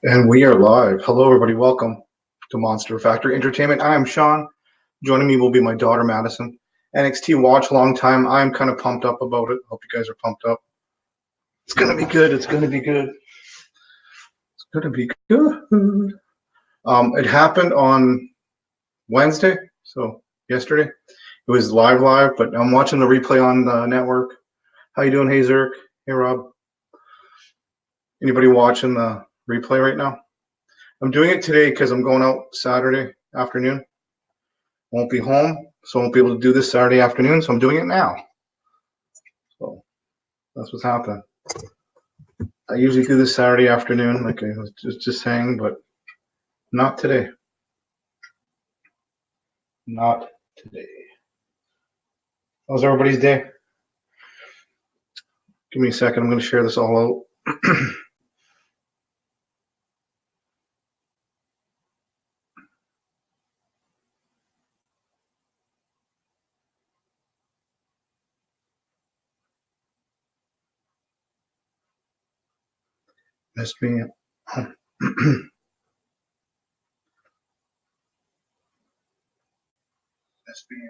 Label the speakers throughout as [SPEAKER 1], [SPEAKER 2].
[SPEAKER 1] And we are live. Hello, everybody. Welcome to Monster Factory Entertainment. I am Sean. Joining me will be my daughter, Madison. NXT watch long time. I'm kind of pumped up about it. Hope you guys are pumped up. It's going to be good. It's going to be good. It's going to be good. It happened on Wednesday, so yesterday. It was live, but I'm watching the replay on the network. How you doing, hey, Zerk? Hey, Rob. Anybody watching the replay right now? I'm doing it today because I'm going out Saturday afternoon. Won't be home, so I won't be able to do this Saturday afternoon, so I'm doing it now. So that's what's happening. I usually do this Saturday afternoon, like I was just saying, but not today. Not today. How's everybody's day? Give me a second. I'm going to share this all out. Missed me. Missed me.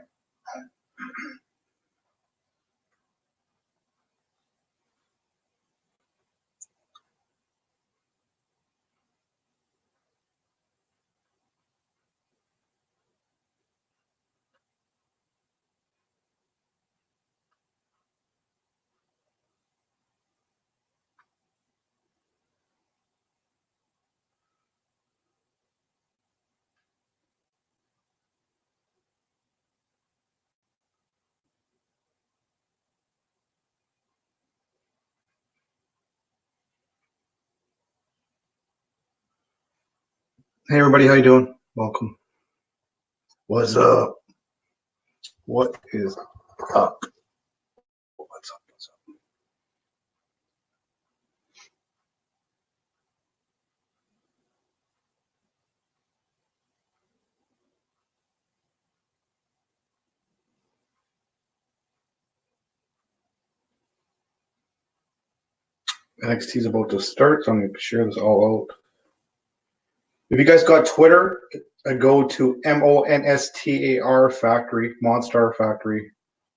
[SPEAKER 1] Hey, everybody. How you doing? Welcome. What's up? What is up? What's up? What's up? NXT is about to start, so I'm going to share this all out. If you guys got Twitter, go to MONSTAR Factory, Monstar Factory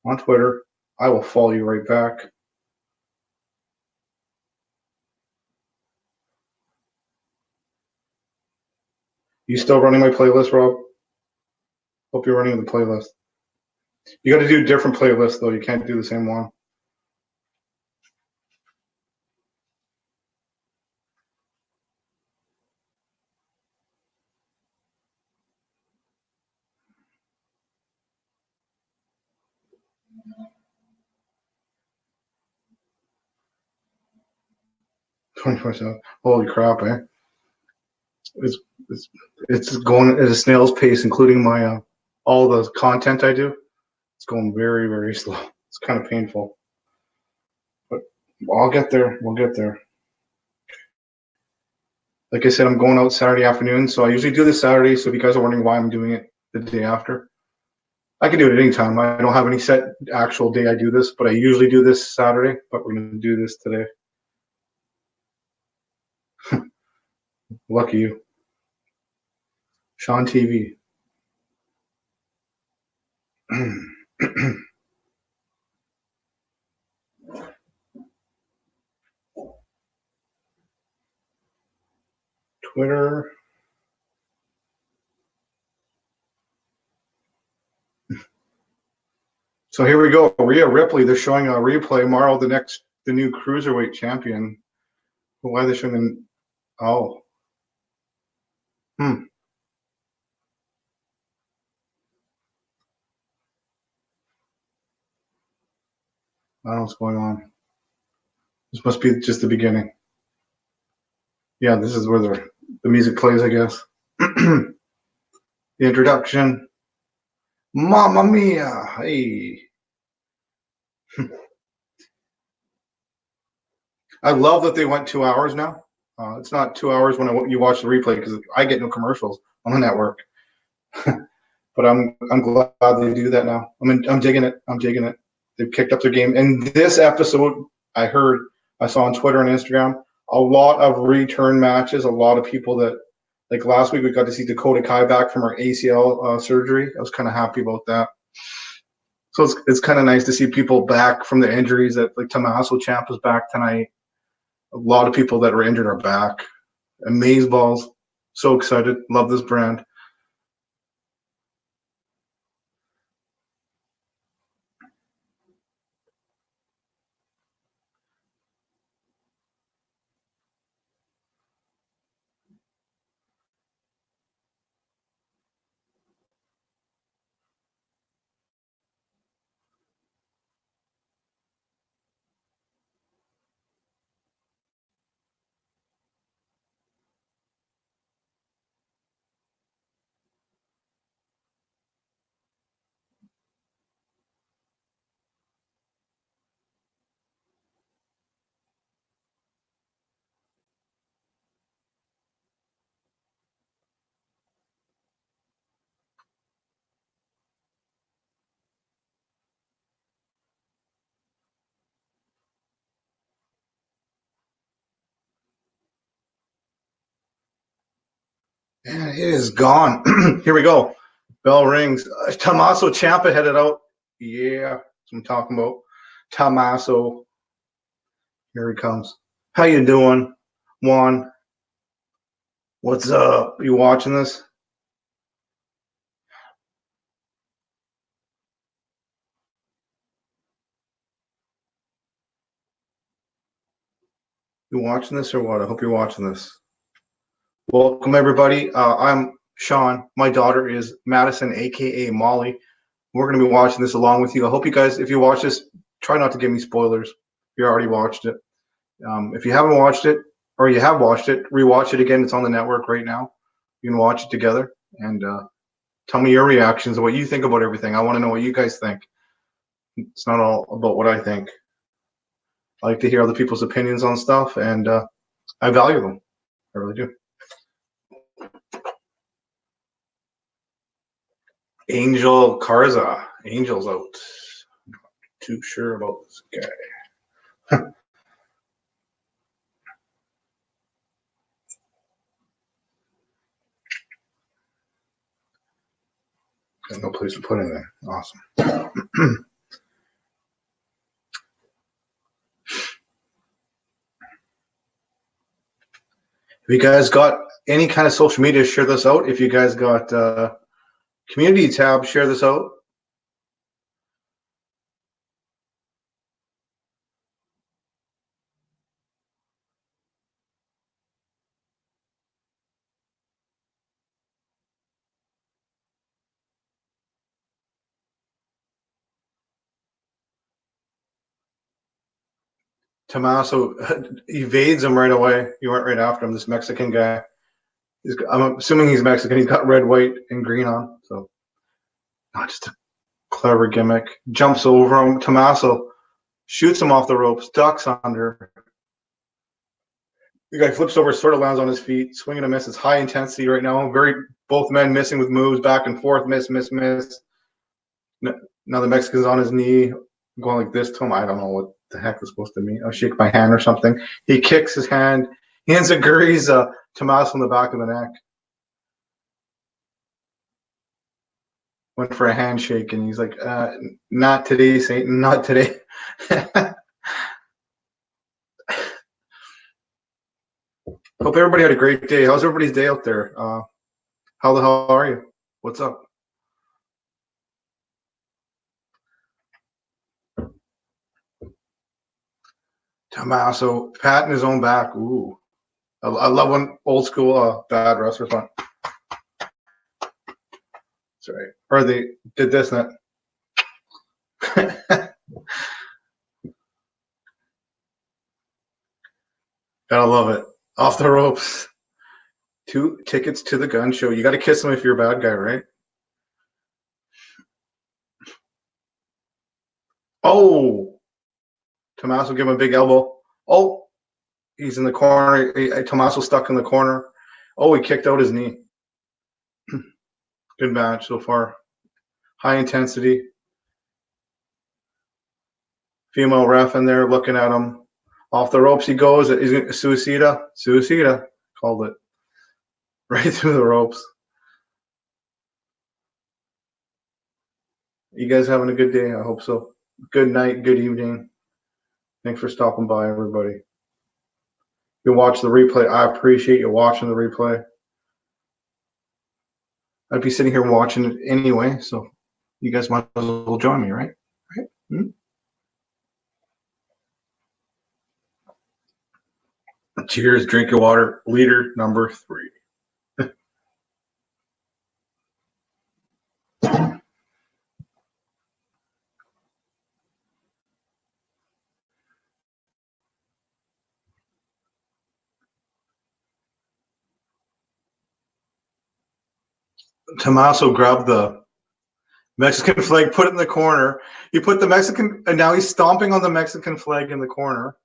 [SPEAKER 1] on Twitter. I will follow you right back. You still running my playlist, Rob? Hope you're running the playlist. You got to do a different playlist, though. You can't do the same one. Holy crap, eh? It's going at a snail's pace, including my all the content I do. It's going very, very slow. It's kind of painful, but I'll get there. We'll get there. Like I said, I'm going out Saturday afternoon, so I usually do this Saturday. So if you guys are wondering why I'm doing it the day after, I can do it anytime. I don't have any set actual day I do this, but I usually do this Saturday. But we're going to do this today. Lucky you. Sean TV. Twitter. So here we go. Rhea Ripley. They're showing a replay. Morrow, the new cruiserweight champion. Why are they showing them? Oh. I don't know what's going on. This must be just the beginning. Yeah, this is where the music plays, I guess. The introduction. Mamma mia! Hey. I love that they went 2 hours now. It's not 2 hours when you watch the replay because I get no commercials on the network. But I'm glad they do that now. I'm digging it. I'm digging it. They've kicked up their game. And this episode, I saw on Twitter and Instagram, a lot of return matches. A lot of people that, like last week, we got to see Dakota Kai back from her ACL surgery. I was kind of happy about that. So it's kind of nice to see people back from the injuries. That like Tommaso Ciampa is back tonight. A lot of people that were injured are back. Amazeballs. So excited. Love this brand. Man, it is gone. Here we go. Bell rings. Tommaso Ciampa headed out. Yeah, that's what I'm talking about. Tommaso. Here he comes. How you doing, Juan? What's up? You watching this? You watching this or what? I hope you're watching this. Welcome, everybody. I'm Sean. My daughter is Madison, a.k.a. Molly. We're going to be watching this along with you. I hope you guys, if you watch this, try not to give me spoilers. If you already watched it. If you haven't watched it, or you have watched it, rewatch it again. It's on the network right now. You can watch it together and tell me your reactions, what you think about everything. I want to know what you guys think. It's not all about what I think. I like to hear other people's opinions on stuff, and I value them. I really do. Angel Garza. Angel's out. I'm not too sure about this guy. Got no place to put him in. Awesome. Have you guys got any kind of social media? Share this out. If you guys got community tab, share this out. Tommaso evades him right away. He went right after him. This Mexican guy. I'm assuming he's Mexican. He's got red, white, and green on. So, not just a clever gimmick. Jumps over him. Tommaso shoots him off the ropes. Ducks under. The guy flips over, sort of lands on his feet. Swing and a miss. It's high intensity right now. Both men missing with moves back and forth. Miss, miss, miss. Now the Mexican's on his knee, going like this to him. I don't know what the heck is supposed to mean. I'll shake my hand or something. He kicks his hand. He agrees Tommaso in the back of the neck. Went for a handshake, and he's like, not today, Satan, not today. Hope everybody had a great day. How's everybody's day out there? How the hell are you? What's up? Tommaso patting his own back. Ooh. I love when old school bad wrestlers fun. That's right. Or they did this and that. Off the ropes. 2 tickets to the gun show. You got to kiss him if you're a bad guy, right? Oh, Tommaso give him a big elbow. Oh, he's in the corner. Tommaso stuck in the corner. Oh, he kicked out his knee. Good match so far. High intensity. Female ref in there looking at him. Off the ropes he goes. He's Suicida. Suicida called it. Right through the ropes. You guys having a good day? I hope so. Good night, good evening. Thanks for stopping by, everybody. You watch the replay. I appreciate you watching the replay. I'd be sitting here watching it anyway, so you guys might as well join me, right? Right? Cheers, drink your water. Leader number 3. Tommaso grabbed the Mexican flag, put it in the corner. He put the Mexican, and now he's stomping on the Mexican flag in the corner.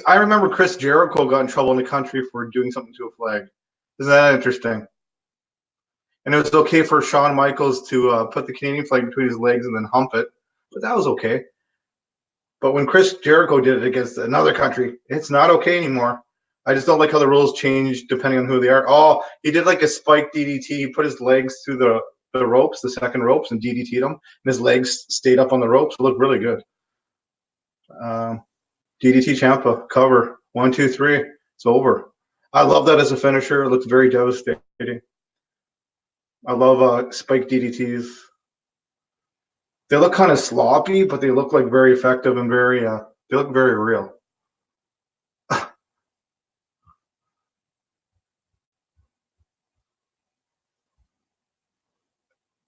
[SPEAKER 1] I remember Chris Jericho got in trouble in the country for doing something to a flag. Isn't that interesting? And it was okay for Shawn Michaels to put the Canadian flag between his legs and then hump it, but that was okay. But when Chris Jericho did it against another country, it's not okay anymore. I just don't like how the rules change depending on who they are. Oh, he did like a spike DDT. He put his legs through the ropes, the second ropes, and DDT'd them. And his legs stayed up on the ropes. It looked really good. DDT Ciampa, cover. 1, 2, 3. It's over. I love that as a finisher. It looks very devastating. I love spike DDTs. They look kind of sloppy, but they look like very effective and very they look very real.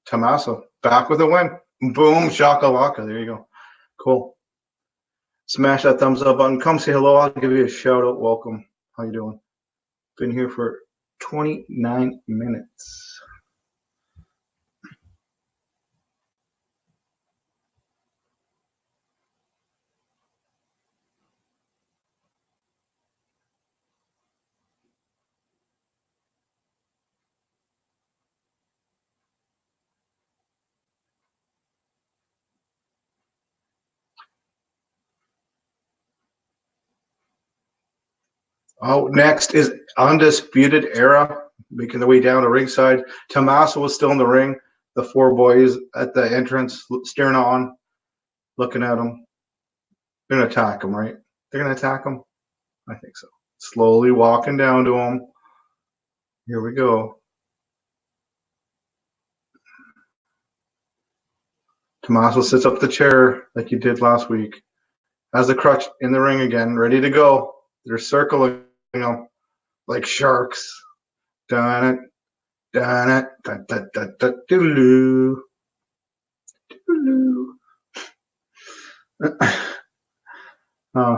[SPEAKER 1] Tommaso back with a win. Boom, shakalaka. There you go. Cool. Smash that thumbs up button. Come say hello. I'll give you a shout out. Welcome. How you doing? Been here for 29 minutes. Oh, next is Undisputed Era, making their way down to ringside. Tommaso was still in the ring. The 4 boys at the entrance, staring on, looking at him. They're going to attack him, right? They're going to attack him? I think so. Slowly walking down to him. Here we go. Tommaso sits up the chair like he did last week. Has the crutch in the ring again, ready to go. They're circling him like sharks. Dun it, dun it, dun dun dun dun doodaloo. Doodaloo. Oh.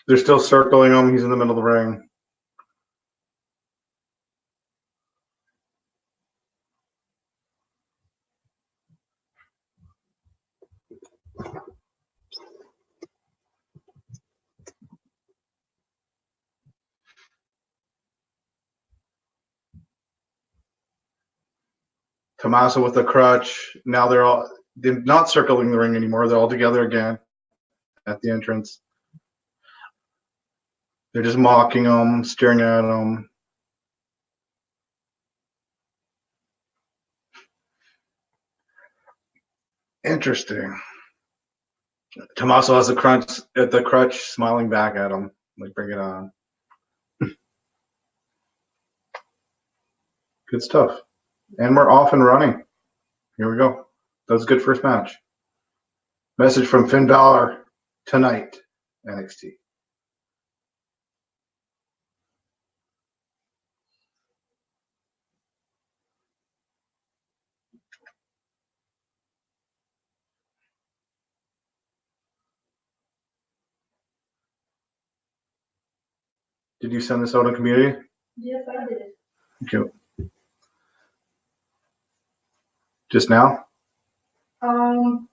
[SPEAKER 1] They're still circling him. He's in the middle of the ring. Tommaso with the crutch. Now they're not circling the ring anymore. They're all together again at the entrance. They're just mocking him, staring at him. Interesting. Tommaso has the crutch, smiling back at him, like, bring it on. Good stuff. And we're off and running. Here we go. That was a good first match. Message from Finn Balor tonight, NXT. Did you send this out on community?
[SPEAKER 2] Yes, I did.
[SPEAKER 1] Okay. Just now?
[SPEAKER 2] 20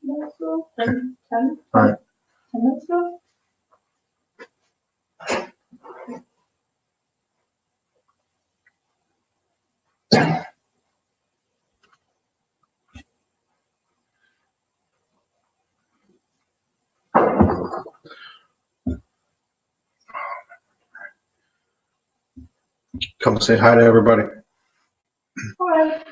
[SPEAKER 2] minutes ago? 10
[SPEAKER 1] All right.
[SPEAKER 2] minutes ago?
[SPEAKER 1] Come say hi to everybody.
[SPEAKER 2] Hi.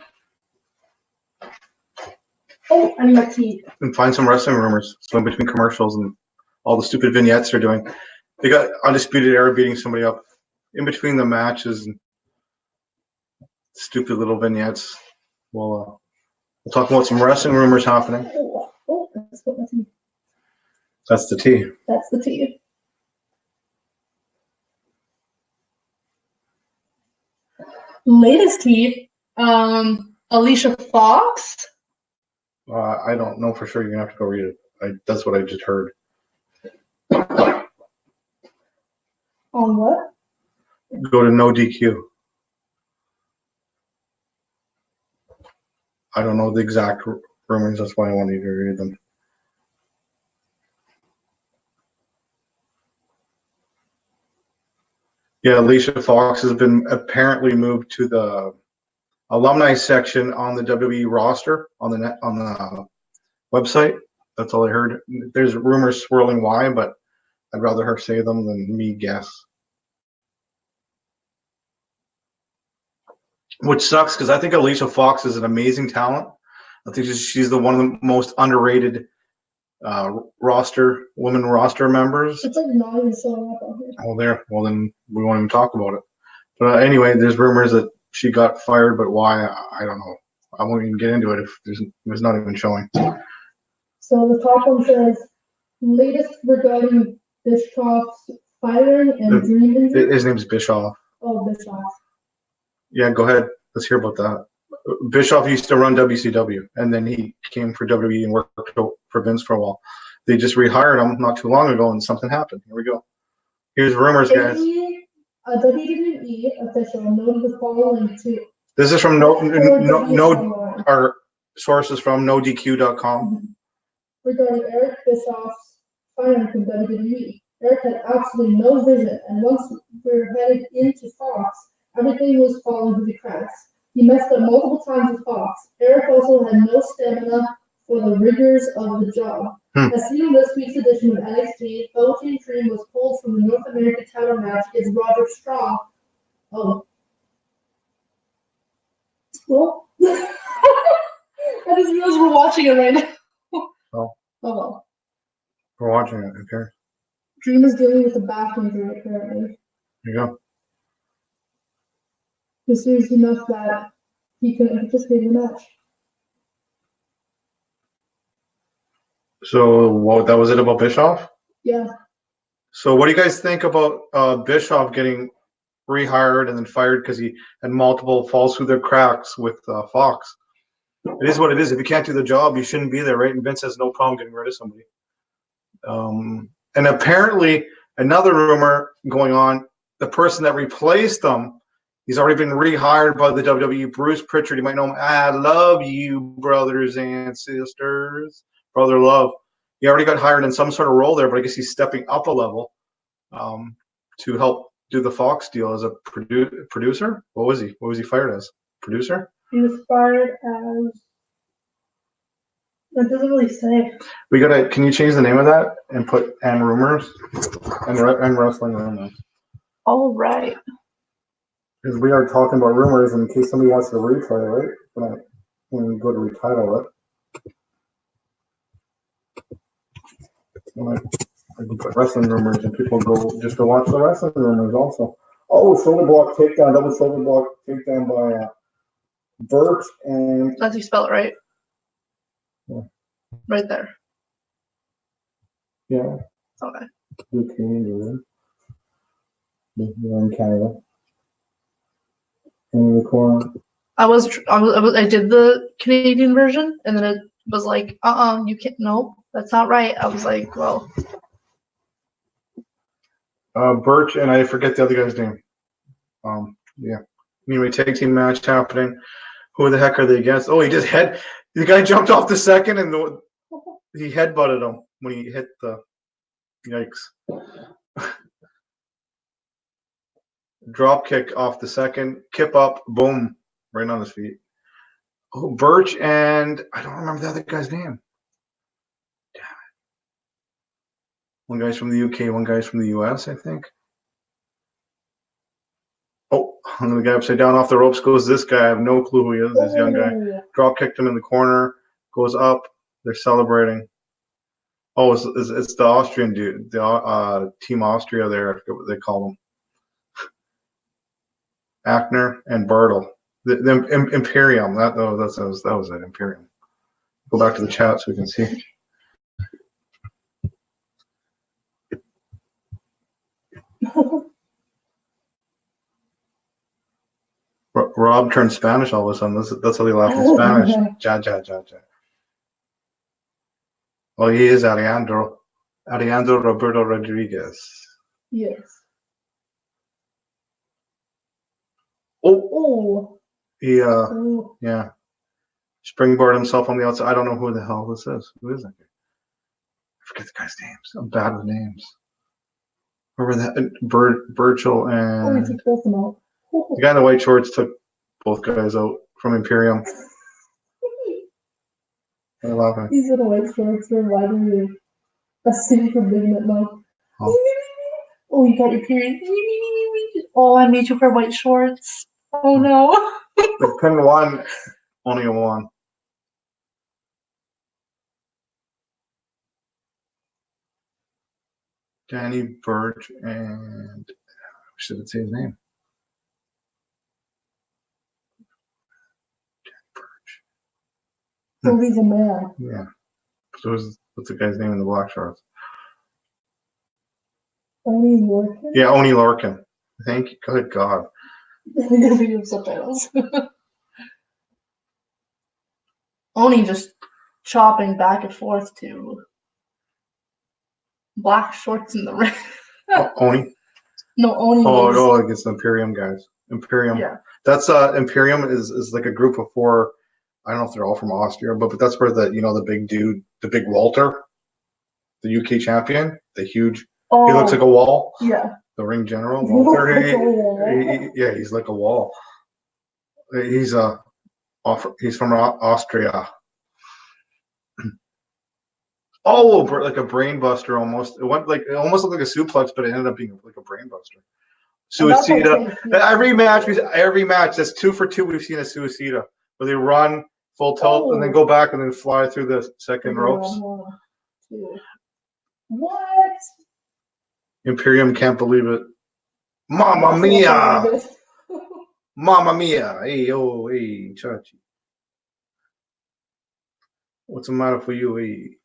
[SPEAKER 2] Oh, I need my tea.
[SPEAKER 1] And find some wrestling rumors. So in between commercials and all the stupid vignettes they're doing. They got Undisputed Era beating somebody up in between the matches and stupid little vignettes. We'll talk about some wrestling rumors happening.
[SPEAKER 2] Oh, that's what my tea.
[SPEAKER 1] That's the tea.
[SPEAKER 2] That's the tea. Latest tea. Alicia Fox.
[SPEAKER 1] I don't know for sure. You're gonna have to go read it. That's what I just heard.
[SPEAKER 2] On what?
[SPEAKER 1] Go to No DQ. I don't know the exact rumors. That's why I wanted you to read them. Yeah, Alicia Fox has been apparently moved to the alumni section on the WWE roster on the website. That's all I heard. There's rumors swirling why, but I'd rather her say them than me guess. Which sucks because I think Alicia Fox is an amazing talent. I think she's one of the most underrated women roster members.
[SPEAKER 2] It's like not even showing up on here.
[SPEAKER 1] Well, then we won't even talk about it. But anyway, there's rumors that she got fired, but why? I don't know. I won't even get into it if there's not even showing.
[SPEAKER 2] So the top one says, latest regarding Bischoff's firing and Dream injury.
[SPEAKER 1] His name's Bischoff.
[SPEAKER 2] Oh, Bischoff.
[SPEAKER 1] Yeah, go ahead. Let's hear about that. Bischoff used to run WCW, and then he came for WWE and worked for Vince for a while. They just rehired him not too long ago, and something happened. Here we go. Here's rumors, guys.
[SPEAKER 2] A WWE official noted the following to.
[SPEAKER 1] This is from our sources from NoDQ.com.
[SPEAKER 2] Regarding Eric Bischoff's firing from WWE. Eric had absolutely no vision, and once we were headed into Fox, everything was falling through the cracks. He messed up multiple times with Fox. Eric also had no stamina for the rigors of the job. As seen in this week's edition of NXT, Velveteen Dream was pulled from the North American title match against Roderick Strong. Oh. Well, I just realized we're watching it right now.
[SPEAKER 1] Oh
[SPEAKER 2] well.
[SPEAKER 1] We're watching it, okay.
[SPEAKER 2] Dream is dealing with a back injury, apparently.
[SPEAKER 1] There you go.
[SPEAKER 2] This is enough that he couldn't participate in the match.
[SPEAKER 1] So that was it about Bischoff?
[SPEAKER 2] Yeah.
[SPEAKER 1] So what do you guys think about Bischoff getting rehired and then fired because he had multiple falls through their cracks with Fox? It is what it is. If you can't do the job, you shouldn't be there, right? And Vince has no problem getting rid of somebody. And apparently, another rumor going on, the person that replaced them, he's already been rehired by the WWE. Bruce Pritchard, you might know him. I love you, brothers and sisters. Brother Love. He already got hired in some sort of role there, but I guess he's stepping up a level to help do the Fox deal as a producer. What was he? What was he fired as? Producer?
[SPEAKER 2] He was fired as. That doesn't really say.
[SPEAKER 1] Can you change the name of that and put and rumors and wrestling rumors?
[SPEAKER 2] All right.
[SPEAKER 1] Because we are talking about rumors in case somebody wants to retitle it. When we go to retitle it, I can put wrestling rumors and people go just to watch the wrestling rumors also. Oh, shoulder block takedown, double shoulder block takedown by Burt and.
[SPEAKER 2] That's you spell it right.
[SPEAKER 1] Yeah.
[SPEAKER 2] Right there.
[SPEAKER 1] Yeah.
[SPEAKER 2] Okay.
[SPEAKER 1] UK, you're in Canada. In the corner.
[SPEAKER 2] I did the Canadian version, and then it was like, you can't. No, that's not right. I was like, well.
[SPEAKER 1] Birch and I forget the other guy's name. Yeah. Anyway, tag team match happening. Who the heck are they against? Oh, the guy jumped off the second and he headbutted him when he hit the. Yikes. Drop kick off the second, kip up, boom, right on his feet. Oh, Birch and I don't remember the other guy's name. Damn it. One guy's from the UK, one guy's from the US, I think. Oh, the guy upside down off the ropes goes this guy. I have no clue who he is, this young guy. Drop kicked him in the corner, goes up. They're celebrating. Oh, it's the Austrian dude, the Team Austria there. I forget what they call them. Ackner and Bartle. The Imperium. That was it. Imperium. Go back to the chat so we can see. Rob turned Spanish all of a sudden. That's how they laugh in Spanish. Ja, ja, ja, ja. Oh, he is Alejandro Roberto Rodriguez.
[SPEAKER 2] Yes.
[SPEAKER 1] Oh. He yeah. Springboard himself on the outside. I don't know who the hell this is. Who is that guy? I forget the guy's names. I'm bad with names. Remember that Burchell and
[SPEAKER 2] he took both of them out.
[SPEAKER 1] The guy in the white shorts took both guys out from Imperium. I'm laughing.
[SPEAKER 2] He's in a white shorts reminding me of a scene from Big Mouth. Oh, you got your period. Oh, I made you wear white shorts. Oh no.
[SPEAKER 1] The pin one, only a one. Danny Birch and I should have said his name.
[SPEAKER 2] Oh, he's a man.
[SPEAKER 1] Yeah. So what's the guy's name in the black shorts?
[SPEAKER 2] Oni Lorcan?
[SPEAKER 1] Yeah, Oni Lorcan. Thank you. Good God.
[SPEAKER 2] We have subtitles. Oni just chopping back and forth to black shorts in the ring.
[SPEAKER 1] Oni?
[SPEAKER 2] No, Oni.
[SPEAKER 1] Oh, against the Imperium guys. Imperium.
[SPEAKER 2] Yeah.
[SPEAKER 1] That's Imperium is like a group of four. I don't know if they're all from Austria, but that's where the big dude, the big Walter, the UK champion, the huge.
[SPEAKER 2] Oh,
[SPEAKER 1] he looks like a wall.
[SPEAKER 2] Yeah.
[SPEAKER 1] The ring general, Walter. He's like a wall. He's from Austria. Oh, like a brain buster almost. It almost looked like a suplex, but it ended up being like a brain buster. Suicida. Every match, that's 2 for 2. We've seen a Suicida where they run full tilt and then go back and then fly through the second ropes.
[SPEAKER 2] What?
[SPEAKER 1] Imperium can't believe it. Mamma mia! Mamma mia! Hey, oh, hey, Chachi. What's the matter for you, hey?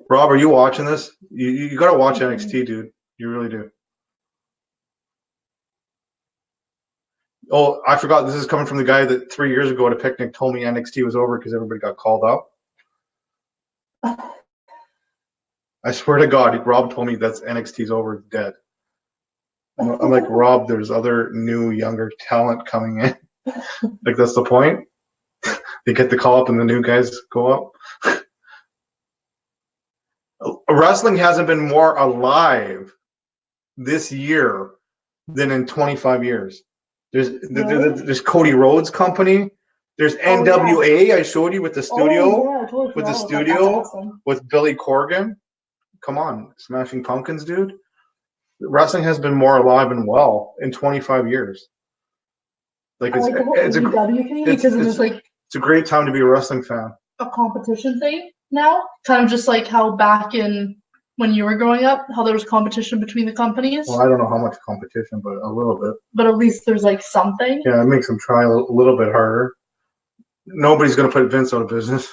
[SPEAKER 1] Rob, are you watching this? You gotta watch NXT, dude. You really do. Oh, I forgot. This is coming from the guy that 3 years ago at a picnic told me NXT was over because everybody got called up. I swear to God, Rob told me that's NXT's over, dead. I'm like, Rob, there's other new, younger talent coming in. Like, that's the point? They get the call up and the new guys go up. Wrestling hasn't been more alive this year than in 25 years. There's Cody Rhodes' company. There's NWA. Yeah. I showed you with the studio. With the studio awesome. With Billy Corgan. Come on, Smashing Pumpkins, dude. Wrestling has been more alive and well in 25 years. Like it's a great time to be a wrestling fan.
[SPEAKER 2] A competition thing now, kind of just like how back in
[SPEAKER 3] when you were growing up, how there was competition between the companies.
[SPEAKER 1] Well, I don't know how much competition, but a little bit.
[SPEAKER 3] But at least there's like something.
[SPEAKER 1] Yeah, it makes them try a little bit harder. Nobody's going to put Vince out of business.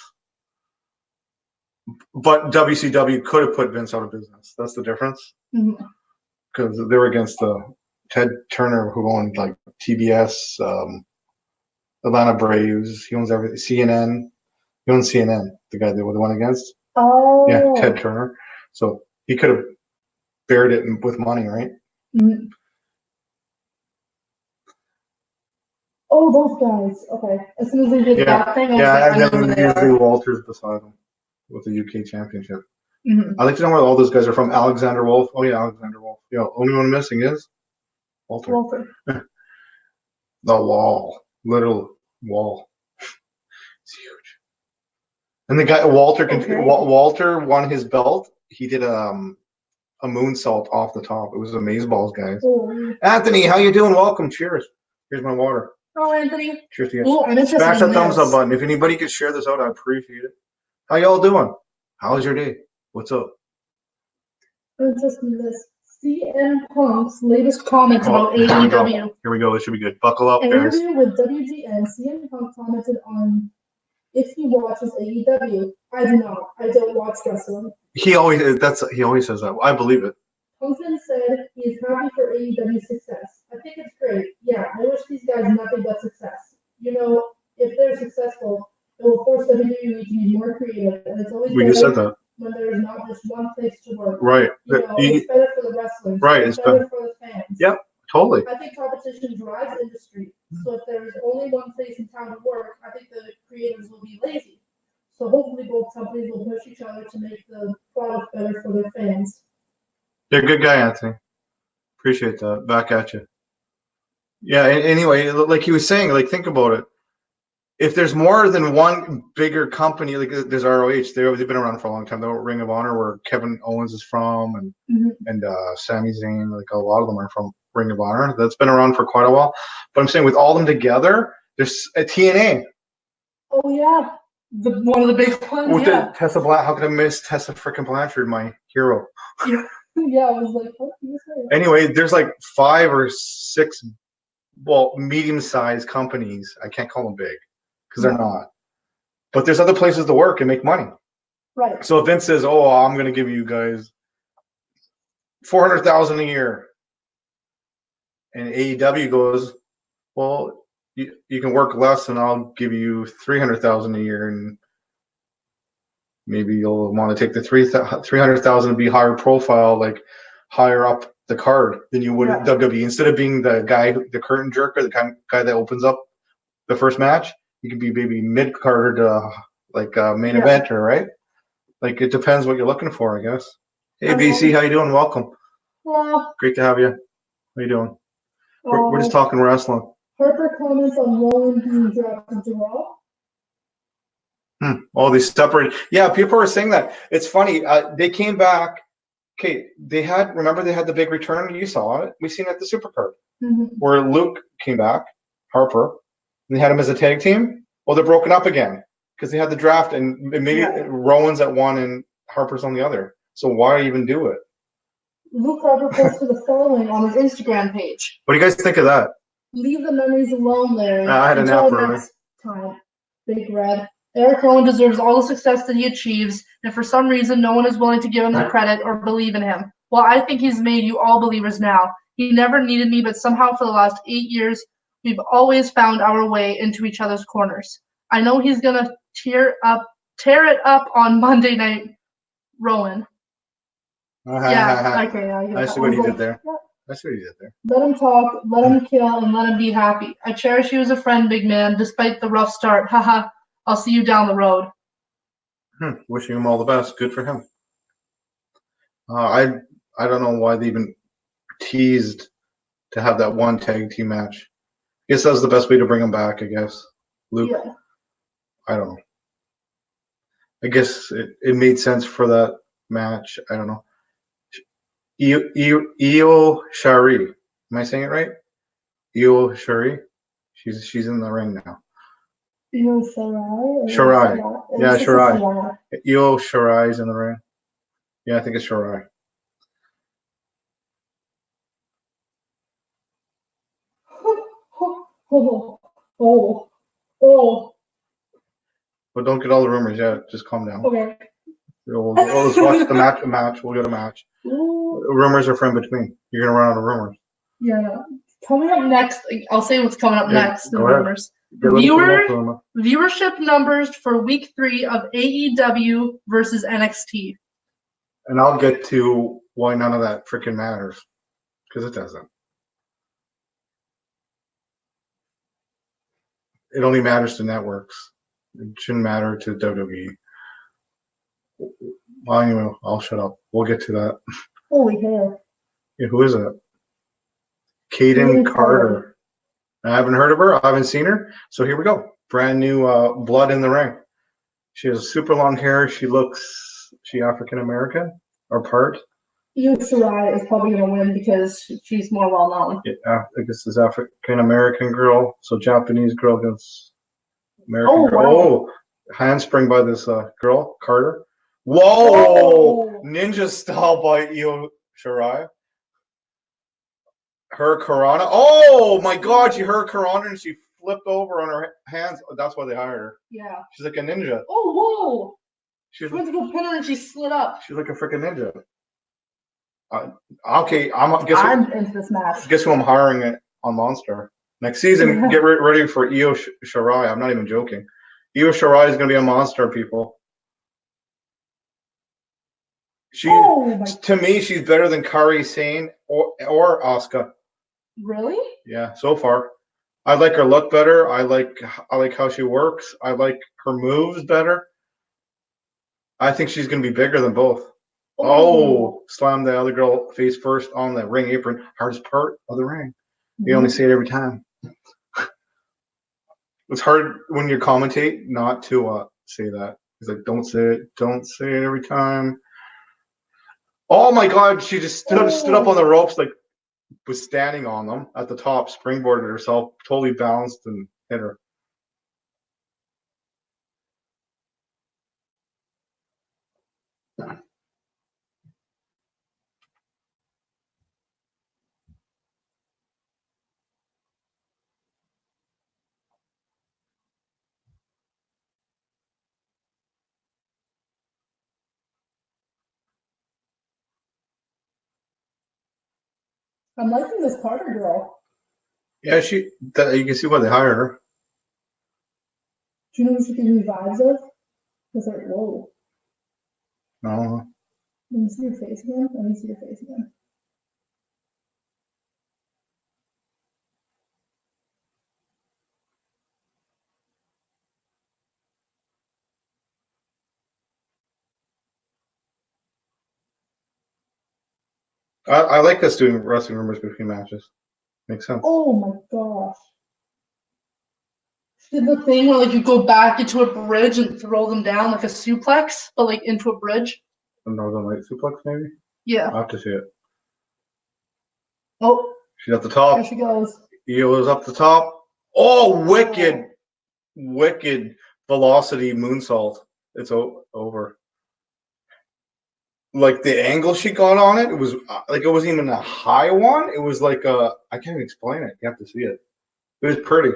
[SPEAKER 1] But WCW could have put Vince out of business. That's the difference. Because they were against Ted Turner, who owned like TBS, Atlanta Braves. He owns everything. CNN. He owns CNN, the guy they went against.
[SPEAKER 3] Oh.
[SPEAKER 1] Yeah, Ted Turner. So he could have buried it with money, right?
[SPEAKER 3] Mm-hmm. Oh, those guys. Okay. As soon as they did that thing,
[SPEAKER 1] and then usually Walter's beside him with the UK Championship.
[SPEAKER 3] Mm-hmm.
[SPEAKER 1] I'd like to know where all those guys are from. Alexander Wolf. Oh, yeah, Alexander Wolf. Yeah, only one missing is Walter. The wall. Literal wall. It's huge. And the guy, Walter won his belt. He did a moonsault off the top. It was amazeballs, guys.
[SPEAKER 3] Oh.
[SPEAKER 1] Anthony, how you doing? Welcome. Cheers. Here's my water.
[SPEAKER 3] Oh, Anthony.
[SPEAKER 1] Cheers to you.
[SPEAKER 3] Oh,
[SPEAKER 1] Smash that thumbs up button. If anybody could share this out, I appreciate it. How y'all doing? How's your day? What's up?
[SPEAKER 2] I'm just in this. CM Punk's latest comments about
[SPEAKER 3] AEW.
[SPEAKER 1] Here we go. This should be good. Buckle up, guys.
[SPEAKER 2] Interview with WGN, CM Punk commented on if he watches AEW. I do not. I don't watch wrestling.
[SPEAKER 1] He always says that. I believe it.
[SPEAKER 2] Punk then said he is happy for AEW's success. I think it's great. Yeah, I wish these guys nothing but success. You know, if they're successful, it will force WWE to be more creative, and it's always
[SPEAKER 1] just said that.
[SPEAKER 2] When there is not just one place to work.
[SPEAKER 1] Right.
[SPEAKER 2] You know, it's better for the wrestlers.
[SPEAKER 1] Right.
[SPEAKER 2] It's better for the fans.
[SPEAKER 1] Yep. Totally.
[SPEAKER 2] I think competition drives industry. So if there is only one place in town to work, I think the creators will be lazy. So hopefully both companies will push each other to make the product better for their fans.
[SPEAKER 1] You're a good guy, Anthony. Appreciate that. Back at you. Yeah. Anyway, like he was saying, like think about it. If there's more than one bigger company, like there's ROH, they've been around for a long time. The Ring of Honor, where Kevin Owens is from, and Sami Zayn, like a lot of them are from Ring of Honor. That's been around for quite a while. But I'm saying with all of them together, there's a TNA.
[SPEAKER 2] Oh yeah,
[SPEAKER 3] one of the big ones.
[SPEAKER 1] With the Tessa Blanchard, how could I miss Tessa freaking Blanchard, my hero?
[SPEAKER 2] Yeah, I was like, what can you say?
[SPEAKER 1] Anyway, there's like 5 or 6, medium-sized companies. I can't call them big. Because they're not. But there's other places to work and make money.
[SPEAKER 2] Right.
[SPEAKER 1] So if Vince says, "Oh, I'm going to give you guys $400,000 a year," and AEW goes, "Well, you can work less, and I'll give you $300,000 a year, and maybe you'll want to take the $300,000 and be higher profile, like higher up the card than you would at WWE. Instead of being the guy, the curtain jerker, the guy that opens up the first match." You can be maybe mid-card, like main eventer, right? Like it depends what you're looking for, I guess. Hey, BC, how you doing? Welcome.
[SPEAKER 2] Well,
[SPEAKER 1] great to have you. How you doing? We're just talking wrestling.
[SPEAKER 2] Harper comments on Rowan being drafted to Raw.
[SPEAKER 1] Oh, they separated. Yeah, people are saying that. It's funny. They came back. Okay, they had the big return. You saw it. We seen it at the Supercard where Luke came back, Harper. And they had him as a tag team. Well, they're broken up again because they had the draft, and maybe Rowan's at one and Harper's on the other. So why even do it?
[SPEAKER 2] Luke Harper posted the following on his Instagram page.
[SPEAKER 1] What do you guys think of that?
[SPEAKER 2] Leave the memories alone, Larry.
[SPEAKER 1] I had a nap early.
[SPEAKER 2] Next time. Big Red.
[SPEAKER 3] Eric Rowan deserves all the success that he achieves, and for some reason, no one is willing to give him the credit or believe in him. Well, I think he's made you all believers now. He never needed me, but somehow for the last 8 years, we've always found our way into each other's corners. I know he's gonna tear it up on Monday night, Rowan.
[SPEAKER 1] I see what he did there. That's what he did there.
[SPEAKER 2] Let him talk, let him kill, and let him be happy.
[SPEAKER 3] I cherish you as a friend, big man, despite the rough start. Haha. I'll see you down the road.
[SPEAKER 1] Wishing him all the best. Good for him. I don't know why they even teased to have that one tag team match. I guess that was the best way to bring him back, I guess. Luke.
[SPEAKER 2] Yeah.
[SPEAKER 1] I don't know. I guess it made sense for that match. I don't know. Io Shari. Am I saying it right? Io Shari. She's in the ring now.
[SPEAKER 2] Io Shirai?
[SPEAKER 1] Shirai. Yeah, Shirai. Io Shirai's in the ring. Yeah, I think it's Shirai.
[SPEAKER 2] Oh.
[SPEAKER 1] But don't get all the rumors yet. Just calm down.
[SPEAKER 2] Okay.
[SPEAKER 1] Let's watch the match. We'll get a match.
[SPEAKER 2] Ooh.
[SPEAKER 1] Rumors are from between. You're gonna run out of rumors.
[SPEAKER 2] Yeah.
[SPEAKER 3] Coming up next, I'll say what's coming up next.
[SPEAKER 1] Go ahead.
[SPEAKER 3] Rumors.
[SPEAKER 1] Get ready for the next rumor.
[SPEAKER 3] Viewership numbers for week 3 of AEW versus NXT.
[SPEAKER 1] And I'll get to why none of that freaking matters. Because it doesn't. It only matters to networks. It shouldn't matter to WWE. Well, anyway, I'll shut up. We'll get to that.
[SPEAKER 2] Holy hell.
[SPEAKER 1] Yeah, who is it? Kaden Carter. I haven't heard of her. I haven't seen her. So here we go. Brand new blood in the ring. She has super long hair. She African American or part?
[SPEAKER 2] Io Shirai is probably going to win because she's more well known.
[SPEAKER 1] Yeah, I guess this African American girl. So Japanese girl against American girl.
[SPEAKER 2] Wow.
[SPEAKER 1] Oh, handspring by this girl, Carter. Whoa! Ninja style by Io Shirai. Her Karana. Oh my God! She heard Karana and she flipped over on her hands. That's why they hired her.
[SPEAKER 2] Yeah.
[SPEAKER 1] She's like a ninja.
[SPEAKER 2] Oh, whoa!
[SPEAKER 3] She went to go pin her and she slid up.
[SPEAKER 1] She's like a freaking ninja. Okay,
[SPEAKER 2] I'm into this match.
[SPEAKER 1] Guess who I'm hiring it on Monster next season? Get ready for Io Shirai. I'm not even joking. Io Shirai is going to be a Monster, people. To me, she's better than Kairi Sane or Asuka.
[SPEAKER 2] Really?
[SPEAKER 1] Yeah, so far. I like her look better. I like how she works. I like her moves better. I think she's going to be bigger than both. Oh, slam the other girl face first on the ring apron. Hardest part of the ring. You only say it every time. It's hard when you commentate not to say that. It's like, don't say it. Don't say it every time. Oh my God, she just stood up on the ropes, like was standing on them at the top, springboarded herself, totally balanced and hit her.
[SPEAKER 2] I'm liking this Carter girl.
[SPEAKER 1] Yeah, you can see why they hired her.
[SPEAKER 2] Do you know who she gives me vibes of? Because like, whoa.
[SPEAKER 1] No.
[SPEAKER 2] Let me see your face again. Let me see your face again.
[SPEAKER 1] I like this doing wrestling rumors between matches. Makes sense.
[SPEAKER 2] Oh my gosh.
[SPEAKER 3] She did the thing where like you go back into a bridge and throw them down like a suplex, but like into a bridge.
[SPEAKER 1] A Northern Light suplex, maybe?
[SPEAKER 3] Yeah.
[SPEAKER 1] I'll have to see it.
[SPEAKER 2] Oh.
[SPEAKER 1] She's at the top.
[SPEAKER 2] There she goes.
[SPEAKER 1] Io is up the top. Oh, wicked velocity moonsault. It's over. Like the angle she got on it, it was like it wasn't even a high one. It was like I can't even explain it. You have to see it. It was pretty.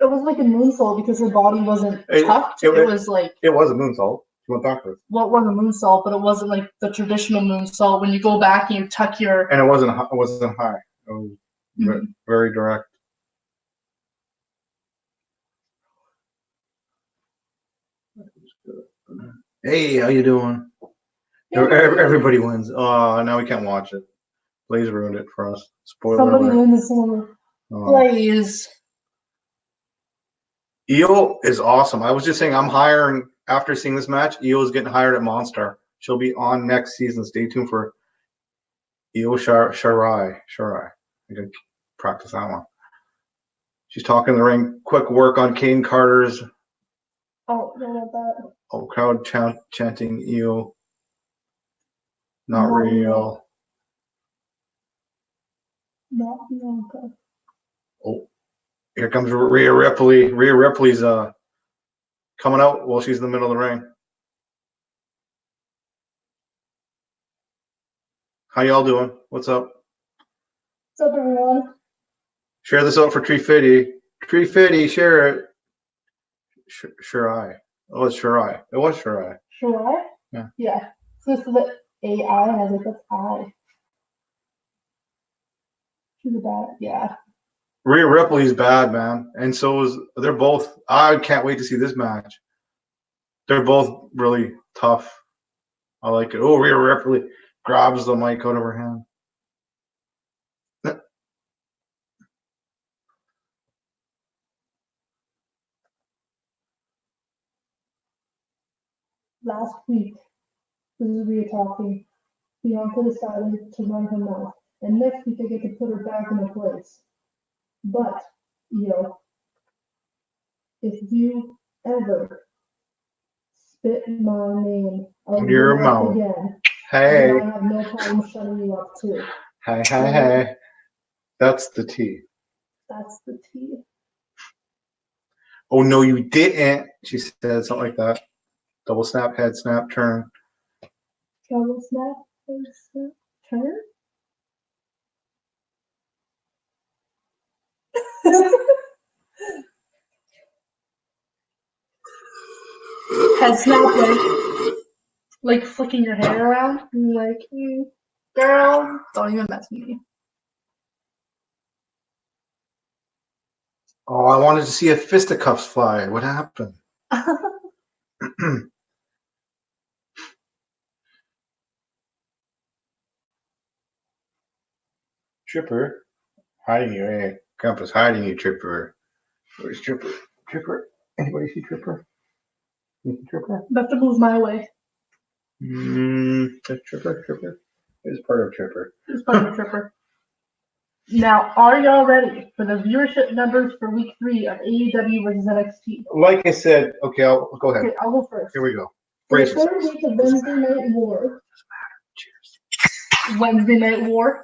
[SPEAKER 2] It was like a moonsault because her body wasn't tucked. It was like
[SPEAKER 1] it was a moonsault. She went backwards.
[SPEAKER 3] Well, it was a moonsault, but it wasn't like the traditional moonsault when you go back and you tuck your.
[SPEAKER 1] And it wasn't high. It was very direct. Hey, how you doing? Everybody wins. Oh, now we can't watch it. Blaze ruined it for us. Spoiler
[SPEAKER 2] somebody
[SPEAKER 1] alert.
[SPEAKER 2] wins someone.
[SPEAKER 3] Blaze.
[SPEAKER 1] Io is awesome. I was just saying, I'm hiring after seeing this match. Io is getting hired at Monster. She'll be on next season. Stay tuned for Io Shirai. I gotta practice that one. She's talking in the ring. Quick work on Kane Carter's.
[SPEAKER 2] Oh, no, not that.
[SPEAKER 1] Oh, crowd chanting Io. Not real.
[SPEAKER 2] Not Bianca.
[SPEAKER 1] Oh, here comes Rhea Ripley. Rhea Ripley's coming out while she's in the middle of the ring. How y'all doing? What's up?
[SPEAKER 2] What's up, everyone?
[SPEAKER 1] Share this out for Tree Fitty. Tree Fitty, share it. Sure I. Oh, it's Sure I. It was Sure I.
[SPEAKER 2] Sure.
[SPEAKER 1] Yeah.
[SPEAKER 2] Yeah. So this is the AI, and I was like, that's I. She's a bad. Yeah.
[SPEAKER 1] Rhea Ripley's bad, man. And so is they're both. I can't wait to see this match. They're both really tough. I like it. Oh, Rhea Ripley grabs the mic out of her hand.
[SPEAKER 2] Last week, this is Rhea talking. Bianca decided to run her mouth, and next week I get to put her back in her place. But, if you ever spit my name out
[SPEAKER 1] Your
[SPEAKER 2] your mouth
[SPEAKER 1] mouth.
[SPEAKER 2] again,
[SPEAKER 1] Hey.
[SPEAKER 2] then I have no problem shutting you up too.
[SPEAKER 1] Hey. That's the T.
[SPEAKER 2] That's the T.
[SPEAKER 1] Oh, no, you didn't. She said something like that. Double snap, head snap, turn.
[SPEAKER 2] Double snap, head snap, turn.
[SPEAKER 3] Head snap, like flicking your hair around. And like, girl, don't even mess with me.
[SPEAKER 1] Oh, I wanted to see a fisticuffs fly. What happened? Tripper? Hiding you, eh? Compass hiding you, Tripper. Where's Tripper? Tripper? Anybody see Tripper? You see Tripper?
[SPEAKER 3] I have to move my way.
[SPEAKER 1] Tripper? It's part of Tripper.
[SPEAKER 3] It's part of Tripper. Now, are y'all ready for the viewership numbers for week 3 of AEW versus NXT?
[SPEAKER 1] Like I said, okay, I'll go ahead.
[SPEAKER 2] Okay, I'll go first.
[SPEAKER 1] Here we go.
[SPEAKER 2] For
[SPEAKER 1] Brace
[SPEAKER 2] the third week of Wednesday Night War.
[SPEAKER 1] Cheers.
[SPEAKER 3] Wednesday Night War.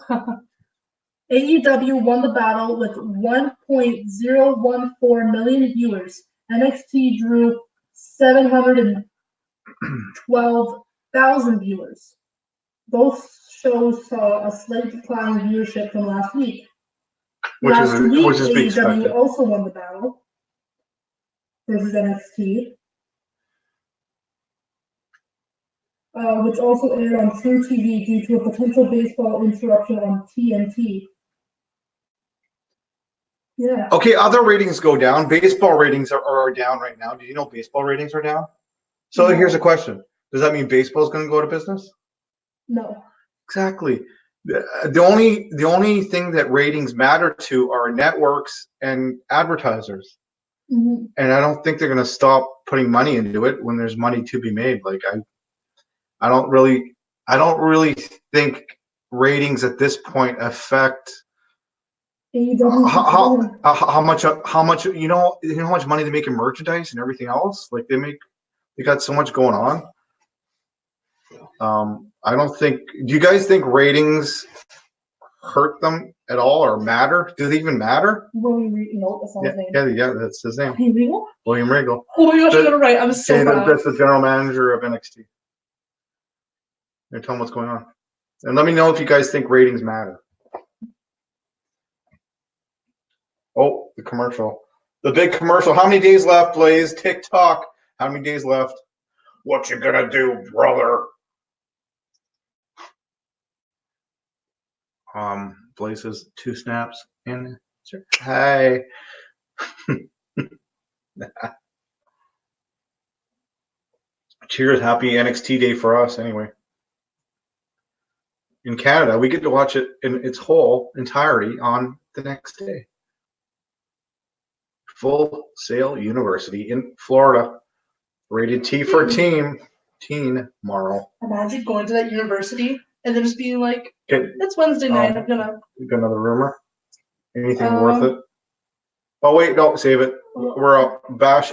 [SPEAKER 3] AEW won the battle with 1.014 million viewers. NXT drew 712,000 viewers. Both shows saw a slight decline in viewership from last week.
[SPEAKER 1] Which
[SPEAKER 3] Last
[SPEAKER 1] is
[SPEAKER 3] week,
[SPEAKER 1] to be expected.
[SPEAKER 3] AEW also won the battle versus NXT, which also aired on True TV due to a potential baseball interruption on TNT. Yeah.
[SPEAKER 1] Okay, other ratings go down. Baseball ratings are down right now. Do you know baseball ratings are down? So
[SPEAKER 2] No.
[SPEAKER 1] Here's a question. Does that mean baseball is going to go out of business?
[SPEAKER 2] No.
[SPEAKER 1] Exactly. The only thing that ratings matter to are networks and advertisers.
[SPEAKER 2] Mm-hmm.
[SPEAKER 1] And I don't think they're going to stop putting money into it when there's money to be made. Like I don't really think ratings at this point affect how much how much money they make in merchandise and everything else. Like they got so much going on. I don't think. Do you guys think ratings hurt them at all or matter? Do they even matter?
[SPEAKER 2] William Regal, that's not his name.
[SPEAKER 1] Yeah, that's his name.
[SPEAKER 2] William Regal?
[SPEAKER 1] William Regal.
[SPEAKER 3] Oh my gosh, I got it right. I'm so proud.
[SPEAKER 1] That's the general manager of NXT. And tell them what's going on. And let me know if you guys think ratings matter. Oh, the commercial. The big commercial. How many days left, Blaze? TikTok. How many days left? What you gonna do, brother? Blaze says 2 snaps in. Hey. Cheers. Happy NXT day for us, anyway. In Canada, we get to watch it in its whole entirety on the next day. Full Sail University in Florida. Rated T for teen Marl.
[SPEAKER 3] Imagine going to that university and then just being like, it's Wednesday night, I'm gonna...
[SPEAKER 1] Got another rumor? Anything worth it? Oh, wait, no, save it. We're up. Bash.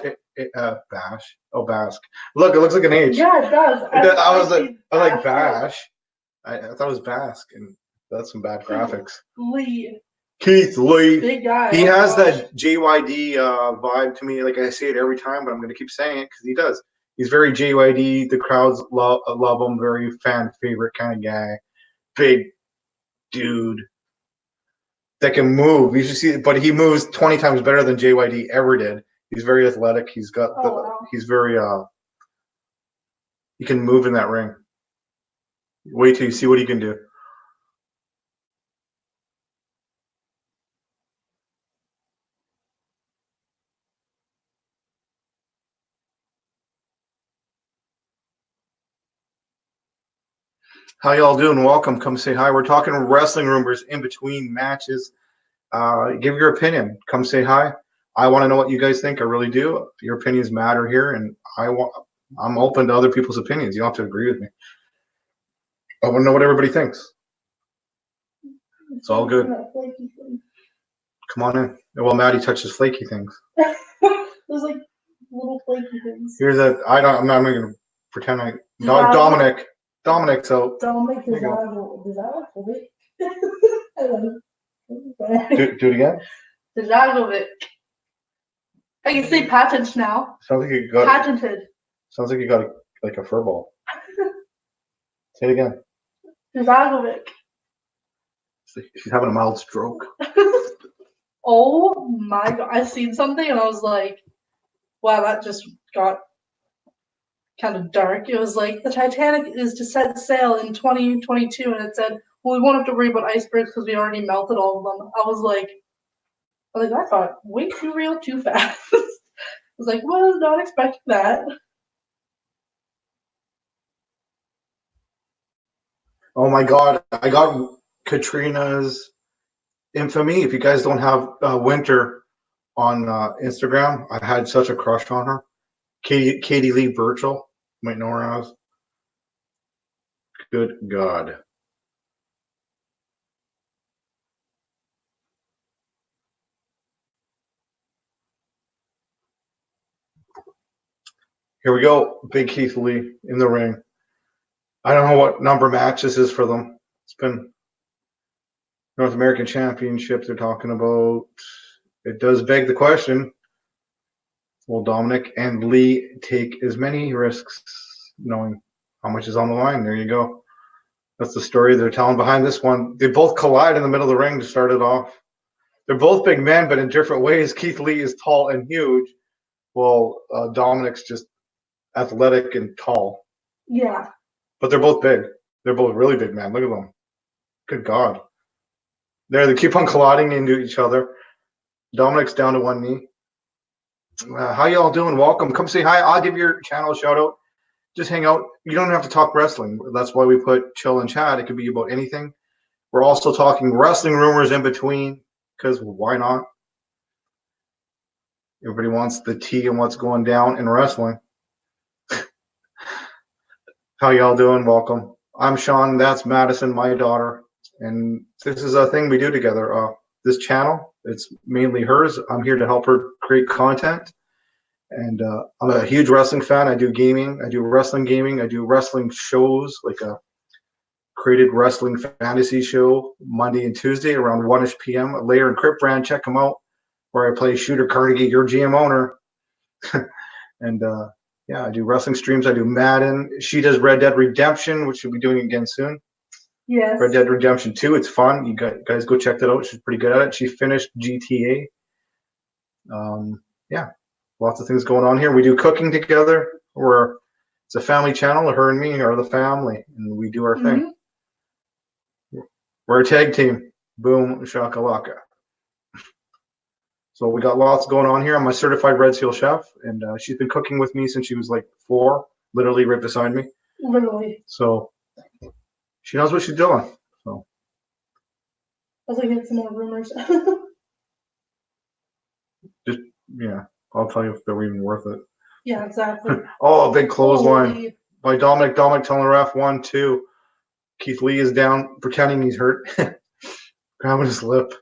[SPEAKER 1] Oh, Basque. Look, it looks like an H.
[SPEAKER 3] Yeah, it does.
[SPEAKER 1] I was like Bash. I thought it was Basque, and that's some bad graphics. Keith Lee.
[SPEAKER 3] Big guy.
[SPEAKER 1] He has that JYD vibe to me. Like I say it every time, but I'm going to keep saying it because he does. He's very JYD. The crowds love him. Very fan favorite kind of guy. big dude that can move. You should see, but he moves 20 times better than JYD ever did. He's very athletic. He's got he's very he can move in that ring. Wait till you see what he can do. How y'all doing? Welcome. Come say hi. We're talking wrestling rumors in between matches. Give your opinion. Come say hi. I want to know what you guys think. I really do. Your opinions matter here, and I'm open to other people's opinions. You don't have to agree with me. I want to know what everybody thinks. It's all good. Come on in. Well, Maddie touches flaky things.
[SPEAKER 2] There's like little flaky things.
[SPEAKER 1] Here's a. I'm not going to pretend I. Dominic's out.
[SPEAKER 2] Dominic, does that look fake?
[SPEAKER 1] Do it again.
[SPEAKER 3] Zagovic. I can say patent now.
[SPEAKER 1] Sounds like you got.
[SPEAKER 3] Patented.
[SPEAKER 1] Sounds like you got like a fur ball. Say it again.
[SPEAKER 3] Zagovic.
[SPEAKER 1] She's having a mild stroke.
[SPEAKER 3] Oh my god! I seen something and I was like, "Wow, that just got kind of dark." It was like the Titanic is to set sail in 2022, and it said, "Well, we won't have to worry about icebergs because we already melted all of them." I was like, that got way too real too fast. I was like, "Was not expecting that."
[SPEAKER 1] Oh my god! I got Katrina's infamy. If you guys don't have Winter on Instagram, I had such a crush on her. Katie Lee Burchell, you might know her as. Good God. Here we go. Big Keith Lee in the ring. I don't know what number match this is for them. It's been North American Championship they're talking about. It does beg the question, will Dominic and Lee take as many risks knowing how much is on the line? There you go. That's the story they're telling behind this one. They both collide in the middle of the ring to start it off. They're both big men, but in different ways. Keith Lee is tall and huge, while Dominic's just athletic and tall.
[SPEAKER 3] Yeah.
[SPEAKER 1] But they're both big. They're both really big men. Look at them. Good God. They keep on colliding into each other. Dominic's down to one knee. How y'all doing? Welcome. Come say hi. I'll give your channel a shout out. Just hang out. You don't have to talk wrestling. That's why we put chill and chat. It could be about anything. We're also talking wrestling rumors in between, because why not? Everybody wants the tea and what's going down in wrestling. How y'all doing? Welcome. I'm Sean. That's Madison, my daughter. And this is a thing we do together. This channel, it's mainly hers. I'm here to help her create content. And I'm a huge wrestling fan. I do gaming. I do wrestling gaming. I do wrestling shows, like a created wrestling fantasy show Monday and Tuesday around 1-ish p.m. Layer and Crypt brand. Check them out, where I play Shooter Carnegie, your GM owner. And yeah, I do wrestling streams. I do Madden. She does Red Dead Redemption, which she'll be doing again soon.
[SPEAKER 3] Yes.
[SPEAKER 1] Red Dead Redemption 2. It's fun. You guys go check that out. She's pretty good at it. She finished GTA. Yeah, lots of things going on here. We do cooking together. It's a family channel. Her and me are the family, and we do our thing. We're a tag team. Boom, shakalaka. So we got lots going on here. I'm a certified Red Seal chef, and she's been cooking with me since she was like 4, literally right beside me.
[SPEAKER 3] Literally.
[SPEAKER 1] So she knows what she's doing. So
[SPEAKER 3] I was looking at some more rumors.
[SPEAKER 1] just yeah, I'll tell you if they're even worth it.
[SPEAKER 3] Yeah, exactly.
[SPEAKER 1] Oh, a big clothesline
[SPEAKER 3] Holy.
[SPEAKER 1] by Dominic. Dominic telling the ref 1, 2. Keith Lee is down, pretending he's hurt, grabbing his lip,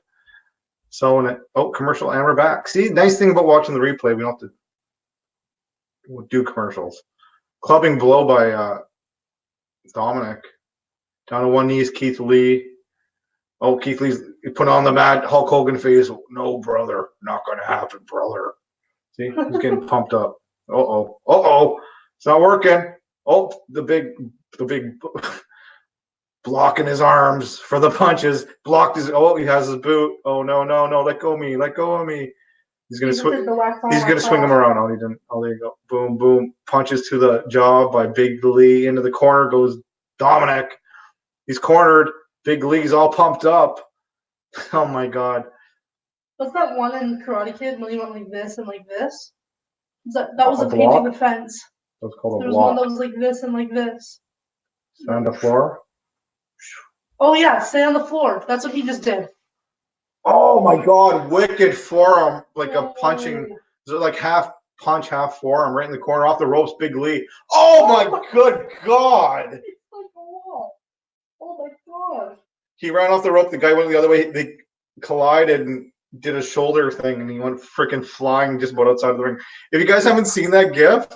[SPEAKER 1] sewing it. Oh, commercial, and we're back. See, nice thing about watching the replay, we don't have to do commercials. Clubbing blow by Dominic. Down to one knee is Keith Lee. Oh, Keith Lee's put on the mad Hulk Hogan face. No, brother, not gonna happen, brother. See, he's getting pumped up. It's not working. Oh, the big blocking his arms for the punches. Blocked his. Oh, he has his boot. Oh no, no, no! Let go of me! Let go of me! He's gonna swing. He's gonna swing him around. Oh, he didn't. Oh, there you go. Boom, boom. Punches to the jaw by Big Lee. Into the corner goes Dominic. He's cornered. Big Lee's all pumped up. Oh my God.
[SPEAKER 3] What's that one in Karate Kid when he went like this and like this? That was a
[SPEAKER 1] block?
[SPEAKER 3] painting the fence.
[SPEAKER 1] That's called a
[SPEAKER 3] There was
[SPEAKER 1] block.
[SPEAKER 3] one that was like this and like this.
[SPEAKER 1] Stay on the floor.
[SPEAKER 3] Oh yeah, stay on the floor. That's what he just did.
[SPEAKER 1] Oh my God! Wicked forearm, like a punching. Is it like half punch, half forearm, right in the corner off the ropes? Big Lee. Oh my good God!
[SPEAKER 3] It's like a wall. Oh my God.
[SPEAKER 1] He ran off the rope. The guy went the other way. They collided and did a shoulder thing, and he went freaking flying just about outside of the ring. If you guys haven't seen that GIF,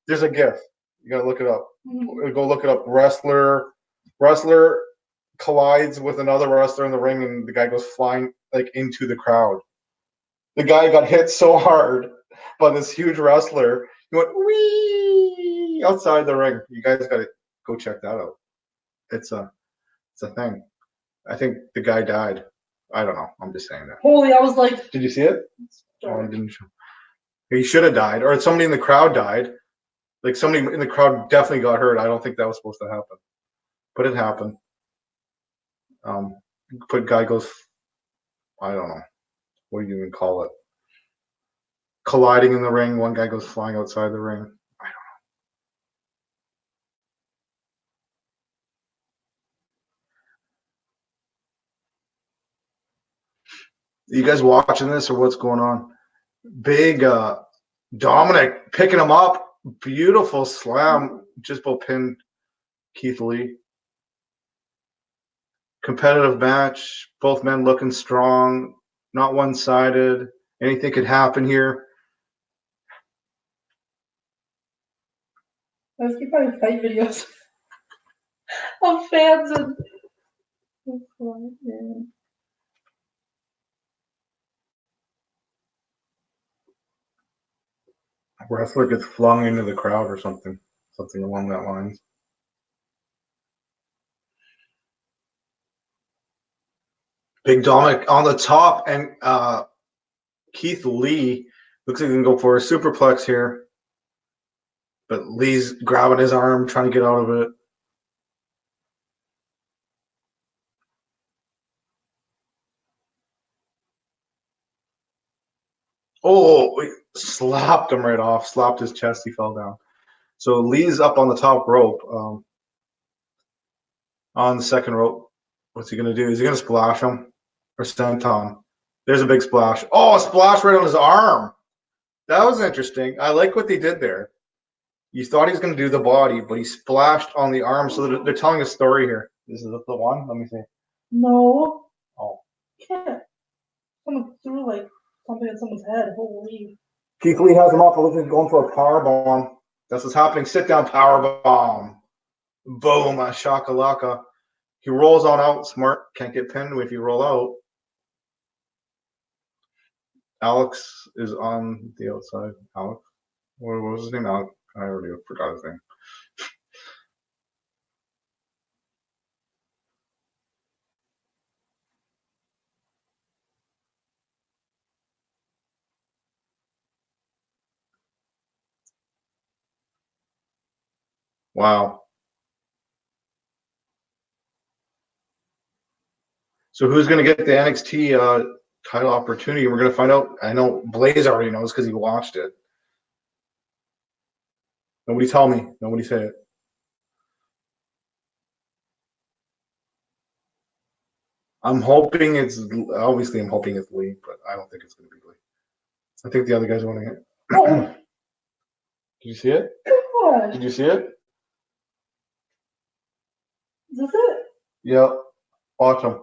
[SPEAKER 1] there's a GIF. You gotta look it up. Go look it up. Wrestler collides with another wrestler in the ring, and the guy goes flying like into the crowd. The guy got hit so hard by this huge wrestler. He went wee outside the ring. You guys gotta go check that out. It's a thing. I think the guy died. I don't know. I'm just saying that.
[SPEAKER 3] Holy, I was like.
[SPEAKER 1] Did you see it? Oh, I didn't. He should have died, or somebody in the crowd died. Like somebody in the crowd definitely got hurt. I don't think that was supposed to happen, but it happened. But guy goes, I don't know. What do you even call it? Colliding in the ring. One guy goes flying outside the ring. I don't know. You guys watching this or what's going on? Big Dominic picking him up. Beautiful slam. Just about pinned Keith Lee. Competitive match. Both men looking strong. Not one-sided. Anything could happen here.
[SPEAKER 3] I was keep finding fight videos of fans and.
[SPEAKER 1] Wrestler gets flung into the crowd or something along that lines. Big Dominic on the top, and Keith Lee looks like he can go for a superplex here, but Lee's grabbing his arm, trying to get out of it. Oh, slapped him right off, slapped his chest, he fell down. So Lee's up on the top rope, on the second rope. What's he going to do? Is he going to splash him or senton? There's a big splash. Oh, a splash right on his arm. That was interesting. I like what they did there. You thought he was going to do the body, but he splashed on the arm. So they're telling a story here. This is the one? Let me see.
[SPEAKER 3] No.
[SPEAKER 1] Oh.
[SPEAKER 3] Can't. Someone threw like something at someone's head. Holy.
[SPEAKER 1] Keith Lee has him up. It looks like he's going for a power bomb. That's what's happening. Sit down power bomb. Boom. A shakalaka. He rolls on out. Smart. Can't get pinned if you roll out. Alex is on the outside. Alex? What was his name? Alex? I already forgot his name. Wow. So who's going to get the NXT title opportunity? We're going to find out. I know Blaze already knows because he watched it. Nobody tell me. Nobody say it. I'm hoping it's Lee, but I don't think it's going to be Lee. I think the other guy's winning it.
[SPEAKER 3] Oh.
[SPEAKER 1] Did you see it?
[SPEAKER 3] God.
[SPEAKER 1] Did you see it?
[SPEAKER 3] Is this it?
[SPEAKER 1] Yeah. Watch him.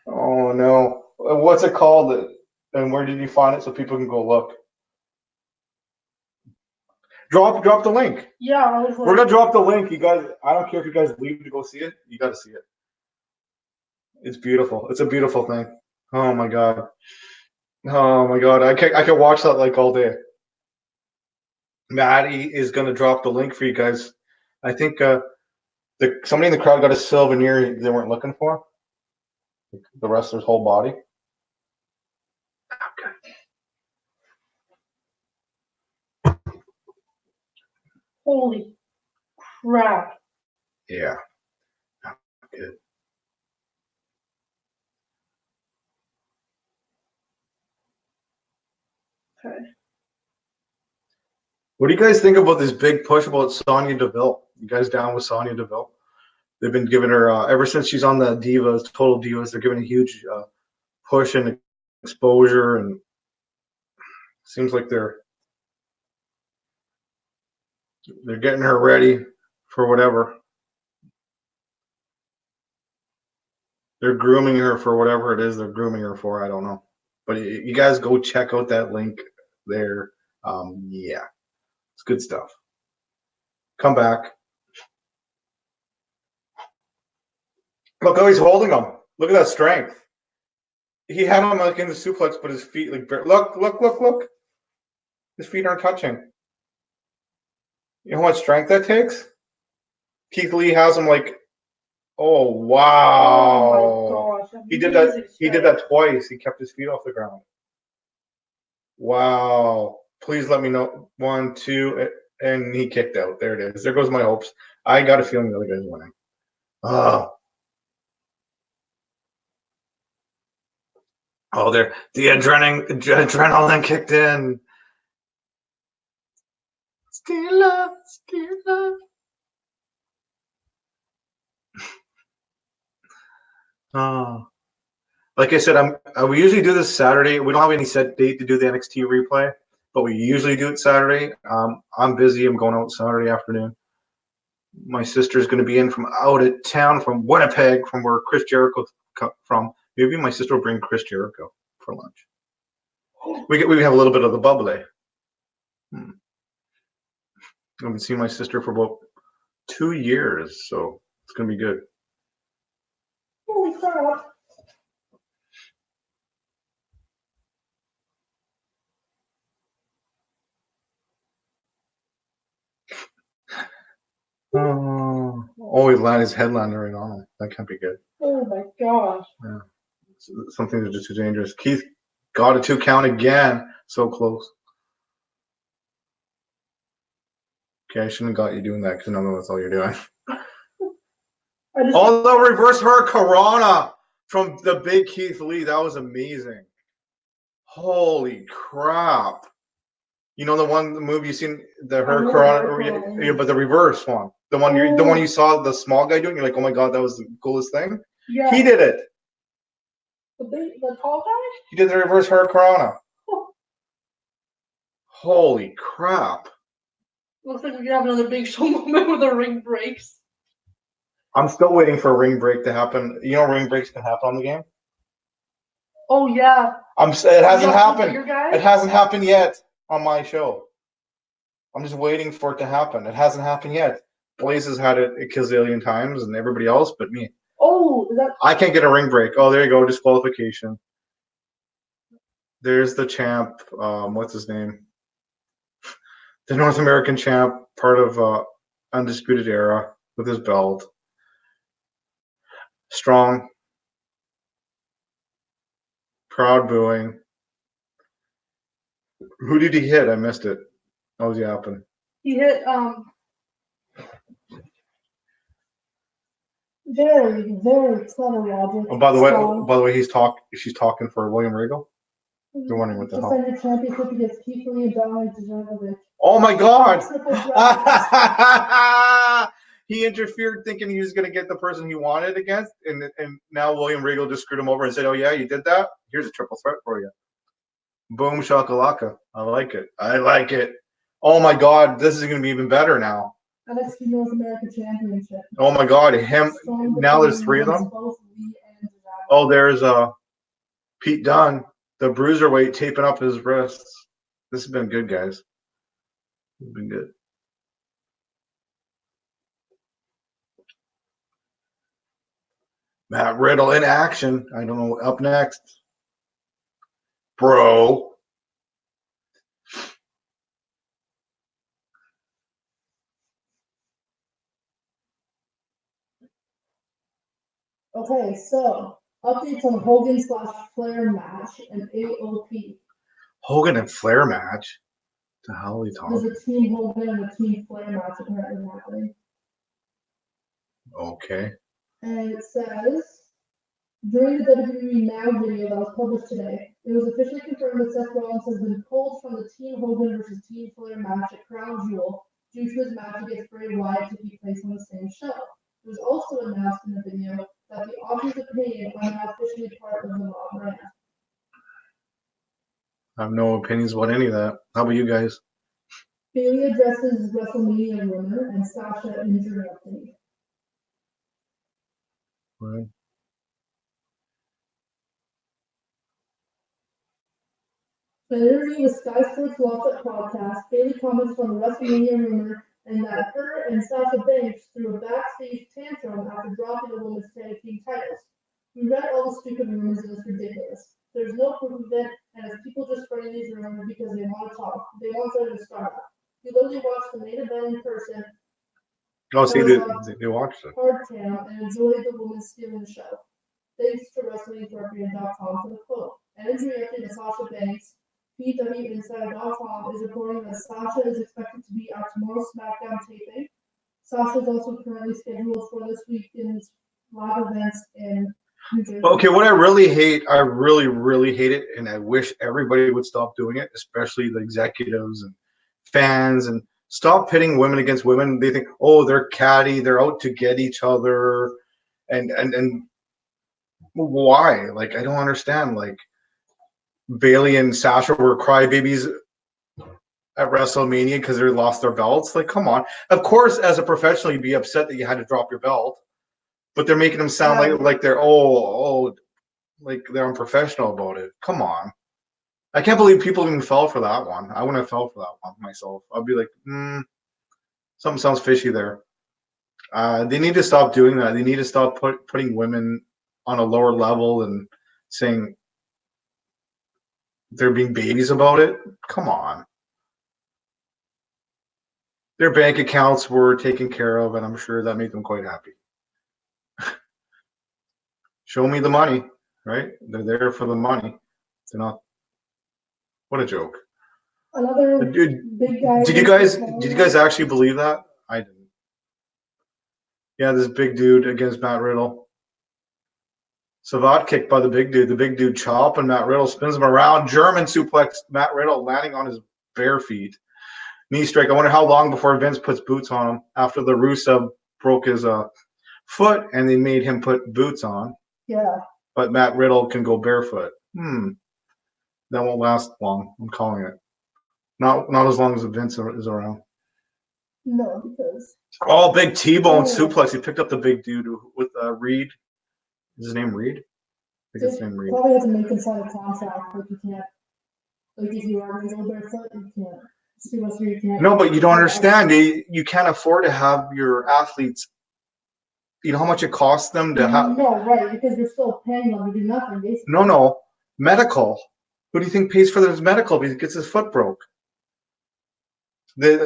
[SPEAKER 1] Oh no. What's it called? And where did you find it so people can go look? Drop the link.
[SPEAKER 3] Yeah, I was like.
[SPEAKER 1] We're gonna drop the link, you guys. I don't care if you guys leave to go see it. You got to see it. It's beautiful. It's a beautiful thing. Oh my god. Oh my god. I could watch that like all day. Maddie is going to drop the link for you guys. I think somebody in the crowd got a souvenir they weren't looking for. The wrestler's whole body. Okay.
[SPEAKER 3] Holy crap.
[SPEAKER 1] Yeah. Good.
[SPEAKER 3] Okay.
[SPEAKER 1] What do you guys think about this big push about Sonya Deville? You guys down with Sonya Deville? They've been giving her ever since she's on the Divas, Total Divas. They're giving a huge push and exposure, and seems like they're getting her ready for whatever. They're grooming her for whatever it is they're grooming her for. I don't know, but you guys go check out that link there. Yeah, it's good stuff. Come back. Look how he's holding him. Look at that strength. He had him like in the suplex, but his feet like look. His feet aren't touching. You know how much strength that takes? Keith Lee has him like, oh wow.
[SPEAKER 3] Oh my gosh.
[SPEAKER 1] He did that twice. He kept his feet off the ground. Wow. Please let me know. 1, 2, and he kicked out. There it is. There goes my hopes. I got a feeling the other guy's winning. Oh, there. The adrenaline kicked in. Still love. Oh. Like I said, we usually do this Saturday. We don't have any set date to do the NXT replay, but we usually do it Saturday. I'm busy. I'm going out Saturday afternoon. My sister's going to be in from out of town, from Winnipeg, from where Chris Jericho's from. Maybe my sister will bring Chris Jericho for lunch. We have a little bit of the bubbly. I haven't seen my sister for about 2 years, so it's going to be good.
[SPEAKER 3] Holy crap.
[SPEAKER 1] Oh, he landed his headliner right on him. That can't be good.
[SPEAKER 3] Oh my gosh.
[SPEAKER 1] Yeah. Something that's just too dangerous. Keith got a 2 count again. So close. Okay, I shouldn't have got you doing that because I know that's all you're doing. Oh, the reverse hurricanrana from the big Keith Lee. That was amazing. Holy crap. You know the move you seen, the hurricanrana, yeah, but the reverse one. The one you saw the small guy doing, you're like, oh my god, that was the coolest thing.
[SPEAKER 3] Yeah.
[SPEAKER 1] He did it.
[SPEAKER 3] The tall guy?
[SPEAKER 1] He did the reverse hurricanrana. Oh. Holy crap.
[SPEAKER 3] Looks like we could have another big show moment where the ring breaks.
[SPEAKER 1] I'm still waiting for a ring break to happen. You know ring breaks can happen on the game?
[SPEAKER 3] Oh yeah.
[SPEAKER 1] It hasn't happened. It hasn't happened yet on my show. I'm just waiting for it to happen. It hasn't happened yet. Blaze has had it a gazillion times and everybody else but me.
[SPEAKER 3] Oh,
[SPEAKER 1] I can't get a ring break. Oh, there you go. Disqualification. There's the champ. What's his name? The North American champ, part of Undisputed Era with his belt. Strong. Crowd booing. Who did he hit? I missed it. What was he happening?
[SPEAKER 3] He hit very, very clever logic.
[SPEAKER 1] Oh, by the way, she's talking for William Regal. They're wondering what the hell.
[SPEAKER 2] Defended championship against Keith Lee and Dominic Dijakovic.
[SPEAKER 1] Oh my god! He interfered thinking he was going to get the person he wanted against, and now William Regal just screwed him over and said, oh yeah, you did that? Here's a triple threat for you. Boom shakalaka. I like it. Oh my god, this is going to be even better now.
[SPEAKER 2] NXT North American Championship.
[SPEAKER 1] Oh my god, now there's 3 of them. Oh, there's Pete Dunne, the bruiserweight, taping up his wrists. This has been good, guys. It's been good. Matt Riddle in action. I don't know. Up next. Bro.
[SPEAKER 2] Okay, so updates on Hogan/Flair match and AOP.
[SPEAKER 1] Hogan and Flair match. The hell are we
[SPEAKER 2] There's
[SPEAKER 1] talking?
[SPEAKER 2] a Team Hogan and a Team Flair match apparently happening.
[SPEAKER 1] Okay.
[SPEAKER 2] And it says, during the WWE Now video that was published today, it was officially confirmed that Seth Rollins has been pulled from the Team Hogan versus Team Flair match at Crown Jewel due to his match against Bray Wyatt to be placed on the same show. It was also announced in the video that the Authors' Opinion are now officially part of the Raw brand.
[SPEAKER 1] I have no opinions about any of that. How about you guys?
[SPEAKER 2] Bayley addresses WrestleMania rumor and Sasha injury update.
[SPEAKER 1] Right.
[SPEAKER 2] In an interview with Sky Sports Lost Up podcast, Bayley comments on the WrestleMania rumor and that her and Sasha Banks threw a backstage tantrum after dropping the women's tag team titles. We read all the stupid rumors and it's ridiculous. There's no proof of it, and it's people just spreading these rumors because they want to talk. They want something to start up. We literally watched the main event in person,
[SPEAKER 1] Oh, see, they watched it.
[SPEAKER 2] Hardtown, and enjoyed the women stealing the show. Thanks to WrestlingIncorporated.com for the quote. And injury update to Sasha Banks. PWInsider.com is reporting that Sasha is expected to be at tomorrow's SmackDown taping. Sasha is also currently scheduled for this weekend's live events in New Jersey.
[SPEAKER 1] Okay, what I really hate, I really, really hate it, and I wish everybody would stop doing it, especially the executives and fans, and stop pitting women against women. They think, oh, they're catty, they're out to get each other, and why? Like, I don't understand. Like, Bayley and Sasha were crybabies at WrestleMania because they lost their belts. Like, come on. Of course, as a professional, you'd be upset that you had to drop your belt, but they're making them sound like they're like they're unprofessional about it. Come on. I can't believe people even fell for that one. I wouldn't have fell for that one myself. I'd be like, something sounds fishy there. They need to stop doing that. They need to stop putting women on a lower level and saying they're being babies about it. Come on. Their bank accounts were taken care of, and I'm sure that made them quite happy. Show me the money, right? They're there for the money. They're not. What a joke.
[SPEAKER 2] Another big guy.
[SPEAKER 1] Did you guys actually believe that? I didn't. Yeah, this big dude against Matt Riddle. Savat kicked by the big dude. The big dude chopping Matt Riddle, spins him around. German suplex Matt Riddle, landing on his bare feet. Knee strike. I wonder how long before Vince puts boots on him after the Rusev broke his foot and they made him put boots on.
[SPEAKER 2] Yeah.
[SPEAKER 1] But Matt Riddle can go barefoot. That won't last long. I'm calling it. Not as long as Vince is around.
[SPEAKER 2] No, because.
[SPEAKER 1] Oh, big T-bone suplex. He picked up the big dude with Reed. Is his name Reed? I think his name Reed.
[SPEAKER 2] Probably have to make him sign a contract, like you can't. Like if you are going barefoot, you can't. You can't.
[SPEAKER 1] No, but you don't understand. You can't afford to have your athletes. You know how much it costs them to have.
[SPEAKER 2] No, right? Because you're still paying them to do nothing, basically.
[SPEAKER 1] No, medical. Who do you think pays for his medical because he gets his foot broke?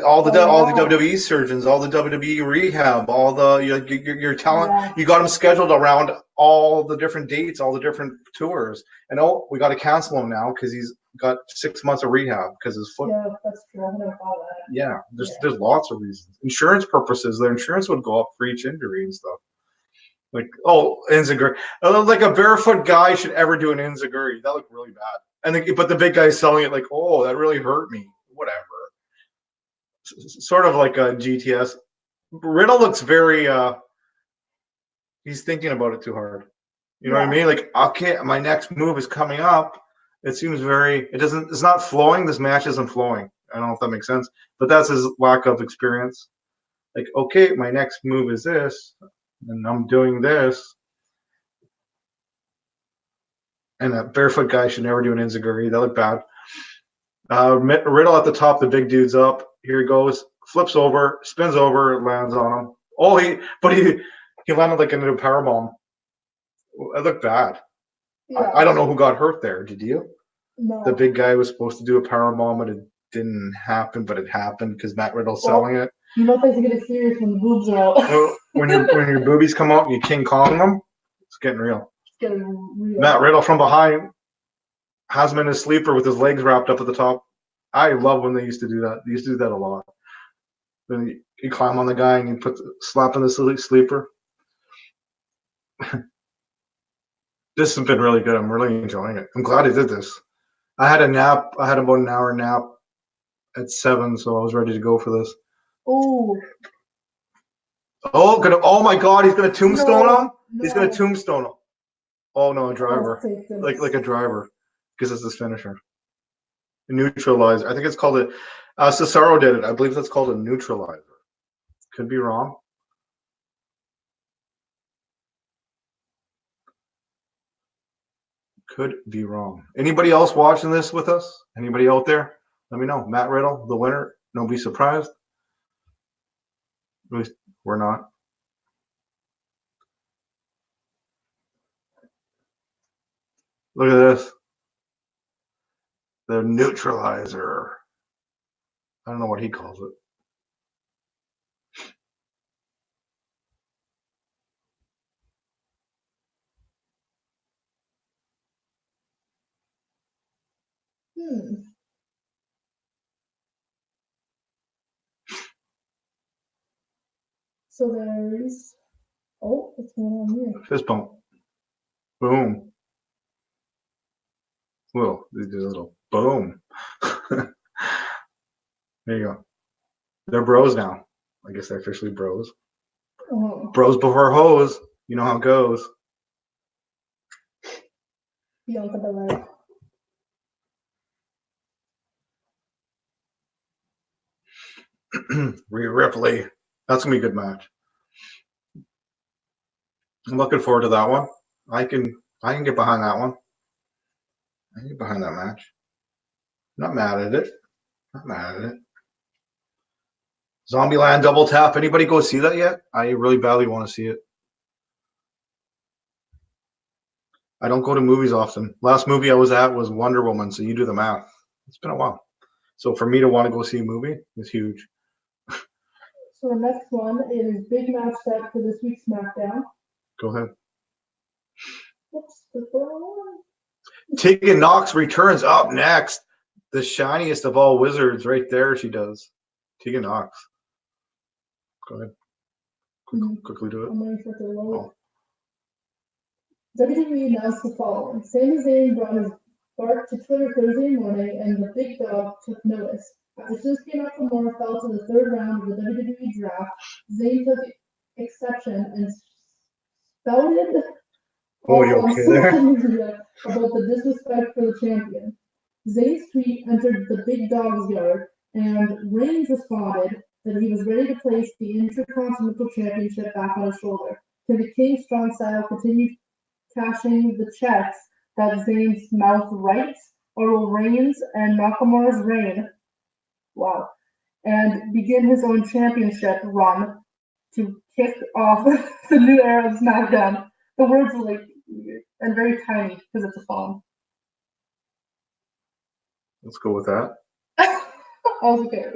[SPEAKER 1] All the WWE surgeons, all the WWE rehab, all the your talent. Yeah. You got them scheduled around all the different dates, all the different tours, and we got to cancel him now because he's got 6 months of rehab because his foot.
[SPEAKER 2] Yeah, that's true. I never thought of that.
[SPEAKER 1] Yeah, there's lots of reasons. Insurance purposes, their insurance would go up for each injury and stuff. Like, enziguri. Like a barefoot guy should ever do an enziguri. That looked really bad. But the big guy's selling it like, oh, that really hurt me. Whatever. Sort of like a GTS. Riddle looks very. He's thinking about it too hard. You know what I mean? Like, okay, my next move is coming up. It seems very. It's not flowing. This match isn't flowing. I don't know if that makes sense, but that's his lack of experience. Like, okay, my next move is this, and I'm doing this. And a barefoot guy should never do an enziguri. That looked bad. Riddle at the top, the big dude's up. Here he goes, flips over, spins over, lands on him. Oh, he landed like into a powerbomb. It looked bad. Yeah. I don't know who got hurt there. Did you?
[SPEAKER 2] No.
[SPEAKER 1] The big guy was supposed to do a powerbomb, and it didn't happen, but it happened because Matt Riddle's selling it.
[SPEAKER 2] You know things get serious when the boobs are out.
[SPEAKER 1] when your boobies come out, you King Kong them. It's getting real.
[SPEAKER 2] It's getting real.
[SPEAKER 1] Matt Riddle from behind has him in his sleeper with his legs wrapped up at the top. I love when they used to do that. They used to do that a lot. Then you climb on the guy and you slap in the sleeper. This has been really good. I'm really enjoying it. I'm glad I did this. I had a nap. I had about an hour nap at 7, so I was ready to go for this.
[SPEAKER 2] Oh.
[SPEAKER 1] Oh my God! He's gonna tombstone him.
[SPEAKER 2] No.
[SPEAKER 1] He's gonna tombstone him. Oh no, a driver.
[SPEAKER 2] Oh,
[SPEAKER 1] like a driver, because it's his finisher. A neutralizer. I think it's called a. Cesaro did it. I believe that's called a neutralizer. Could be wrong. Could be wrong. Anybody else watching this with us? Anybody out there? Let me know. Matt Riddle, the winner. Don't be surprised. At least we're not. Look at this. The neutralizer. I don't know what he calls it.
[SPEAKER 2] So there's. Oh, what's going on here?
[SPEAKER 1] Fist bump. Boom. Whoa, they did a little boom. There you go. They're bros now. I guess they're officially bros.
[SPEAKER 2] Oh.
[SPEAKER 1] Bros before hoes. You know how it goes.
[SPEAKER 2] Bianca Belair.
[SPEAKER 1] Rhea Ripley. That's gonna be a good match. I'm looking forward to that one. I can get behind that one. I can get behind that match. Not mad at it. Not mad at it. Zombieland double tap. Anybody go see that yet? I really badly want to see it. I don't go to movies often. Last movie I was at was Wonder Woman, so you do the math. It's been a while. So for me to want to go see a movie is huge.
[SPEAKER 2] So the next one is big match set for this week's SmackDown.
[SPEAKER 1] Go ahead.
[SPEAKER 2] Whoops, that's the wrong one.
[SPEAKER 1] Tegan Knox returns up next. The shiniest of all wizards right there she does. Tegan Knox. Go ahead. Quickly do it.
[SPEAKER 2] I'm waiting for it to load. WWE announced the following. Sami Zayn brought his bark to Twitter Thursday morning, and the big dog took notice. After Shinsuke Nakamura fell to the third round of the WWE draft, Zayn took exception and spouted on social media about the disrespect for the champion. Zayn's tweet entered the big dog's yard, and Reigns responded that he was ready to place the Intercontinental Championship back on his shoulder. Can the King Strong Style continue cashing the checks that Zayn's mouth writes, or will Reigns and Nakamura's reign, and begin his own championship run to kick off the new era of SmackDown? The words are like weird and very tiny because it's a phone.
[SPEAKER 1] Let's go with that.
[SPEAKER 2] Okay.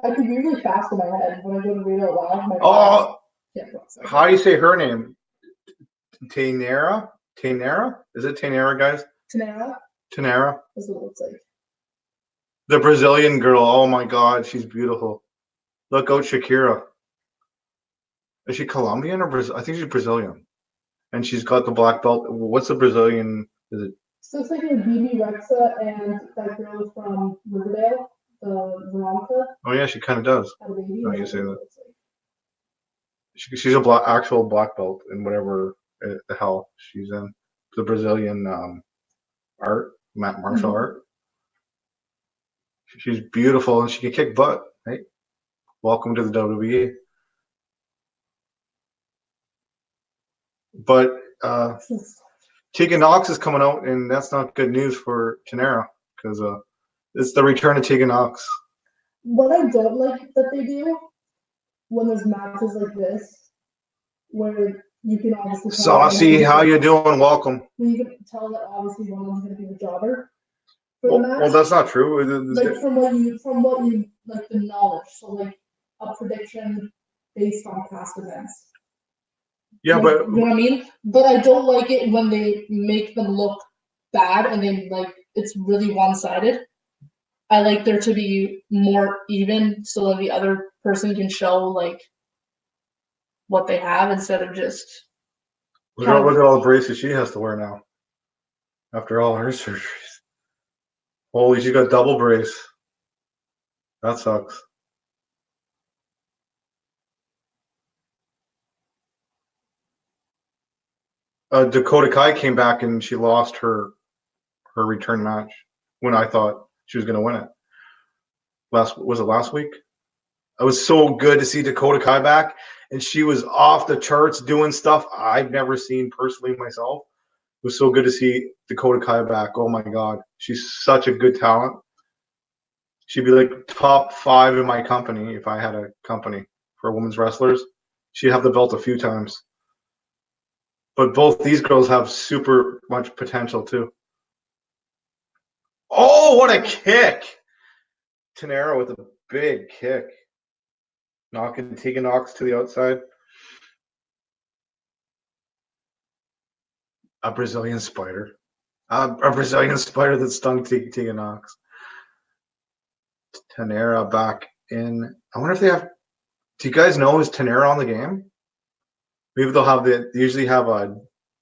[SPEAKER 2] I can be really fast in my head when I go to read it out loud.
[SPEAKER 1] How do you say her name? Tainara? Tainara? Is it Tainara, guys?
[SPEAKER 2] Tanara?
[SPEAKER 1] Tainara.
[SPEAKER 2] That's what it looks like.
[SPEAKER 1] The Brazilian girl. Oh my God, she's beautiful. Look out, Shakira. Is she Colombian or Brazil? I think she's Brazilian. And she's got the black belt. What's the Brazilian? Is it?
[SPEAKER 2] So it's like a BB Rexa and that girl from Riverdale, Veronica.
[SPEAKER 1] Oh yeah, she kind of does.
[SPEAKER 2] Had a baby.
[SPEAKER 1] I can say that. She's a actual black belt in whatever the hell she's in. The Brazilian art, martial art. She's beautiful and she can kick butt. Right? Welcome to the WWE. But Tegan Knox is coming out, and that's not good news for Tanera because it's the return of Tegan Knox.
[SPEAKER 2] What I don't like that they do when there's matches like this, where you can obviously
[SPEAKER 1] Saucy, how you doing? Welcome.
[SPEAKER 2] You can tell that obviously one of them's going to be the jobber for the match.
[SPEAKER 1] Well, that's not true.
[SPEAKER 2] Like from what you like the knowledge, so like a prediction based on past events.
[SPEAKER 1] Yeah,
[SPEAKER 3] you
[SPEAKER 1] but
[SPEAKER 3] know what I mean? But I don't like it when they make them look bad and then like it's really one-sided. I like there to be more even so that the other person can show like what they have instead of just
[SPEAKER 1] look at all the braces she has to wear now after all her surgeries. Holy, she got double brace. That sucks. Dakota Kai came back and she lost her return match when I thought she was going to win it. Was it last week? It was so good to see Dakota Kai back, and she was off the charts doing stuff I've never seen personally myself. It was so good to see Dakota Kai back. Oh my God, she's such a good talent. She'd be like top 5 in my company if I had a company for women's wrestlers. She'd have the belt a few times. But both these girls have super much potential too. Oh, what a kick! Tenera with a big kick. Knocking Tegan Knox to the outside. A Brazilian spider. A Brazilian spider that stung Tegan Knox. Tenera back in. I wonder if they have. Do you guys know, is Tenera on the game? Maybe they'll have they usually have a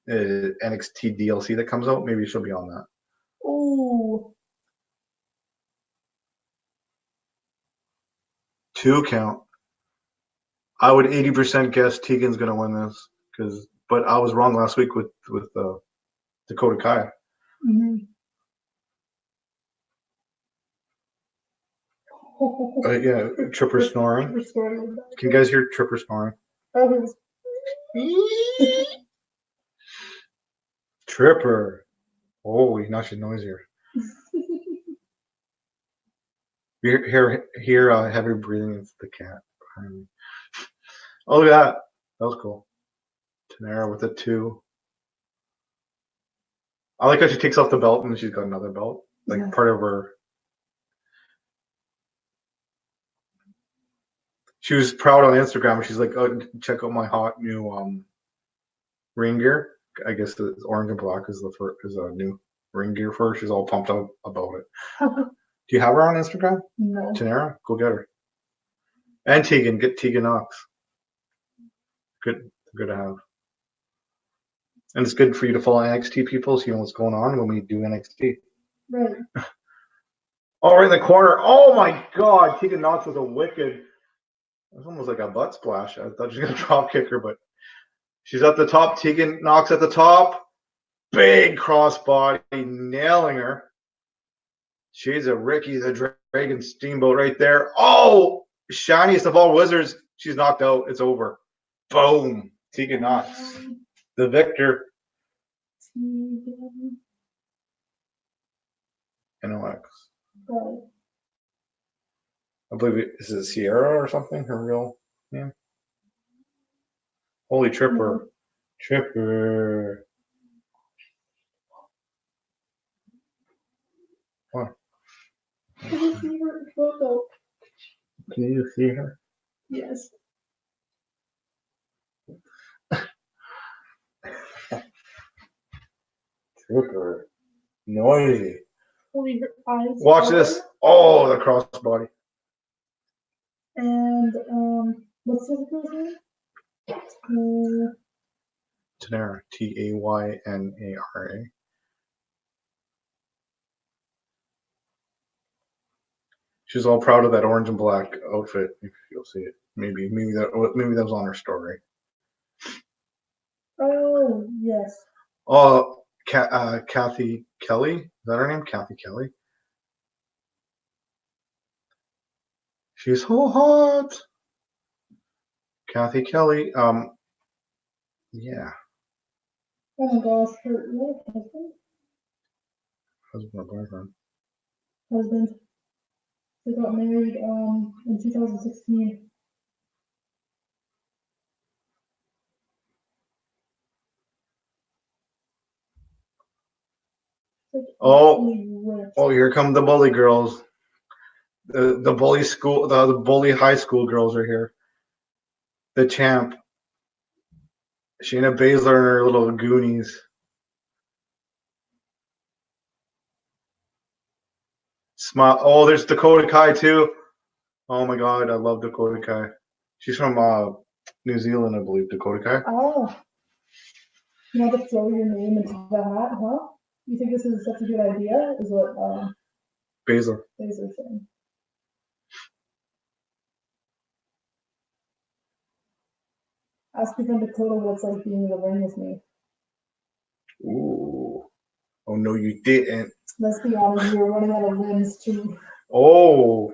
[SPEAKER 1] NXT DLC that comes out. Maybe she'll be on that.
[SPEAKER 3] ooh.
[SPEAKER 1] 2 count. I would 80% guess Tegan's gonna win this but I was wrong last week with Dakota Kai.
[SPEAKER 3] Mm-hmm.
[SPEAKER 1] Yeah, Tripper snoring.
[SPEAKER 3] Tripper snoring.
[SPEAKER 1] Can you guys hear Tripper snoring? Tripper. Holy, now she's noisier. Hear heavy breathing. It's the cat behind me. Oh, look at that. That was cool. Tenera with a 2. I like how she takes off the belt and she's got another belt. Like
[SPEAKER 3] Yeah.
[SPEAKER 1] part of her. She was proud on Instagram. She's like, "Oh, check out my hot new ring gear." I guess the orange and black is a new ring gear for her. She's all pumped up about it. Do you have her on Instagram?
[SPEAKER 3] No.
[SPEAKER 1] Tenera? Go get her. And Tegan. Get Tegan Knox. Good to have. And it's good for you to follow NXT people so you know what's going on when we do NXT.
[SPEAKER 3] Right.
[SPEAKER 1] Oh, right in the corner. Oh my God. Tegan Knox was a wicked. It was almost like a butt splash. I thought she was going to drop kick her, but she's at the top. Tegan Knox at the top. Big crossbody, nailing her. She's a Ricky the Dragon Steamboat right there. Oh, shiniest of all wizards. She's knocked out. It's over. Boom. Tegan Knox. The victor. NOX.
[SPEAKER 3] Right.
[SPEAKER 1] I believe is it Sierra or something? Her real name? Holy Tripper. Tripper. What?
[SPEAKER 3] Can you see her photo?
[SPEAKER 1] Can you see her?
[SPEAKER 3] Yes.
[SPEAKER 1] Tripper. Noisy.
[SPEAKER 3] Only her eyes.
[SPEAKER 1] Watch this. Oh, the crossbody.
[SPEAKER 3] And what's the other girl's name?
[SPEAKER 1] Tenera. Taynara. She's all proud of that orange and black outfit. If you'll see it, maybe that was on her story.
[SPEAKER 3] Oh yes.
[SPEAKER 1] Oh, Kathy Kelly. Is that her name? Kathy Kelly. She's so hot. Kathy Kelly. Yeah.
[SPEAKER 3] Oh my gosh, her husband.
[SPEAKER 1] Husband or boyfriend.
[SPEAKER 3] Husband. They got married in 2016.
[SPEAKER 1] Oh, here come the bully girls. The bully school, the bully high school girls are here. The champ. Shayna Baszler and her little Goonies. Smile. Oh, there's Dakota Kai too. Oh my God, I love Dakota Kai. She's from New Zealand, I believe. Dakota Kai.
[SPEAKER 2] Oh. You want to throw your name into the hat, huh? You think this is such a good idea? Is what
[SPEAKER 1] Baszler.
[SPEAKER 2] Laser's saying. Ask your friend Dakota what it's like being in the ring with me.
[SPEAKER 1] Ooh. Oh no, you didn't.
[SPEAKER 2] Let's be honest, we were running out of limbs too.
[SPEAKER 1] Oh.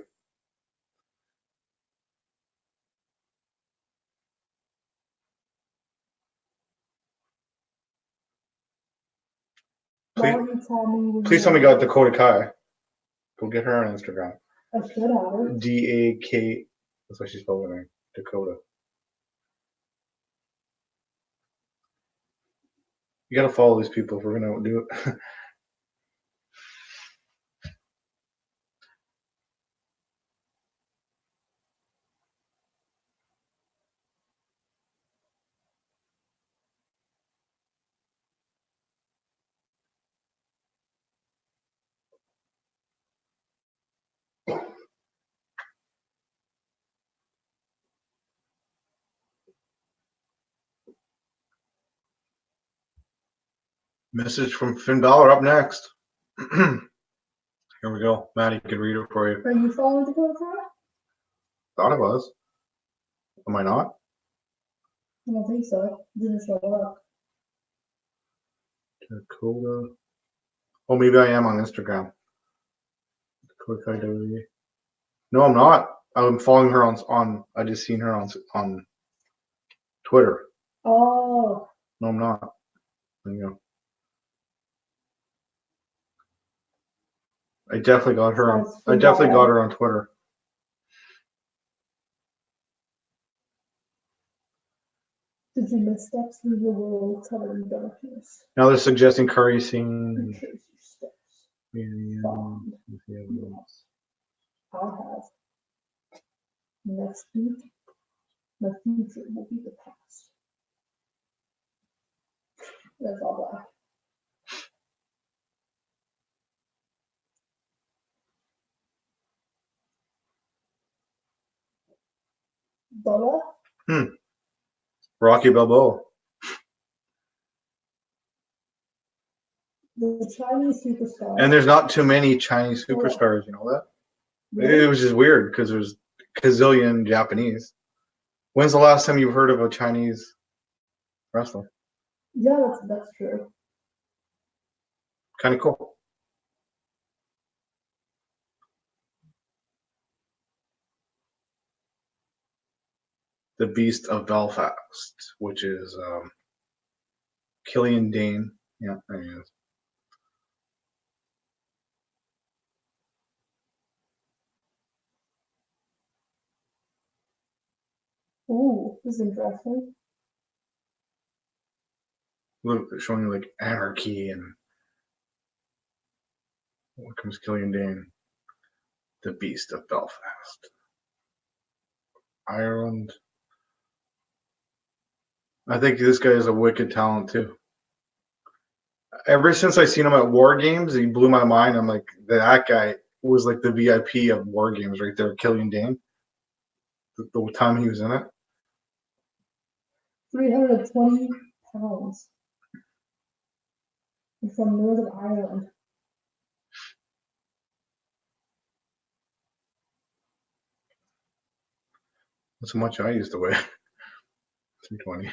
[SPEAKER 2] Why don't you tell me when
[SPEAKER 1] Please tell me you got Dakota Kai. Go get her on Instagram.
[SPEAKER 2] I should have her.
[SPEAKER 1] DAK. That's what she's spelling her name. Dakota. You gotta follow these people if we're gonna do it. Message from Finn Balor up next. Here we go. Maddie can read it for you.
[SPEAKER 2] Are you following Dakota Kai?
[SPEAKER 1] Thought I was. Am I not?
[SPEAKER 2] I don't think so. It didn't show up.
[SPEAKER 1] Dakota. Oh, maybe I am on Instagram. Dakota Kai WWE. No, I'm not. I'm following her on. I just seen her on Twitter.
[SPEAKER 2] Oh.
[SPEAKER 1] No, I'm not. There you go. I definitely got her on. I definitely got her on Twitter.
[SPEAKER 2] Did you missteps through the world covered in darkness?
[SPEAKER 1] Now they're suggesting Curry Singh.
[SPEAKER 2] Trace your steps.
[SPEAKER 1] Yeah.
[SPEAKER 2] I have. Next week, my future will be the past. That's all black. Bubba?
[SPEAKER 1] Rocky Balboa.
[SPEAKER 2] The Chinese superstar.
[SPEAKER 1] And there's not too many Chinese superstars, you know that?
[SPEAKER 2] Really?
[SPEAKER 1] It was just weird because there's gazillion Japanese. When's the last time you've heard of a Chinese wrestler?
[SPEAKER 2] Yeah, that's true.
[SPEAKER 1] Kind of cool. The Beast of Belfast, which is Killian Dane. Yeah, there he is.
[SPEAKER 2] Ooh, this is interesting.
[SPEAKER 1] Look, they're showing you like anarchy and what comes Killian Dane. The Beast of Belfast. Ireland. I think this guy is a wicked talent too. Ever since I seen him at War Games, he blew my mind. I'm like, that guy was like the VIP of War Games right there, Killian Dane. The time he was in it.
[SPEAKER 2] 320 pounds. I'm from Northern Ireland.
[SPEAKER 1] That's how much I used to weigh. 320.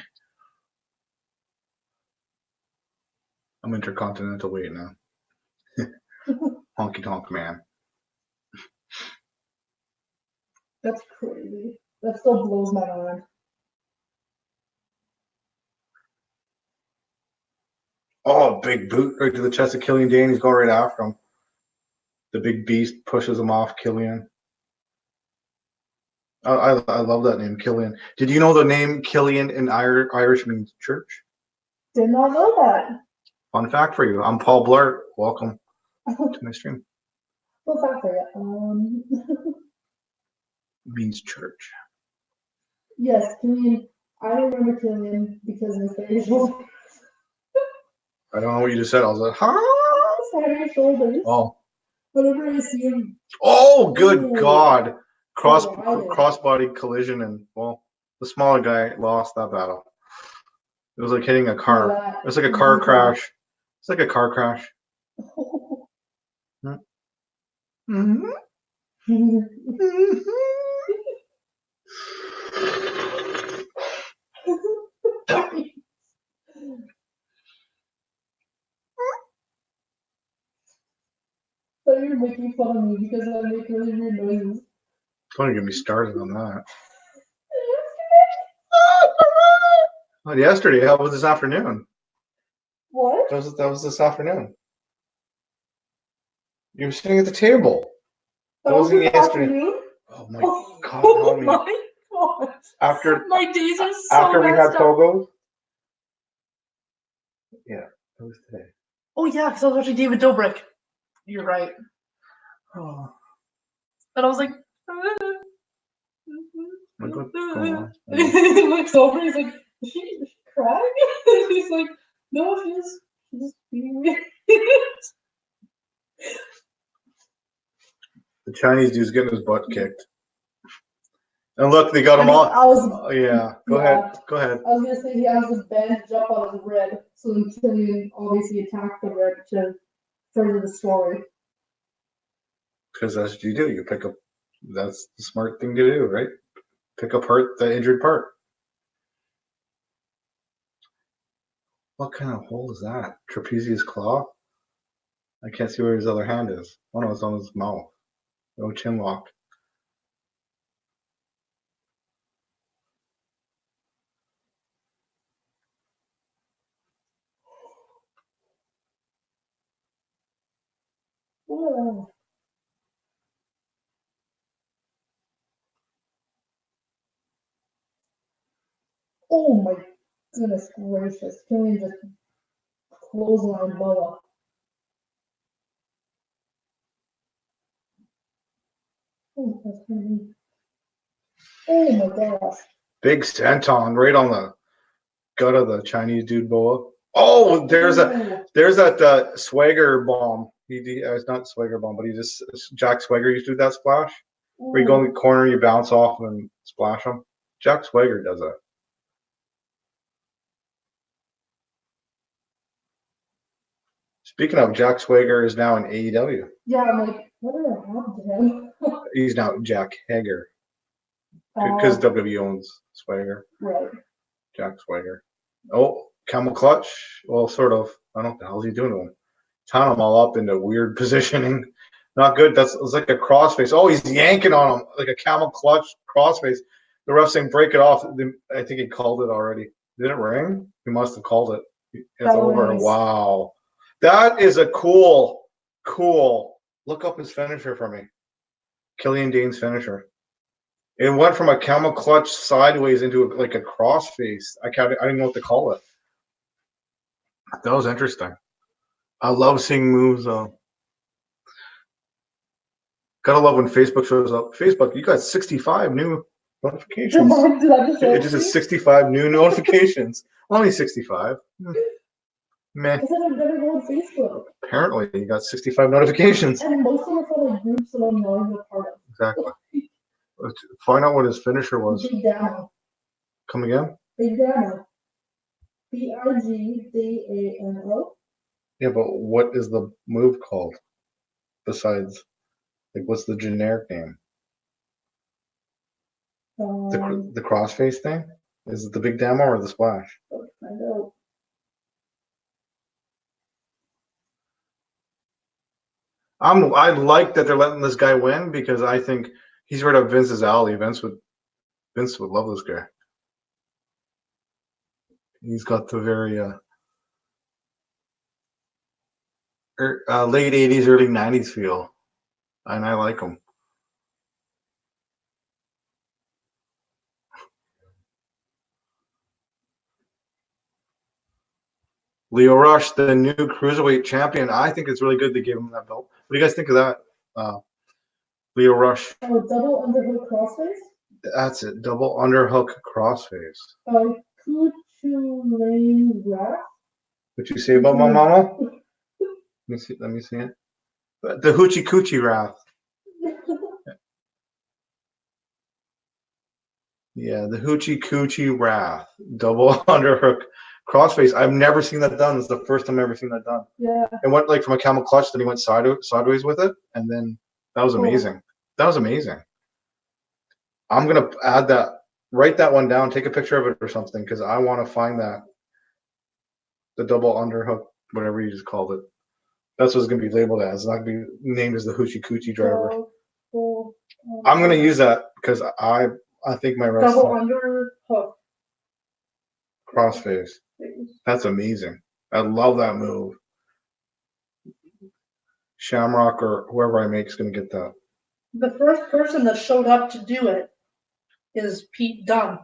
[SPEAKER 1] I'm intercontinental weight now. Honky tonk man.
[SPEAKER 2] That's crazy. That still blows my mind.
[SPEAKER 1] Oh, big boot right to the chest of Killian Dane. He's going right after him. The big beast pushes him off Killian. I love that name, Killian. Did you know the name Killian in Irish means church?
[SPEAKER 2] Did not know that.
[SPEAKER 1] Fun fact for you. I'm Paul Blart. Welcome to my stream.
[SPEAKER 2] Well, fact for you.
[SPEAKER 1] It means church.
[SPEAKER 2] Yes, Killian. I remember Killian because of his hairy shoulders.
[SPEAKER 1] I don't know what you just said. I was like, huh?
[SPEAKER 2] His hairy shoulders.
[SPEAKER 1] Oh.
[SPEAKER 2] Whenever I see him.
[SPEAKER 1] Oh, good
[SPEAKER 2] Ooh.
[SPEAKER 1] God.
[SPEAKER 2] Oh,
[SPEAKER 1] Crossbody collision, and, well, the smaller guy lost that battle. It was like hitting a car. It was like a car crash. It's like a car crash. Mm-hmm.
[SPEAKER 2] So you're making fun of me because I make really weird noises.
[SPEAKER 1] Don't get me started on that. Oh, yesterday, how was this afternoon?
[SPEAKER 2] What?
[SPEAKER 1] That was this afternoon. You were sitting at the table. That wasn't yesterday.
[SPEAKER 2] Afternoon?
[SPEAKER 1] Oh my
[SPEAKER 2] Oh,
[SPEAKER 1] God!
[SPEAKER 2] oh my God!
[SPEAKER 1] After
[SPEAKER 3] My days are so
[SPEAKER 1] after we had
[SPEAKER 3] messed up.
[SPEAKER 1] Togo. Yeah, it was today.
[SPEAKER 3] Oh yeah, because I was watching David Dobrik. You're right.
[SPEAKER 1] Oh.
[SPEAKER 3] And I was like,
[SPEAKER 1] Like, what's going on?
[SPEAKER 3] he looks over, he's like, is she crying? He's like, no, she's just being weird.
[SPEAKER 1] The Chinese dude's getting his butt kicked. And look, they got him all. Oh, yeah, go ahead. Go ahead.
[SPEAKER 2] I was gonna say he has his bandage up on his rib, so then Killian obviously attacked the rib to further the story.
[SPEAKER 1] Because that's what you do. You pick up. That's the smart thing to do, right? Pick apart the injured part. What kind of hole is that? Trapezius claw? I can't see where his other hand is. Oh no, it's on his mouth. No chin lock.
[SPEAKER 2] Oh. Oh my goodness gracious. Killian just clothesline Boa. Oh, that's funny. Oh my gosh.
[SPEAKER 1] Big senton right on the gut of the Chinese dude boa. Oh, there's that swagger bomb. It's not swagger bomb, but Jack Swagger used to do that splash. Where you go in the corner, you bounce off and splash them. Jack Swagger does that. Speaking of, Jack Swagger is now in AEW.
[SPEAKER 2] Yeah, I'm like, what did happen to him?
[SPEAKER 1] He's now Jack Hager. Because WWE owns Swagger.
[SPEAKER 2] Right.
[SPEAKER 1] Jack Swagger. Oh, camel clutch. Well, sort of. I don't know what the hell is he doing to him. Tying him all up into weird positioning. Not good. It's like a crossface. Oh, he's yanking on him like a camel clutch crossface. The ref saying break it off. I think he called it already. Did it ring? He must have called it. It's over.
[SPEAKER 2] Nice.
[SPEAKER 1] Wow. That is a cool. Look up his finisher for me. Killian Dane's finisher. It went from a camel clutch sideways into like a crossface. I didn't know what to call it. That was interesting. I love seeing moves. Gotta love when Facebook shows up. Facebook, you got 65 new notifications. It just says 65 new notifications. Only 65. Meh.
[SPEAKER 2] Because I've never go on Facebook.
[SPEAKER 1] Apparently, you got 65 notifications.
[SPEAKER 2] And most of them are from like groups that I'm not even a part of.
[SPEAKER 1] Exactly. Let's find out what his finisher was.
[SPEAKER 2] Big Damo.
[SPEAKER 1] Come again?
[SPEAKER 2] Big Damo. BIGDAMO.
[SPEAKER 1] Yeah, but what is the move called? Besides, like, what's the generic name? The crossface thing? Is it the Big Damo or the Splash?
[SPEAKER 2] I know.
[SPEAKER 1] I like that they're letting this guy win because I think he's right up Vince's alley. Vince would love this guy. He's got the very late 80s, early 90s feel, and I like him. Leo Rush, the new cruiserweight champion. I think it's really good they gave him that belt. What do you guys think of that? Leo Rush.
[SPEAKER 2] Oh, double underhook crossface?
[SPEAKER 1] That's it. Double underhook crossface.
[SPEAKER 2] Kuchulain.
[SPEAKER 1] What you say about my mama? Let me see it. The Hoochie Coochie Wrath. Yeah, the Hoochie Coochie Wrath. Double underhook crossface. I've never seen that done. It's the first time I've ever seen that done.
[SPEAKER 2] Yeah.
[SPEAKER 1] It went like from a camel clutch, then he went sideways with it, and then that was amazing. That was amazing. I'm gonna add that. Write that one down. Take a picture of it or something, because I want to find that. The double underhook, whatever you just called it. That's what it's gonna be labeled as. It's not gonna be named as the Hoochie Coochie driver. I'm gonna use that because I think my wrestling
[SPEAKER 2] Double underhook
[SPEAKER 1] crossface. That's amazing. I love that move. Shamrock or whoever I make is gonna get that.
[SPEAKER 3] The first person that showed up to do it is Pete Dunne.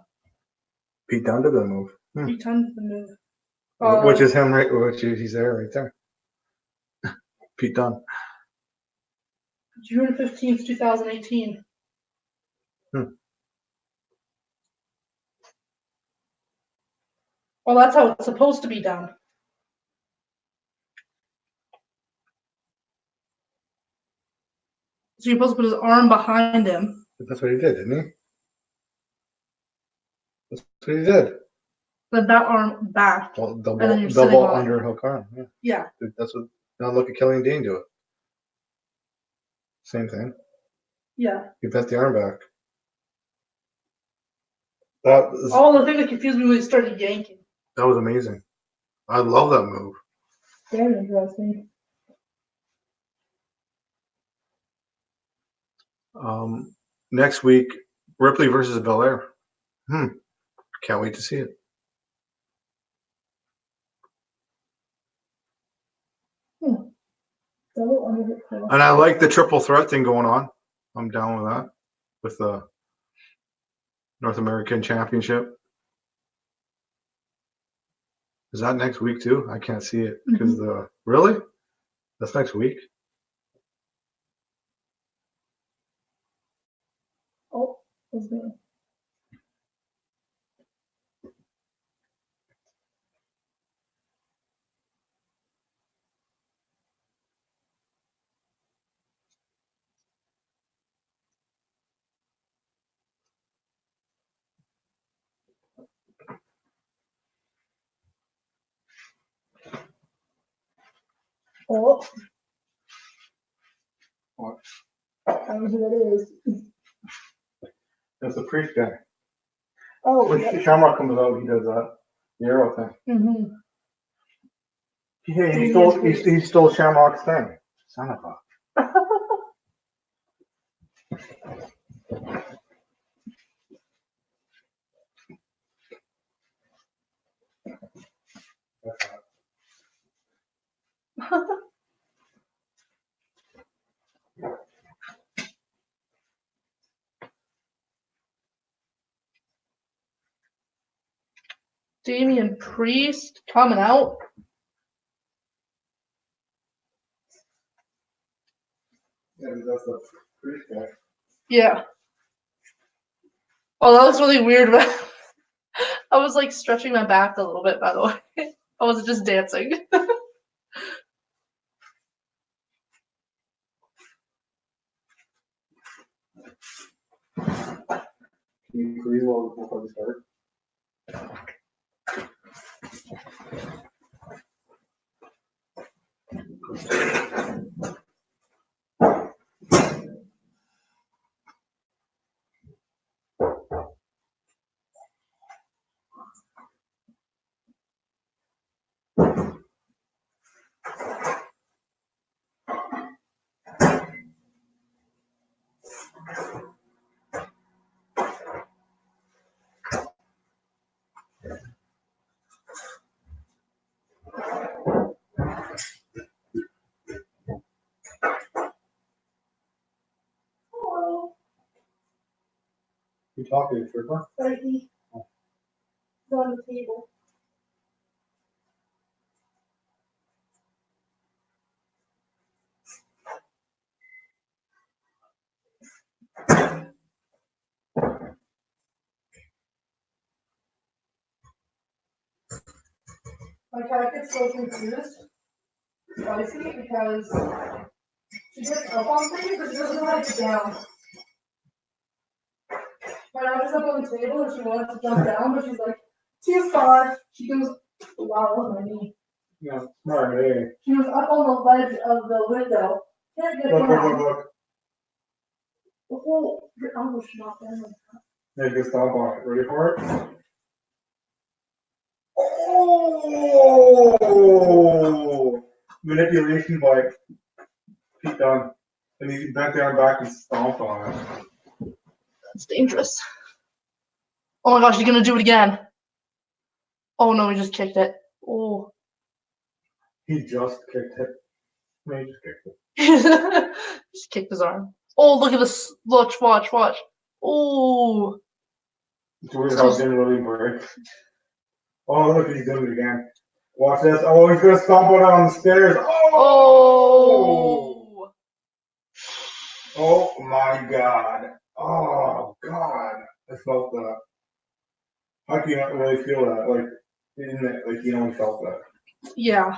[SPEAKER 1] Pete Dunne did the move.
[SPEAKER 3] Pete Dunne did the move.
[SPEAKER 1] Which is him, right? He's there, right there. Pete Dunne.
[SPEAKER 3] June 15th, 2018. Well, that's how it's supposed to be done. So you're supposed to put his arm behind him.
[SPEAKER 1] That's what he did, didn't he? That's what he did.
[SPEAKER 3] Then that arm back.
[SPEAKER 1] Well, double
[SPEAKER 3] and then you're sitting on it.
[SPEAKER 1] underhook arm. Yeah.
[SPEAKER 3] Yeah.
[SPEAKER 1] That's what. Now look at Killian Dean do it. Same thing.
[SPEAKER 3] Yeah.
[SPEAKER 1] He bent the arm back. That was,
[SPEAKER 3] the thing that confused me when he started yanking.
[SPEAKER 1] That was amazing. I love that move.
[SPEAKER 2] Very interesting.
[SPEAKER 1] Next week, Ripley versus Belair. Can't wait to see it. And I like the triple threat thing going on. I'm down with that. With the North American Championship. Is that next week too? I can't see it because really? That's next week.
[SPEAKER 2] Oh, it's me. Oh.
[SPEAKER 1] What?
[SPEAKER 2] I don't know who that is.
[SPEAKER 1] That's the priest guy.
[SPEAKER 2] Oh,
[SPEAKER 1] when Shamrock comes out, he does that. The arrow thing.
[SPEAKER 2] Mm-hmm.
[SPEAKER 1] Yeah, he stole Shamrock's thing. Son of a.
[SPEAKER 3] Damian Priest coming out.
[SPEAKER 1] Yeah, that's the priest guy.
[SPEAKER 3] Yeah. Oh, that looks really weird. I was like stretching my back a little bit, by the way. I wasn't just dancing.
[SPEAKER 1] Can you breathe before we start?
[SPEAKER 2] Hello.
[SPEAKER 1] You talking to Tripper?
[SPEAKER 2] It's on the table.
[SPEAKER 3] My cat gets so confused, spicy, because she gets up on things, but she doesn't know how to get down. My dog is up on the table and she wants to jump down, but she's like, too far. She goes, wow, on my knee.
[SPEAKER 1] Yeah, smart, eh?
[SPEAKER 3] She was up on the ledge of the window. Can't get
[SPEAKER 1] Look,
[SPEAKER 3] down.
[SPEAKER 1] look.
[SPEAKER 3] The whole, your elbow should not bend like that.
[SPEAKER 1] Make a stop on it. Ready for it? Oh! Manipulation by Pete Dunne. And he bent down back and stomped on it.
[SPEAKER 3] That's dangerous. Oh my gosh, he's gonna do it again. Oh no, he just kicked it. Oh.
[SPEAKER 1] He just kicked it. No, he just kicked it.
[SPEAKER 3] Just kicked his arm. Oh, look at this. Watch. Oh.
[SPEAKER 1] It's weird how it didn't really break. Oh, look, he's doing it again. Watch this. Oh, he's gonna stomp it on the stairs.
[SPEAKER 3] Oh.
[SPEAKER 1] Oh my god. Oh god. I felt that. How can you not really feel that? Like, isn't it like you only felt that?
[SPEAKER 3] Yeah.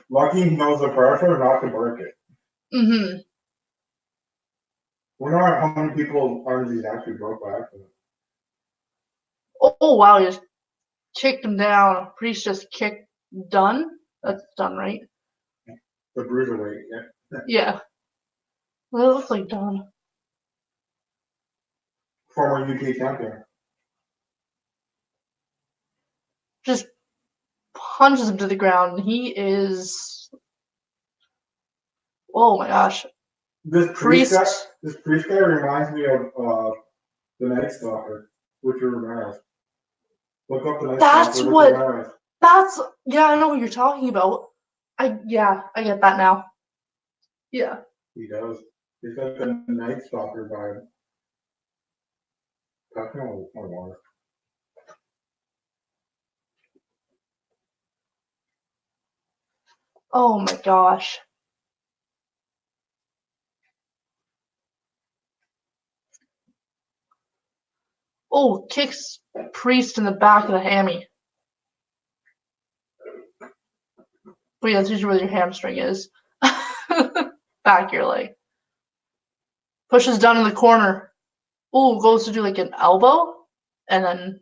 [SPEAKER 1] Lucky he knows the pressure not to break it.
[SPEAKER 3] Mm-hmm.
[SPEAKER 1] Wonder how many people's arms he's actually broke by accident.
[SPEAKER 3] Oh wow, he just kicked him down. Priest just kicked Dunn? That's Dunn, right?
[SPEAKER 1] The bruiserweight, yeah.
[SPEAKER 3] Yeah. Well, it looks like Dunn.
[SPEAKER 1] Former UK champion.
[SPEAKER 3] Just punches him to the ground. He is. Oh my gosh.
[SPEAKER 1] This priest guy reminds me of the Night Stalker, Richard Ramirez. Look up the Night
[SPEAKER 3] That's
[SPEAKER 1] Stalker,
[SPEAKER 3] what.
[SPEAKER 1] Richard Ramirez.
[SPEAKER 3] Yeah, I know what you're talking about. I get that now. Yeah.
[SPEAKER 1] He does. He's got the Night Stalker vibe. That's my water.
[SPEAKER 3] Oh my gosh. Oh, kicks Priest in the back of the hammy. But yeah, that's usually where your hamstring is. Back your leg. Pushes Dunn in the corner. Oh, goes to do like an elbow. And then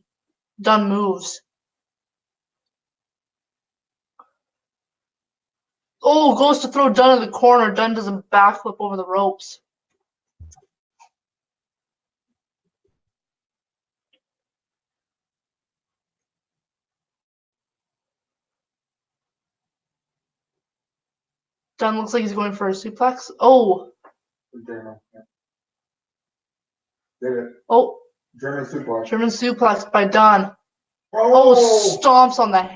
[SPEAKER 3] Dunn moves. Oh, goes to throw Dunn in the corner. Dunn does a backflip over the ropes. Dunn looks like he's going for a suplex. Oh.
[SPEAKER 1] German. Yeah. Did it.
[SPEAKER 3] Oh.
[SPEAKER 1] German suplex.
[SPEAKER 3] German suplex by Dunn. Oh, stomps on the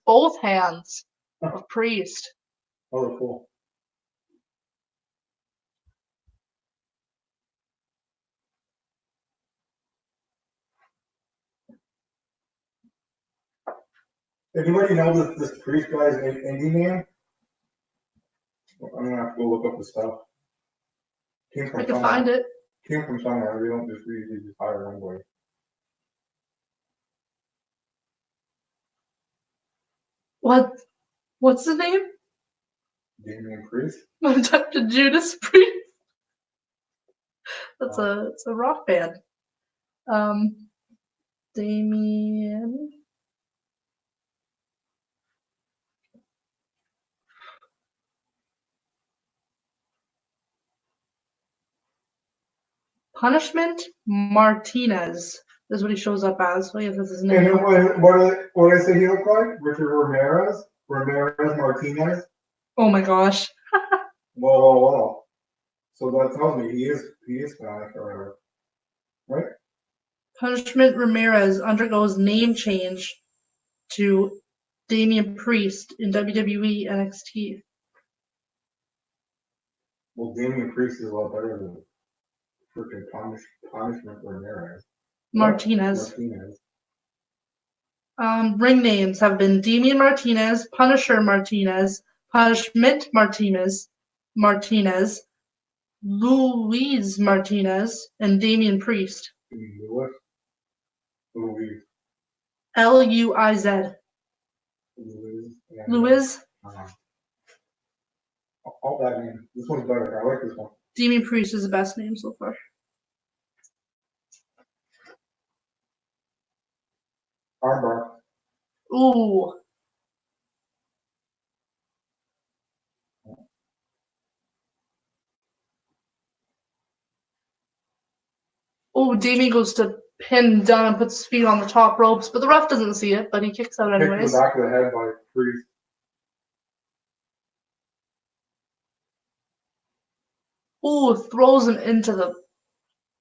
[SPEAKER 3] both hands of Priest.
[SPEAKER 1] Oh, cool. Anybody know this Priest guy is an indie man? I'm gonna have to go look up the stuff. Came from
[SPEAKER 3] I can
[SPEAKER 1] somewhere.
[SPEAKER 3] find it.
[SPEAKER 1] Came from somewhere. We don't just usually just hire anybody.
[SPEAKER 3] What's the name?
[SPEAKER 1] Damian Priest.
[SPEAKER 3] Dr. Judas Priest. It's a rock band. Damien. Punishment Martinez is what he shows up as. So I guess that's his name.
[SPEAKER 1] And what did I say he looked like? Richard Ramirez? Ramirez Martinez?
[SPEAKER 3] Oh my gosh.
[SPEAKER 1] Whoa. So that tells me he is Spanish or whatever. Right?
[SPEAKER 3] Punishment Ramirez undergoes name change to Damian Priest in WWE NXT.
[SPEAKER 1] Well, Damian Priest is a lot better than freaking Punishment Ramirez.
[SPEAKER 3] Martinez. Ring names have been Damian Martinez, Punisher Martinez, Punishment Martinez, Luis Martinez, and Damian Priest.
[SPEAKER 1] Louis.
[SPEAKER 3] Luiz. Luiz.
[SPEAKER 1] All that name. This one's better. I like this one.
[SPEAKER 3] Damien Priest is the best name so far.
[SPEAKER 1] Armbar.
[SPEAKER 3] Ooh. Oh, Damien goes to pin Dunn and puts his feet on the top ropes, but the ref doesn't see it, but he kicks out
[SPEAKER 1] Kicked in the
[SPEAKER 3] anyways.
[SPEAKER 1] back of the head by Priest.
[SPEAKER 3] Ooh, throws him into the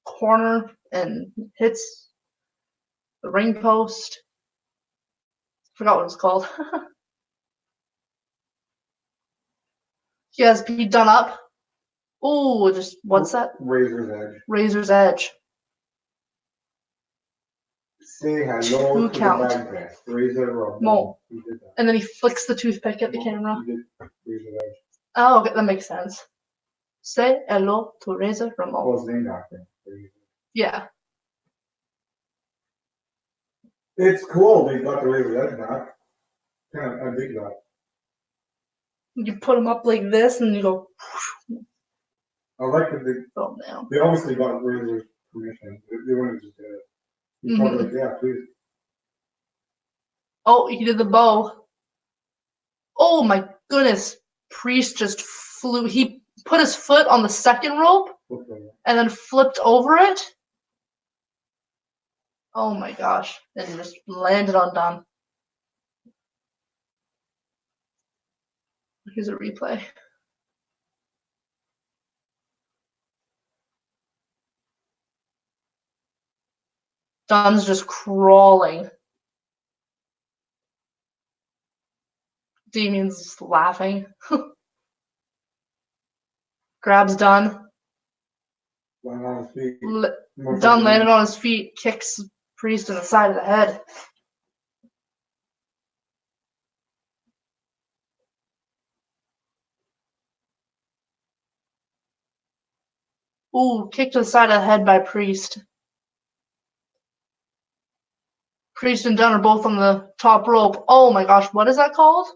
[SPEAKER 3] corner and hits the ring post. Forgot what it's called. He has Pete Dunn up. Ooh, just what's that?
[SPEAKER 1] Razor's Edge.
[SPEAKER 3] Razor's Edge.
[SPEAKER 1] Say hello
[SPEAKER 3] Two
[SPEAKER 1] to
[SPEAKER 3] count.
[SPEAKER 1] the bad guy. Razor Ramon.
[SPEAKER 3] Mo.
[SPEAKER 1] He did that.
[SPEAKER 3] And then he flicks the toothpick at the camera.
[SPEAKER 1] He did Razor's Edge.
[SPEAKER 3] Oh, okay, that makes sense. Say hello to Razor Ramon.
[SPEAKER 1] Well, his name after him.
[SPEAKER 3] Yeah.
[SPEAKER 1] It's cool they got the Razor's Edge back. I dig that.
[SPEAKER 3] You put him up like this and you go,
[SPEAKER 1] I like that
[SPEAKER 3] throw him down.
[SPEAKER 1] they obviously got Razor's permission. They wouldn't just do it. He's probably like, yeah, please.
[SPEAKER 3] Oh, he did the bow. Oh my goodness. Priest just flew. He put his foot on the second rope and then flipped over it. Oh my gosh. And just landed on Dunn. Here's a replay. Dunn's just crawling. Damien's laughing. Grabs Dunn.
[SPEAKER 1] Landed on his feet.
[SPEAKER 3] Dunn landed on his feet, kicks Priest in the side of the head. Ooh, kick to the side of the head by Priest. Priest and Dunn are both on the top rope. Oh my gosh, what is that called?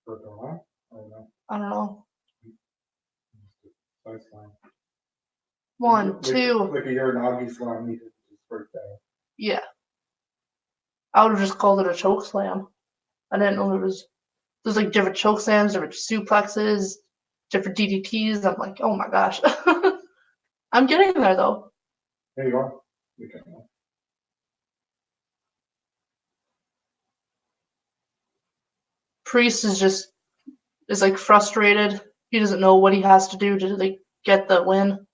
[SPEAKER 3] I don't know. One, two.
[SPEAKER 1] Like a Uranagi slam needed to break down.
[SPEAKER 3] Yeah. I would have just called it a choke slam. I didn't know there's like different choke slams, different suplexes, different DDTs. I'm like, oh my gosh. I'm getting there though.
[SPEAKER 1] There you are.
[SPEAKER 3] Priest is like frustrated. He doesn't know what he has to do to like get the win.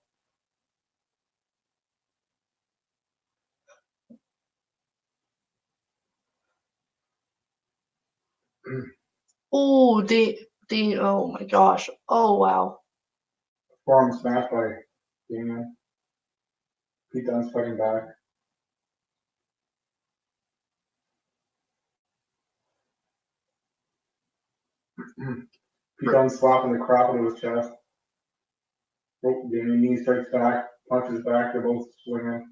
[SPEAKER 3] Oh, oh my gosh. Oh wow.
[SPEAKER 1] Forearm smash by Damien. Pete Dunne's fighting back. Pete Dunne's slapping the crap out of his chest. Oh, Damien knee strikes back, punches back. They're both swinging.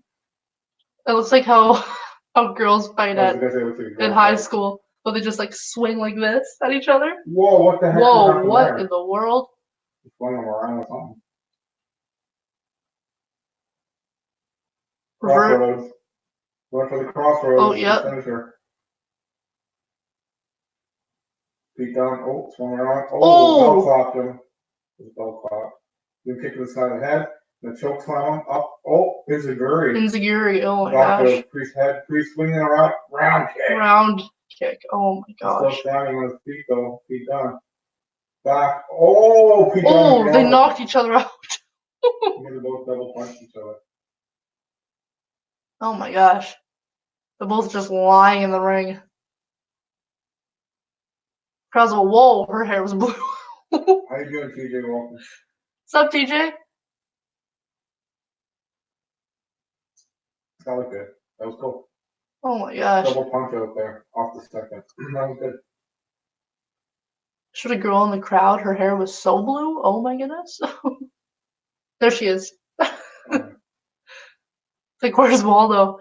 [SPEAKER 3] It looks like how girls fight
[SPEAKER 1] I was gonna say, it looks like a girl
[SPEAKER 3] in high
[SPEAKER 1] fight.
[SPEAKER 3] school, but they just like swing like this at each other.
[SPEAKER 1] Whoa, what the heck?
[SPEAKER 3] Whoa, what in the world?
[SPEAKER 1] He's swinging around with something. Crossroads. Went for the crossroads.
[SPEAKER 3] Oh, yep.
[SPEAKER 1] Finisher. Pete Dunne. Oh, swung around.
[SPEAKER 3] Oh!
[SPEAKER 1] Bell clapped him. His bell clap. Then kick to the side of the head. Then choke slam him up. Oh, Enziguri.
[SPEAKER 3] Enziguri. Oh my
[SPEAKER 1] Back
[SPEAKER 3] gosh.
[SPEAKER 1] to Priest's head. Priest swinging around. Round kick.
[SPEAKER 3] Round kick. Oh my
[SPEAKER 1] He's
[SPEAKER 3] gosh.
[SPEAKER 1] still standing on his feet though. Pete Dunne. Back. Oh, Pete Dunne.
[SPEAKER 3] Oh, they knocked each other out.
[SPEAKER 1] They both double punched each other.
[SPEAKER 3] Oh my gosh. They're both just lying in the ring. Crowd's like, whoa, her hair was blue.
[SPEAKER 1] How you doing, TJ Walton?
[SPEAKER 3] What's up, TJ?
[SPEAKER 1] That was good. That was cool.
[SPEAKER 3] Oh my gosh.
[SPEAKER 1] Double punch out there off the second. That was good.
[SPEAKER 3] Should a girl in the crowd, her hair was so blue? Oh my goodness. There she is. Like, where's Waldo?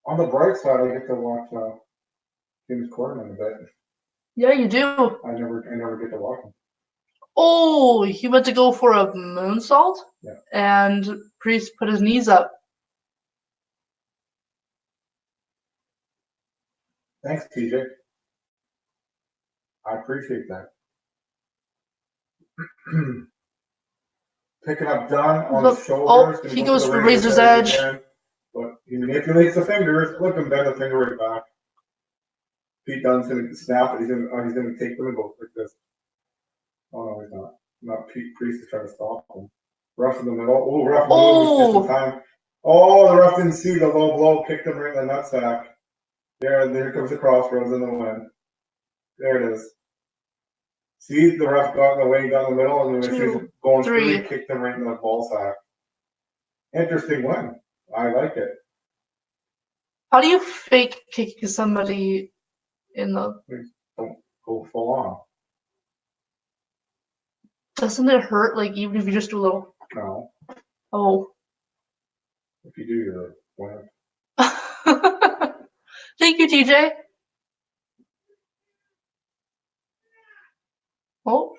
[SPEAKER 1] On the bright side, I get to watch James Corden a bit.
[SPEAKER 3] Yeah, you do.
[SPEAKER 1] I never get to watch him.
[SPEAKER 3] Oh, he went to go for a moonsault,
[SPEAKER 1] Yeah.
[SPEAKER 3] and Priest put his knees up.
[SPEAKER 1] Thanks, TJ. I appreciate that. Picking up Dunn on the shoulders.
[SPEAKER 3] He goes for Razor's Edge.
[SPEAKER 1] Again, but he manipulates the fingers. Look him bend the finger right back. Pete Dunne's gonna snap it. He's gonna take them and go like this. Oh no, he's not. Not Pete Priest is trying to stop him. Ref in the middle. Oh, ref moves just in time. Oh, the ref didn't see the low blow. Kicked him right in the nutsack. There comes the crossroads in the wind. There it is. See, the ref got in the way, got in the middle, and then she's going through, he kicked him right in the ball sack. Interesting win. I like it.
[SPEAKER 3] How do you fake kick somebody in the...
[SPEAKER 1] Don't go full on.
[SPEAKER 3] Doesn't it hurt, like, even if you just do a little...
[SPEAKER 1] No.
[SPEAKER 3] Oh.
[SPEAKER 1] If you do, you're winning.
[SPEAKER 3] Thank you, TJ. Oh.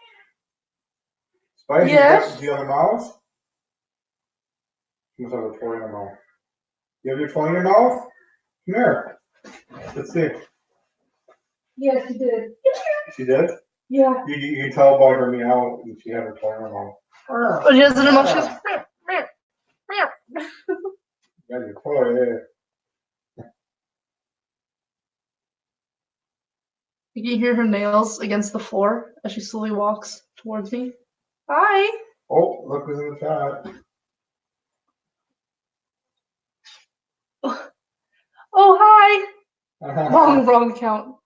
[SPEAKER 1] Spike,
[SPEAKER 3] yes.
[SPEAKER 1] Do you have a mouse? You must have a toy in your mouth. You have your toy in your mouth? Come here. Let's see.
[SPEAKER 2] Yes, she did.
[SPEAKER 1] She did?
[SPEAKER 2] Yeah.
[SPEAKER 1] You can tell by her meow that she had her toy in her mouth.
[SPEAKER 3] Oh, she has an emotion.
[SPEAKER 1] You got your toy there.
[SPEAKER 3] You can hear her nails against the floor as she slowly walks towards me. Hi.
[SPEAKER 1] Oh, look who's in the chat.
[SPEAKER 3] Oh, hi. Wrong account.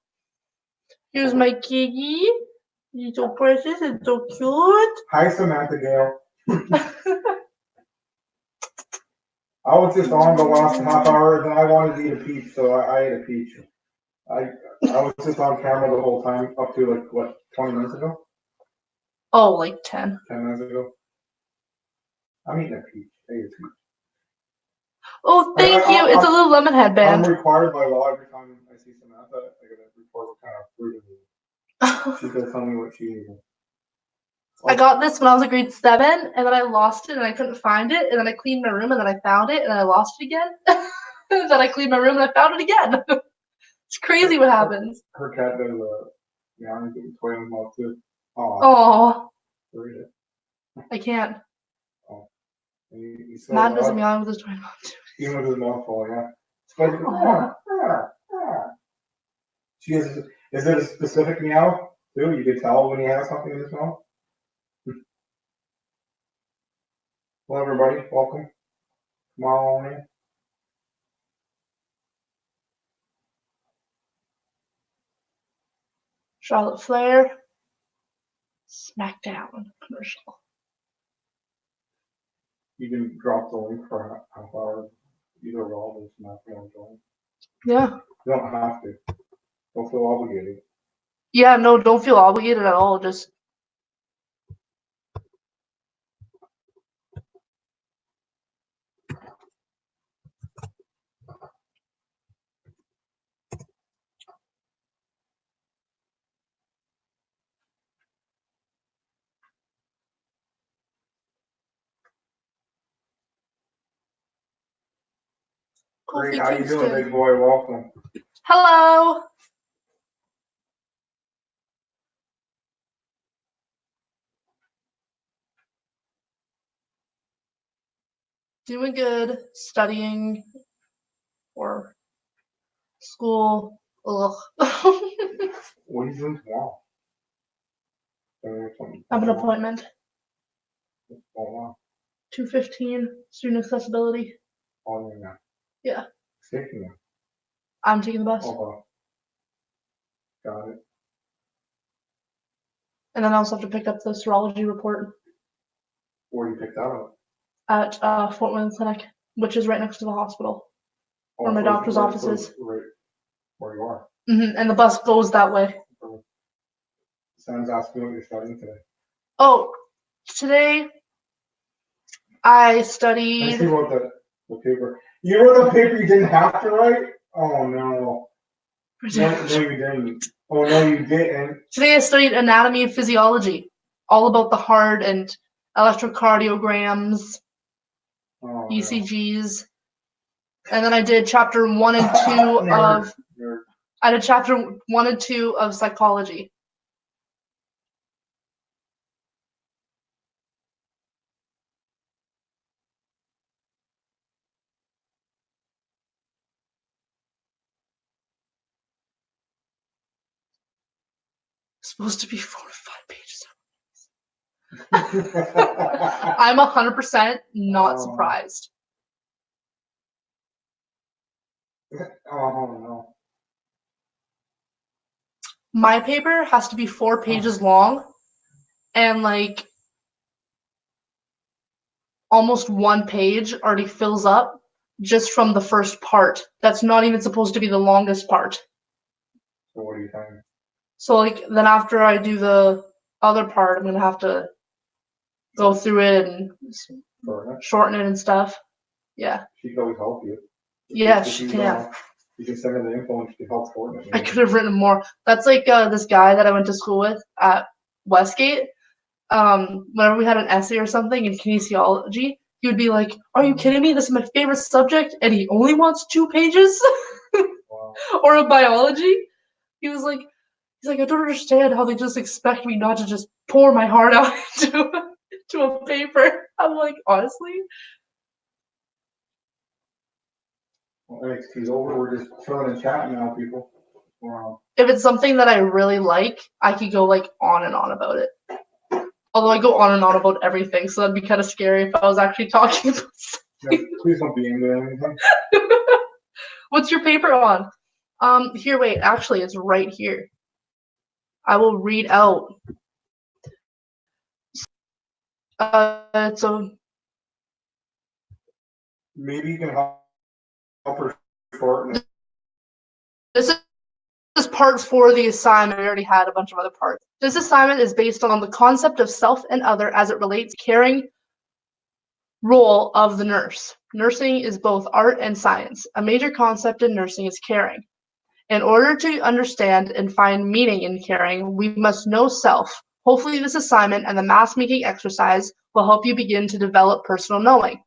[SPEAKER 3] Here's my kitty. He's so precious and so cute.
[SPEAKER 1] Hi, Samantha Gale. I was just on the last half hour, and I wanted to eat a peach, so I ate a peach. I was just on camera the whole time, up to like, what, 20 minutes ago?
[SPEAKER 3] Oh, like 10.
[SPEAKER 1] 10 minutes ago? I'm eating a peach. I ate a peach.
[SPEAKER 3] Oh, thank you. It's a little lemon headband.
[SPEAKER 1] I'm required by law every time I see Samantha, I gotta report what kind of fruit it is. She's gonna tell me what she eating.
[SPEAKER 3] I got this when I was in grade 7, and then I lost it, and I couldn't find it, and then I cleaned my room, and then I found it, and then I lost it again. Then I cleaned my room, and I found it again. It's crazy what happens.
[SPEAKER 1] Her cat does I'm getting toy in the mouth too.
[SPEAKER 3] Oh.
[SPEAKER 1] Read it.
[SPEAKER 3] I can't.
[SPEAKER 1] Oh.
[SPEAKER 3] Matt doesn't meow with his toy in his mouth too.
[SPEAKER 1] Even with his mouth full, yeah. Is it a specific meow too? You can tell when he has something in his mouth. Hello, everybody. Welcome. Come on in.
[SPEAKER 3] Charlotte Flair. SmackDown commercial.
[SPEAKER 1] You can drop the link for a half hour. Either Raw or SmackDown join.
[SPEAKER 3] Yeah.
[SPEAKER 1] You don't have to. Don't feel obligated.
[SPEAKER 3] Yeah, no, don't feel obligated at all. Just
[SPEAKER 1] Great. How you doing, big boy? Welcome.
[SPEAKER 3] Hello. Doing good. Studying or school. Ugh.
[SPEAKER 1] What are you doing tomorrow?
[SPEAKER 3] I have an appointment.
[SPEAKER 1] Oh,
[SPEAKER 3] 2:15. Student accessibility.
[SPEAKER 1] wow. Oh,
[SPEAKER 3] Yeah.
[SPEAKER 1] Taking it.
[SPEAKER 3] I'm taking the bus.
[SPEAKER 1] Oh, wow. Got it.
[SPEAKER 3] And then I also have to pick up the serology report
[SPEAKER 1] Where you picked that up?
[SPEAKER 3] at Fort Wayne Clinic, which is right next to the hospital, where my doctor's office is.
[SPEAKER 1] Right where you are.
[SPEAKER 3] And the bus goes that way.
[SPEAKER 1] Sam's asking what you're studying today.
[SPEAKER 3] Oh, today I
[SPEAKER 1] I
[SPEAKER 3] studied.
[SPEAKER 1] see about the paper. You wrote a paper you didn't have to write? Oh no. No, you didn't. Oh no, you didn't.
[SPEAKER 3] Today I studied anatomy and physiology, all about the heart and electrocardiograms,
[SPEAKER 1] Oh,
[SPEAKER 3] ECGs, and then I did chapter 1 and 2 of. I did chapter 1 and 2 of psychology. Supposed to be 4 to 5 pages. I'm 100% not surprised.
[SPEAKER 1] Oh no.
[SPEAKER 3] My paper has to be 4 pages long, and like almost 1 page already fills up just from the first part. That's not even supposed to be the longest part.
[SPEAKER 1] So what do you think?
[SPEAKER 3] So like then after I do the other part, I'm gonna have to go through it and shorten it and stuff. Yeah.
[SPEAKER 1] She can always help you.
[SPEAKER 3] Yeah, she can.
[SPEAKER 1] You can send her the info and she can help shorten it.
[SPEAKER 3] I could have written more. That's like this guy that I went to school with at Westgate. Whenever we had an essay or something in kinesiology, he would be like, "Are you kidding me? This is my favorite subject," and he only wants 2 pages.
[SPEAKER 1] Wow.
[SPEAKER 3] Or a biology. He's like, I don't understand how they just expect me not to just pour my heart out into a paper. I'm like, honestly.
[SPEAKER 1] Well, NXT's over. We're just chilling and chatting now, people. Wow.
[SPEAKER 3] If it's something that I really like, I could go like on and on about it. Although I go on and on about everything, so that'd be kind of scary if I was actually talking about something.
[SPEAKER 1] No, please don't be into anything.
[SPEAKER 3] What's your paper on? Here, wait, actually, it's right here. I will read out. So
[SPEAKER 1] maybe you can help her shorten it.
[SPEAKER 3] This is part 4 of the assignment. We already had a bunch of other parts. This assignment is based on the concept of self and other as it relates to caring role of the nurse. Nursing is both art and science. A major concept in nursing is caring. In order to understand and find meaning in caring, we must know self. Hopefully this assignment and the mask-making exercise will help you begin to develop personal knowing.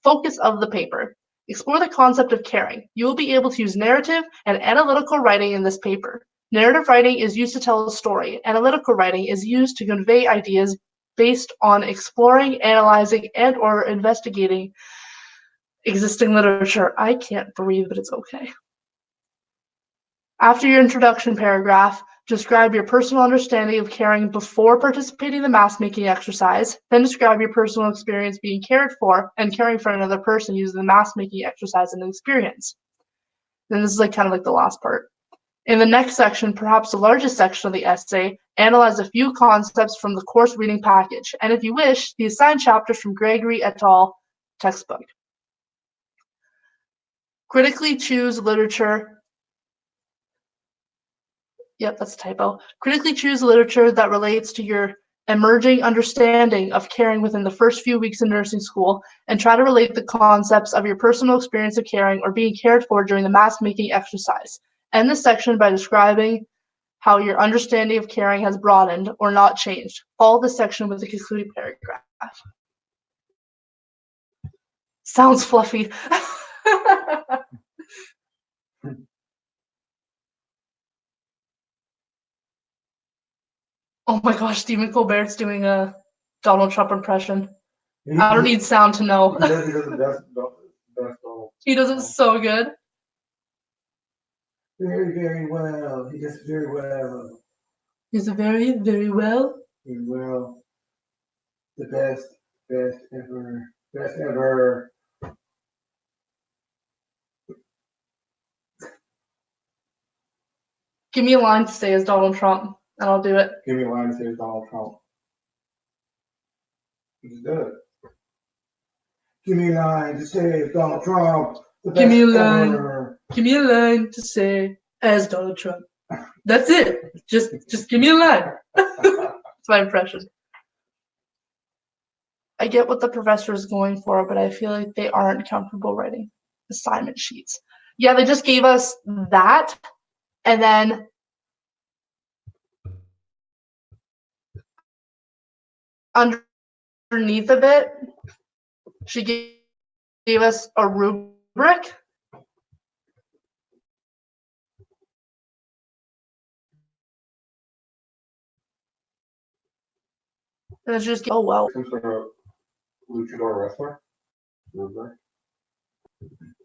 [SPEAKER 3] Focus of the paper. Explore the concept of caring. You will be able to use narrative and analytical writing in this paper. Narrative writing is used to tell a story. Analytical writing is used to convey ideas based on exploring, analyzing, and or investigating existing literature. I can't breathe, but it's okay. After your introduction paragraph, describe your personal understanding of caring before participating in the mask-making exercise. Then describe your personal experience being cared for and caring for another person using the mask-making exercise and experience. Then this is like kind of like the last part. In the next section, perhaps the largest section of the essay, analyze a few concepts from the course reading package, and if you wish, the assigned chapters from Gregory et al. Textbook. Critically choose literature. Yep, that's a typo. Critically choose literature that relates to your emerging understanding of caring within the first few weeks in nursing school, and try to relate the concepts of your personal experience of caring or being cared for during the mask-making exercise. End this section by describing how your understanding of caring has broadened or not changed. Follow this section with a concluding paragraph. Sounds fluffy. Oh my gosh, Stephen Colbert's doing a Donald Trump impression. I don't need sound to know. He does it so good.
[SPEAKER 1] Very, very well. He does very well.
[SPEAKER 3] He's very, very well.
[SPEAKER 1] Very well. The best ever. Best ever.
[SPEAKER 3] Give me a line to say as Donald Trump, and I'll do it.
[SPEAKER 1] Give me a line to say as Donald Trump. Just do it. Give me a line to say as Donald Trump.
[SPEAKER 3] Give me a line. Give me a line to say as Donald Trump. That's it. Just give me a line. That's my impression. I get what the professor is going for, but I feel like they aren't comfortable writing assignment sheets. Yeah, they just gave us that, and then underneath of it, she gave us a rubric. And it's just, oh well.
[SPEAKER 1] Some sort of luchador wrestler.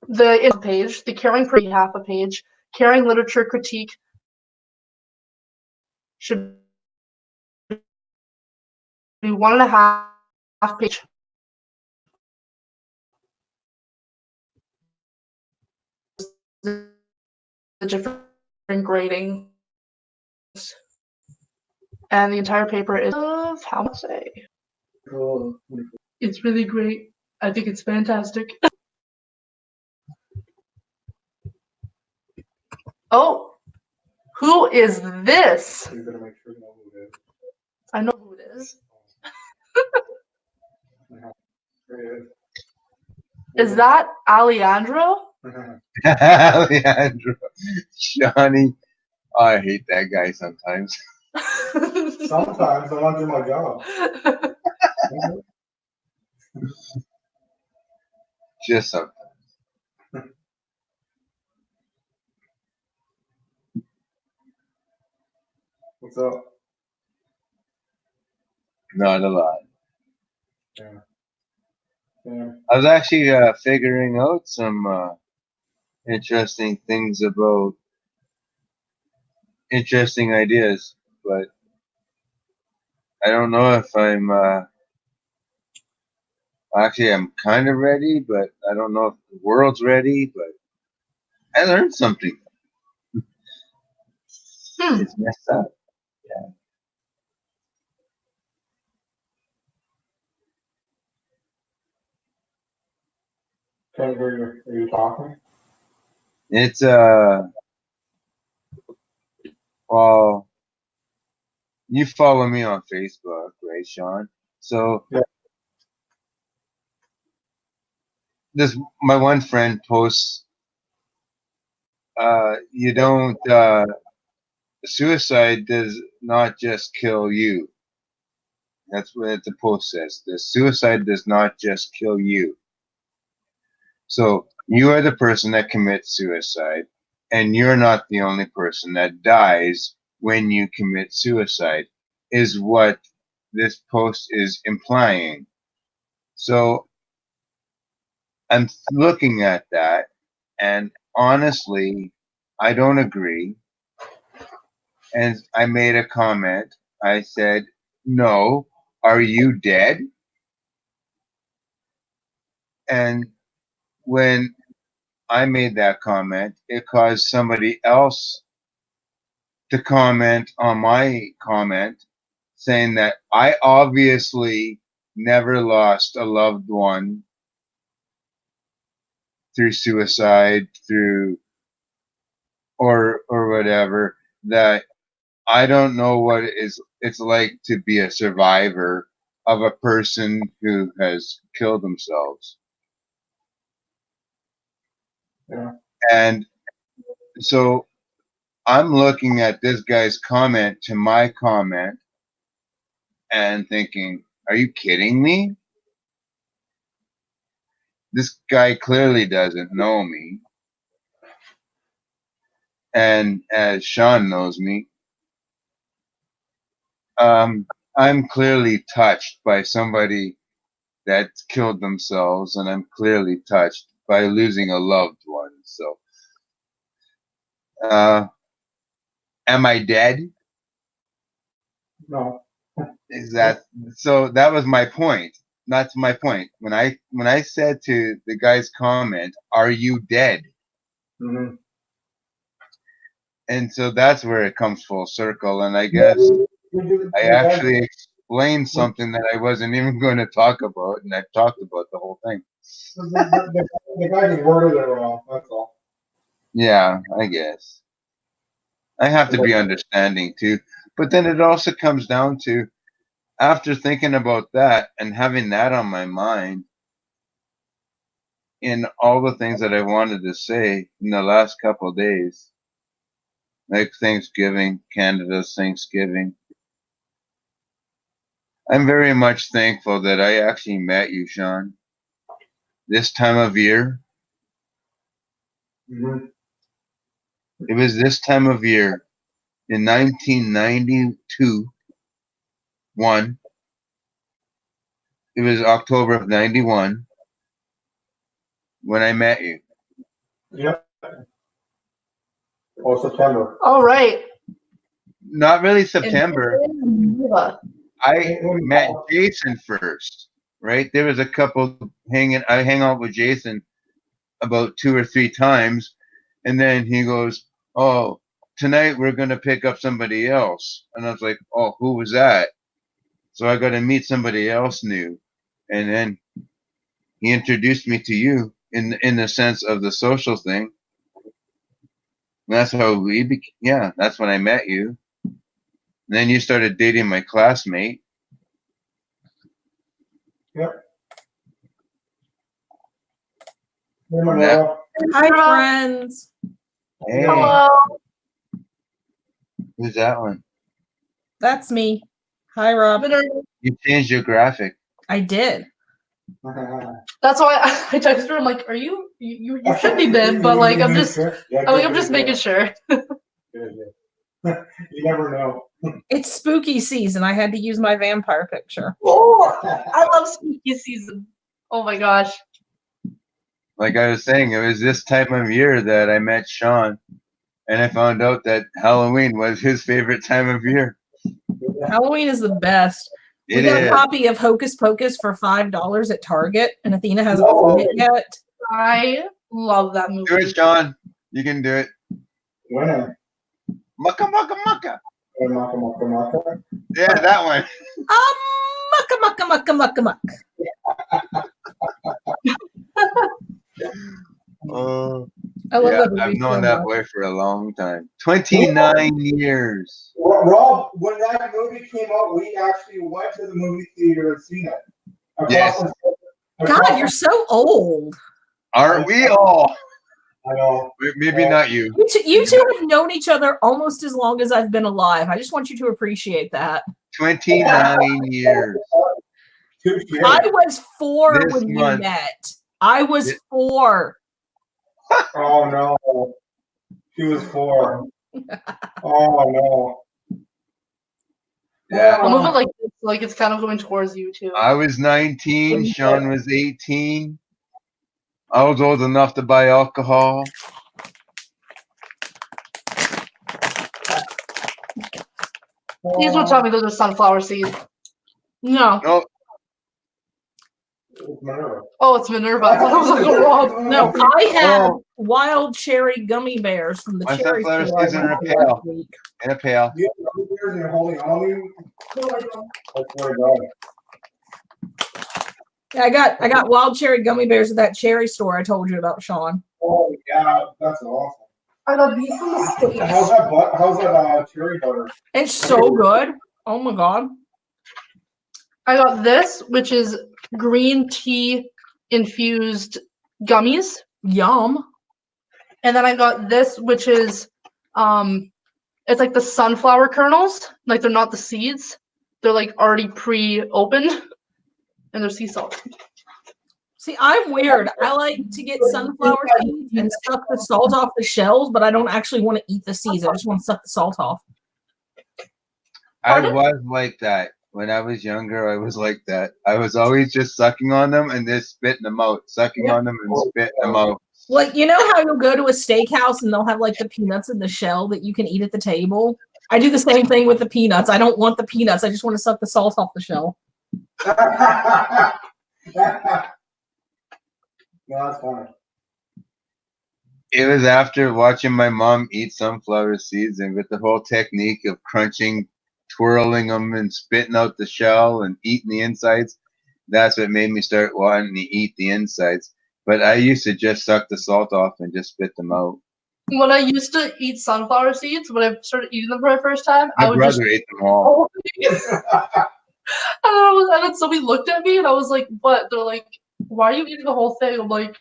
[SPEAKER 3] The page, the caring pretty half a page, caring literature critique should be 1.5 page. The different gradings, and the entire paper is of how much say.
[SPEAKER 1] Oh.
[SPEAKER 3] It's really great. I think it's fantastic. Oh, who is this?
[SPEAKER 1] You better make sure you know who it is.
[SPEAKER 3] I know who it is.
[SPEAKER 1] There it
[SPEAKER 3] Is that Alejandro?
[SPEAKER 4] Leandro, Johnny, I hate that guy sometimes.
[SPEAKER 1] Sometimes I want to do my job.
[SPEAKER 4] Just sometimes.
[SPEAKER 1] What's up?
[SPEAKER 4] Not a lot.
[SPEAKER 1] Yeah. Yeah.
[SPEAKER 4] I was actually figuring out some interesting things about interesting ideas, but I don't know if I'm actually I'm kind of ready, but I don't know if the world's ready. But I learned something. It's messed up.
[SPEAKER 1] Ken, are you talking?
[SPEAKER 4] It's well, you follow me on Facebook, right, Sean? So
[SPEAKER 1] Yeah.
[SPEAKER 4] this my one friend posts you don't suicide does not just kill you. That's what the post says. The suicide does not just kill you. So you are the person that commits suicide, and you're not the only person that dies when you commit suicide, is what this post is implying. So I'm looking at that, and honestly, I don't agree. And I made a comment. I said, "No, are you dead?" And when I made that comment, it caused somebody else to comment on my comment saying that I obviously never lost a loved one through suicide, through or whatever, that I don't know what it's like to be a survivor of a person who has killed themselves.
[SPEAKER 1] Yeah.
[SPEAKER 4] And so I'm looking at this guy's comment to my comment and thinking, are you kidding me? This guy clearly doesn't know me. And as Sean knows me, I'm clearly touched by somebody that killed themselves, and I'm clearly touched by losing a loved one. So, am I dead?
[SPEAKER 1] No.
[SPEAKER 4] Is that so? That was my point. That's my point. When I said to the guy's comment, "Are you dead?"
[SPEAKER 1] Mm-hmm.
[SPEAKER 4] And so that's where it comes full circle. And I guess I actually explained something that I wasn't even going to talk about, and I've talked about the whole thing.
[SPEAKER 1] The guy just worded it wrong. That's all.
[SPEAKER 4] Yeah, I guess. I have to be understanding too. But then it also comes down to, after thinking about that and having that on my mind, in all the things that I wanted to say in the last couple of days, like Thanksgiving, Canada's Thanksgiving. I'm very much thankful that I actually met you, Sean. This time of year.
[SPEAKER 1] Mhm.
[SPEAKER 4] It was this time of year in 1992, 1. It was October of 91 when I met you.
[SPEAKER 1] Yep. Or September.
[SPEAKER 3] All right.
[SPEAKER 4] Not really September.
[SPEAKER 3] Geneva.
[SPEAKER 4] I met Jason first, right? There was a couple I hang out with Jason about 2 or 3 times, and then he goes, "Oh, tonight we're gonna pick up somebody else," and I was like, "Oh, who was that?" So I got to meet somebody else new, and then he introduced me to you in the sense of the social thing. And that's how yeah, that's when I met you. And then you started dating my classmate.
[SPEAKER 1] Yep.
[SPEAKER 4] Yeah.
[SPEAKER 5] Hi, friends.
[SPEAKER 4] Hey,
[SPEAKER 3] Hello.
[SPEAKER 4] who's that one?
[SPEAKER 5] That's me. Hi, Rob.
[SPEAKER 4] You changed your graphic.
[SPEAKER 5] I did.
[SPEAKER 3] That's why I texted her. I'm like, "Are you should be dead," but like I'm just making sure.
[SPEAKER 1] You never know.
[SPEAKER 5] It's spooky season. I had to use my vampire picture.
[SPEAKER 3] Oh, I love spooky season. Oh my gosh.
[SPEAKER 4] Like I was saying, it was this time of year that I met Sean, and I found out that Halloween was his favorite time of year.
[SPEAKER 5] Halloween is the best. We got a copy of Hocus Pocus for $5 at Target, and Athena hasn't seen it yet.
[SPEAKER 3] I love that movie.
[SPEAKER 4] Do it, Sean. You can do it.
[SPEAKER 1] When?
[SPEAKER 4] Mucka mucka mucka.
[SPEAKER 1] Maka, maka, maka.
[SPEAKER 4] Yeah, that one.
[SPEAKER 5] Mucka, mucka, mucka, mucka, muck. I love that movie.
[SPEAKER 4] I've known
[SPEAKER 5] so
[SPEAKER 4] that
[SPEAKER 5] much.
[SPEAKER 4] boy for a long time. 29 years.
[SPEAKER 1] Rob, when that movie came out, we actually went to the movie theater and seen it.
[SPEAKER 4] Yes.
[SPEAKER 5] God, you're so old.
[SPEAKER 4] Aren't we all?
[SPEAKER 1] I know.
[SPEAKER 4] Maybe not you.
[SPEAKER 5] You two have known each other almost as long as I've been alive. I just want you to appreciate that.
[SPEAKER 4] 29 years.
[SPEAKER 5] I was 4
[SPEAKER 4] This
[SPEAKER 5] when
[SPEAKER 4] month.
[SPEAKER 5] you met. I was 4.
[SPEAKER 1] Oh no. She was 4. Oh no.
[SPEAKER 4] Yeah.
[SPEAKER 3] I'll move it like it's kind of going towards you too.
[SPEAKER 4] I was 19. Sean was 18. I was old enough to buy alcohol.
[SPEAKER 3] Please don't tell me those are sunflower seeds. No.
[SPEAKER 4] No,
[SPEAKER 3] Oh, it's Minerva. I thought it was like a Rob.
[SPEAKER 5] No, I had wild cherry gummy bears from the
[SPEAKER 4] my
[SPEAKER 5] cherry
[SPEAKER 4] sunflower
[SPEAKER 5] store.
[SPEAKER 4] seeds in a pail. In a pail.
[SPEAKER 1] You have gummy bears and you're holding on to me?
[SPEAKER 3] No, I don't.
[SPEAKER 1] I swear to God.
[SPEAKER 5] Yeah, I got wild cherry gummy bears at that cherry store I told you about, Sean.
[SPEAKER 1] Oh yeah, that's awesome.
[SPEAKER 3] I got these from the States.
[SPEAKER 1] How's that cherry butter?
[SPEAKER 5] It's so good. Oh my God.
[SPEAKER 3] I got this, which is green tea infused gummies.
[SPEAKER 5] Yum.
[SPEAKER 3] And then I got this, which is it's like the sunflower kernels. Like they're not the seeds. They're like already pre-opened. And they're sea salt.
[SPEAKER 5] See, I'm weird. I like to get sunflower seeds and suck the salt off the shells, but I don't actually want to eat the seeds. I just want to suck the salt off.
[SPEAKER 4] I was like that. When I was younger, I was like that. I was always just sucking on them and then spitting them out. Sucking on them and spitting them out.
[SPEAKER 5] Like, you know how you'll go to a steakhouse and they'll have like the peanuts in the shell that you can eat at the table? I do the same thing with the peanuts. I don't want the peanuts. I just want to suck the salt off the shell.
[SPEAKER 1] No, that's funny.
[SPEAKER 4] It was after watching my mom eat sunflower seeds and with the whole technique of crunching, twirling them and spitting out the shell and eating the insides. That's what made me start wanting to eat the insides. But I used to just suck the salt off and just spit them out.
[SPEAKER 3] When I used to eat sunflower seeds, when I started eating them for the first time,
[SPEAKER 4] My
[SPEAKER 3] I would
[SPEAKER 4] brother ate them all.
[SPEAKER 3] and then somebody looked at me and I was like, "What?" They're like, "Why are you eating the whole thing?" I'm like,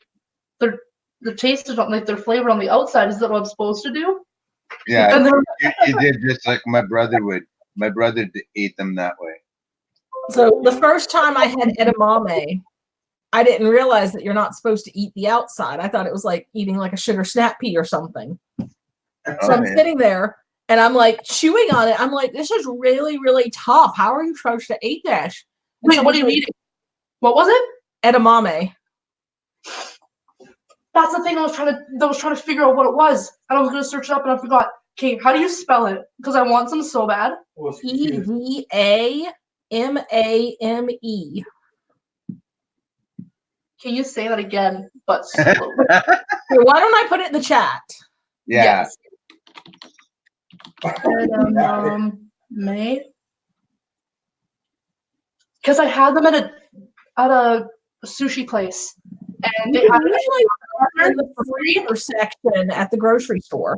[SPEAKER 3] the taste is not like their flavor on the outside. Is that what I'm supposed to do?
[SPEAKER 4] Yeah,
[SPEAKER 3] And then,
[SPEAKER 4] you did just like my brother would. My brother ate them that way.
[SPEAKER 5] So the first time I had edamame, I didn't realize that you're not supposed to eat the outside. I thought it was like eating like a sugar snap pea or something. So I'm sitting there and I'm like chewing on it. I'm like, this is really, really tough. How are you supposed to eat this? And
[SPEAKER 3] wait, what are you eating? What was it?
[SPEAKER 5] Edamame.
[SPEAKER 3] That's the thing I was trying to figure out what it was. And I was gonna search it up and I forgot. Okay, how do you spell it? Because I want some so bad.
[SPEAKER 5] EDAMAME.
[SPEAKER 3] Can you say that again, but slowly?
[SPEAKER 5] Here, why don't I put it in the chat?
[SPEAKER 4] Yeah.
[SPEAKER 3] Yes. May. Because I had them at a sushi place, and they had
[SPEAKER 5] Usually in the freezer section at the grocery store.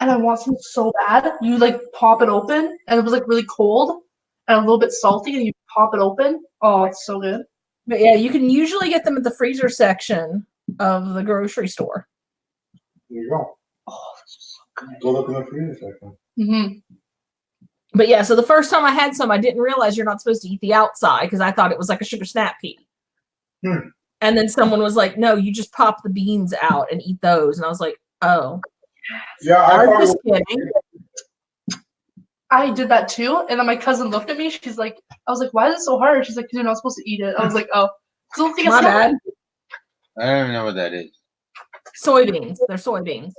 [SPEAKER 3] and I want some so bad. You like pop it open, and it was like really cold and a little bit salty, and you pop it open. Oh, it's so good.
[SPEAKER 5] But yeah, you can usually get them at the freezer section of the grocery store.
[SPEAKER 1] There you go.
[SPEAKER 3] Oh, it's so good.
[SPEAKER 1] Go look in the freezer section.
[SPEAKER 3] Mm-hmm.
[SPEAKER 5] But yeah, so the first time I had some, I didn't realize you're not supposed to eat the outside because I thought it was like a sugar snap pea. And then someone was like, no, you just pop the beans out and eat those. And I was like, oh.
[SPEAKER 1] Yeah,
[SPEAKER 5] I was just kidding.
[SPEAKER 3] I did that too, and then my cousin looked at me. She's like, I was like, why is it so hard? She's like, because you're not supposed to eat it. I was like, oh. So I don't think it's
[SPEAKER 5] My bad.
[SPEAKER 4] I don't even know what that is.
[SPEAKER 5] Soybeans. They're soybeans.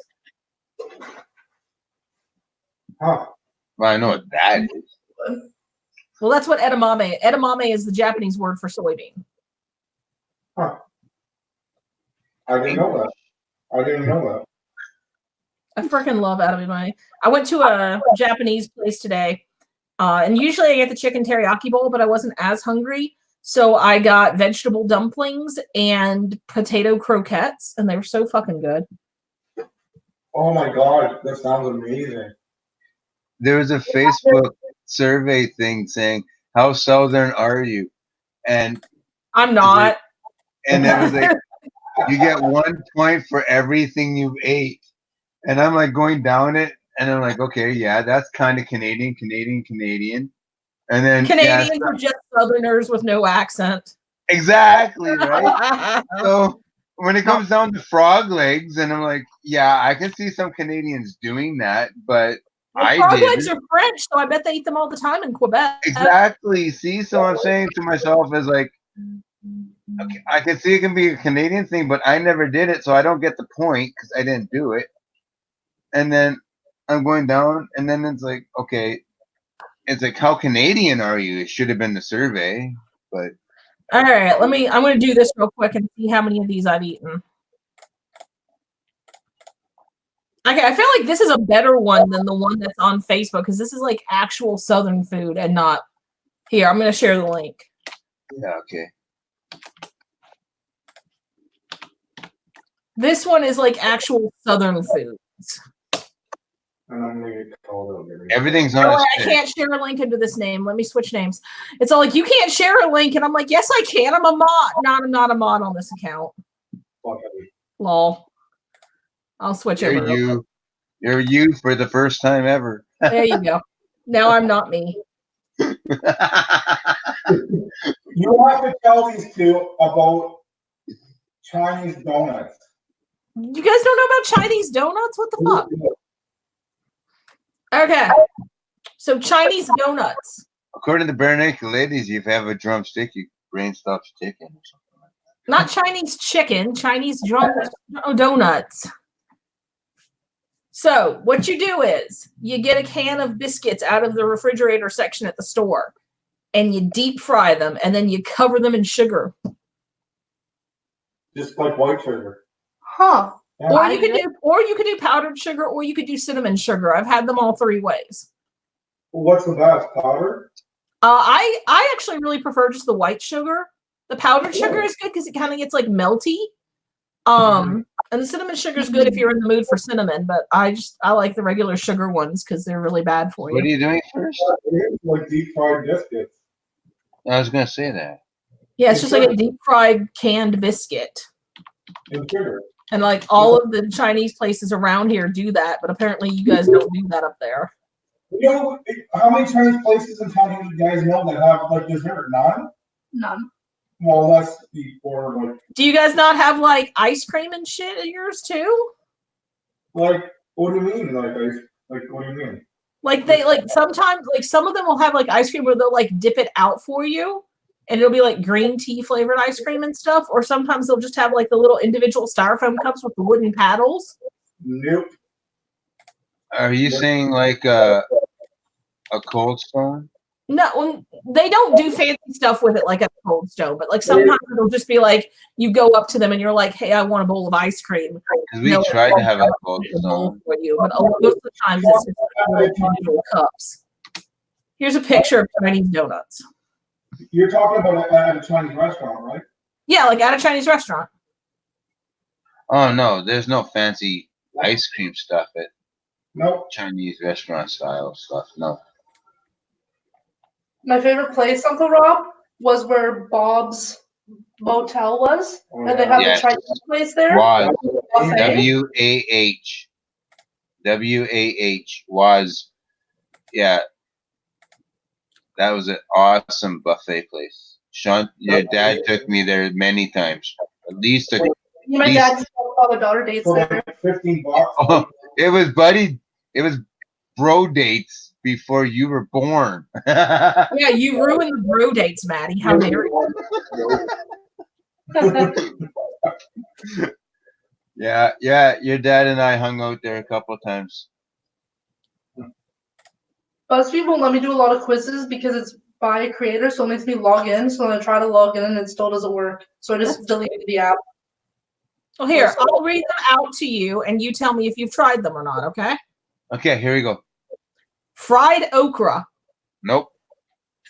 [SPEAKER 1] Huh.
[SPEAKER 4] Well, I know what that is.
[SPEAKER 5] Well, that's what edamame. Edamame is the Japanese word for soybean.
[SPEAKER 1] Huh. I didn't know that.
[SPEAKER 5] I freaking love edamame. I went to a Japanese place today, and usually I get the chicken teriyaki bowl, but I wasn't as hungry. So I got vegetable dumplings and potato croquettes, and they were so fucking good.
[SPEAKER 1] Oh my god, that sounds amazing.
[SPEAKER 4] There was a Facebook survey thing saying, "How southern are you?" And
[SPEAKER 5] I'm not.
[SPEAKER 4] and it was like, you get 1 point for everything you ate. And I'm like going down it, and I'm like, okay, yeah, that's kind of Canadian. And then
[SPEAKER 5] Canadians are just Southerners with no accent.
[SPEAKER 4] Exactly, right? So when it comes down to frog legs, and I'm like, yeah, I can see some Canadians doing that, but
[SPEAKER 5] Frog legs are French, so I bet they eat them all the time in Quebec.
[SPEAKER 4] Exactly. See, so I'm saying to myself is like, okay, I can see it can be a Canadian thing, but I never did it, so I don't get the point because I didn't do it. And then I'm going down, and then it's like, okay, it's like, how Canadian are you? It should have been the survey, but.
[SPEAKER 5] All right, I'm going to do this real quick and see how many of these I've eaten. Okay, I feel like this is a better one than the one that's on Facebook because this is like actual Southern food and not. Here, I'm going to share the link.
[SPEAKER 4] Yeah, okay.
[SPEAKER 5] This one is like actual Southern foods.
[SPEAKER 4] Everything's on.
[SPEAKER 5] I can't share a link into this name. Let me switch names. It's all like, you can't share a link. And I'm like, yes, I can. I'm a mod. No, I'm not a mod on this account. Lol. I'll switch over.
[SPEAKER 4] You're you for the first time ever.
[SPEAKER 5] There you go. Now I'm not me.
[SPEAKER 1] You have to tell these two about Chinese donuts.
[SPEAKER 5] You guys don't know about Chinese donuts? What the fuck? Okay. So Chinese donuts.
[SPEAKER 4] According to Bare Naked Ladies, if you have a drumstick, your brain stops ticking or something like that.
[SPEAKER 5] Not Chinese chicken, Chinese donuts. So what you do is you get a can of biscuits out of the refrigerator section at the store and you deep fry them and then you cover them in sugar.
[SPEAKER 1] Just like white sugar.
[SPEAKER 3] Huh.
[SPEAKER 1] Yeah.
[SPEAKER 5] Or you could do powdered sugar, or you could do cinnamon sugar. I've had them all three ways.
[SPEAKER 1] What's the best, powder?
[SPEAKER 5] I actually really prefer just the white sugar. The powdered sugar is good because it kind of gets like melty. And the cinnamon sugar is good if you're in the mood for cinnamon, but I like the regular sugar ones because they're really bad for you.
[SPEAKER 4] What are you doing first?
[SPEAKER 1] Like deep fried biscuits.
[SPEAKER 4] I was gonna say that.
[SPEAKER 5] Yeah, it's just like a deep fried canned biscuit.
[SPEAKER 1] In sugar.
[SPEAKER 5] And like all of the Chinese places around here do that, but apparently you guys don't do that up there.
[SPEAKER 1] You know, how many Chinese places in town do you guys know that have like dessert? None?
[SPEAKER 3] None.
[SPEAKER 1] Well, that's before like
[SPEAKER 5] Do you guys not have like ice cream and shit in yours too?
[SPEAKER 1] what do you mean? Like what do you mean?
[SPEAKER 5] Like they like sometimes like some of them will have like ice cream where they'll like dip it out for you and it'll be like green tea flavored ice cream and stuff, or sometimes they'll just have like the little individual styrofoam cups with the wooden paddles.
[SPEAKER 1] Nope.
[SPEAKER 4] Are you saying like a Cold Stone?
[SPEAKER 5] No, they don't do fancy stuff with it like a Cold Stone, but like sometimes it'll just be like you go up to them and you're like, "Hey, I want a bowl of ice cream."
[SPEAKER 4] Because we tried to have a Cold
[SPEAKER 5] bowl
[SPEAKER 4] Stone.
[SPEAKER 5] for you, but most of the times it's just like individual cups. Here's a picture of Chinese donuts.
[SPEAKER 1] You're talking about at a Chinese restaurant, right?
[SPEAKER 5] Yeah, like at a Chinese restaurant.
[SPEAKER 4] Oh no, there's no fancy ice cream stuff at
[SPEAKER 1] Nope.
[SPEAKER 4] Chinese restaurant style stuff. No.
[SPEAKER 3] My favorite place, Uncle Rob, was where Bob's Motel was,
[SPEAKER 1] Oh,
[SPEAKER 3] and they
[SPEAKER 1] yeah.
[SPEAKER 3] had
[SPEAKER 4] Yes.
[SPEAKER 3] the Chinese place there.
[SPEAKER 4] Was
[SPEAKER 3] Buffet.
[SPEAKER 4] WAH. WAH was, yeah. That was an awesome buffet place. Sean, your dad took me there many times. At least took.
[SPEAKER 3] Me and my dad used to have father-daughter dates
[SPEAKER 1] For
[SPEAKER 3] there.
[SPEAKER 1] like $15.
[SPEAKER 4] Oh, it was buddy. It was bro dates before you were born.
[SPEAKER 5] Yeah, you ruined the bro dates, Maddie. How dare you?
[SPEAKER 4] Yeah. Your dad and I hung out there a couple of times.
[SPEAKER 3] BuzzFeed won't let me do a lot of quizzes because it's by a creator, so it makes me log in. So when I try to log in and it still doesn't work. So I just deleted the app.
[SPEAKER 5] Well, here, I'll read them out to you, and you tell me if you've tried them or not, okay?
[SPEAKER 4] Okay, here we go.
[SPEAKER 5] Fried okra,
[SPEAKER 4] Nope.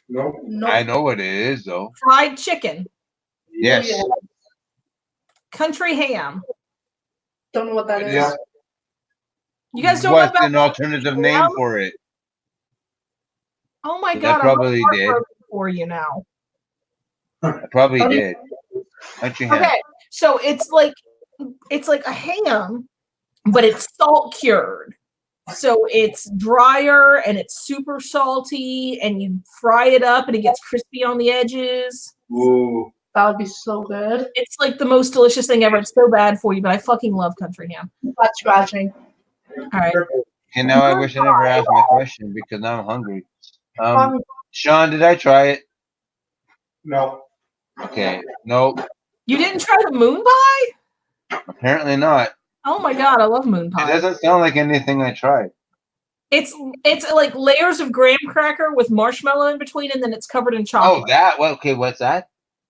[SPEAKER 1] Nope.
[SPEAKER 3] Nope.
[SPEAKER 4] I know what it is though.
[SPEAKER 5] fried chicken,
[SPEAKER 4] Yes.
[SPEAKER 3] Yeah.
[SPEAKER 5] country ham.
[SPEAKER 3] Don't know what that is.
[SPEAKER 1] Yeah.
[SPEAKER 5] You guys don't
[SPEAKER 4] What's
[SPEAKER 5] know
[SPEAKER 4] an
[SPEAKER 5] about
[SPEAKER 4] alternative
[SPEAKER 5] ham?
[SPEAKER 4] name for it?
[SPEAKER 5] Oh my
[SPEAKER 4] I
[SPEAKER 5] god,
[SPEAKER 4] probably
[SPEAKER 5] I'm
[SPEAKER 4] did.
[SPEAKER 5] heartbroken for you now.
[SPEAKER 4] I probably
[SPEAKER 3] How do you-
[SPEAKER 4] did. Country ham.
[SPEAKER 5] Okay, so it's like a ham, but it's salt cured. So it's drier and it's super salty, and you fry it up and it gets crispy on the edges.
[SPEAKER 1] Ooh.
[SPEAKER 3] That would be so good.
[SPEAKER 5] It's like the most delicious thing ever. It's so bad for you, but I fucking love country ham.
[SPEAKER 3] That's scratching.
[SPEAKER 5] All right.
[SPEAKER 4] And now I wish I never asked my question because now I'm hungry. Sean, did I try it?
[SPEAKER 1] No.
[SPEAKER 4] Okay. Nope.
[SPEAKER 5] You didn't try the moon pie?
[SPEAKER 4] Apparently not.
[SPEAKER 5] Oh my god, I love moon
[SPEAKER 4] It
[SPEAKER 5] pie.
[SPEAKER 4] doesn't sound like anything I tried.
[SPEAKER 5] It's like layers of graham cracker with marshmallow in between, and then it's covered in
[SPEAKER 4] Oh,
[SPEAKER 5] chocolate.
[SPEAKER 4] that? Well, okay, what's that?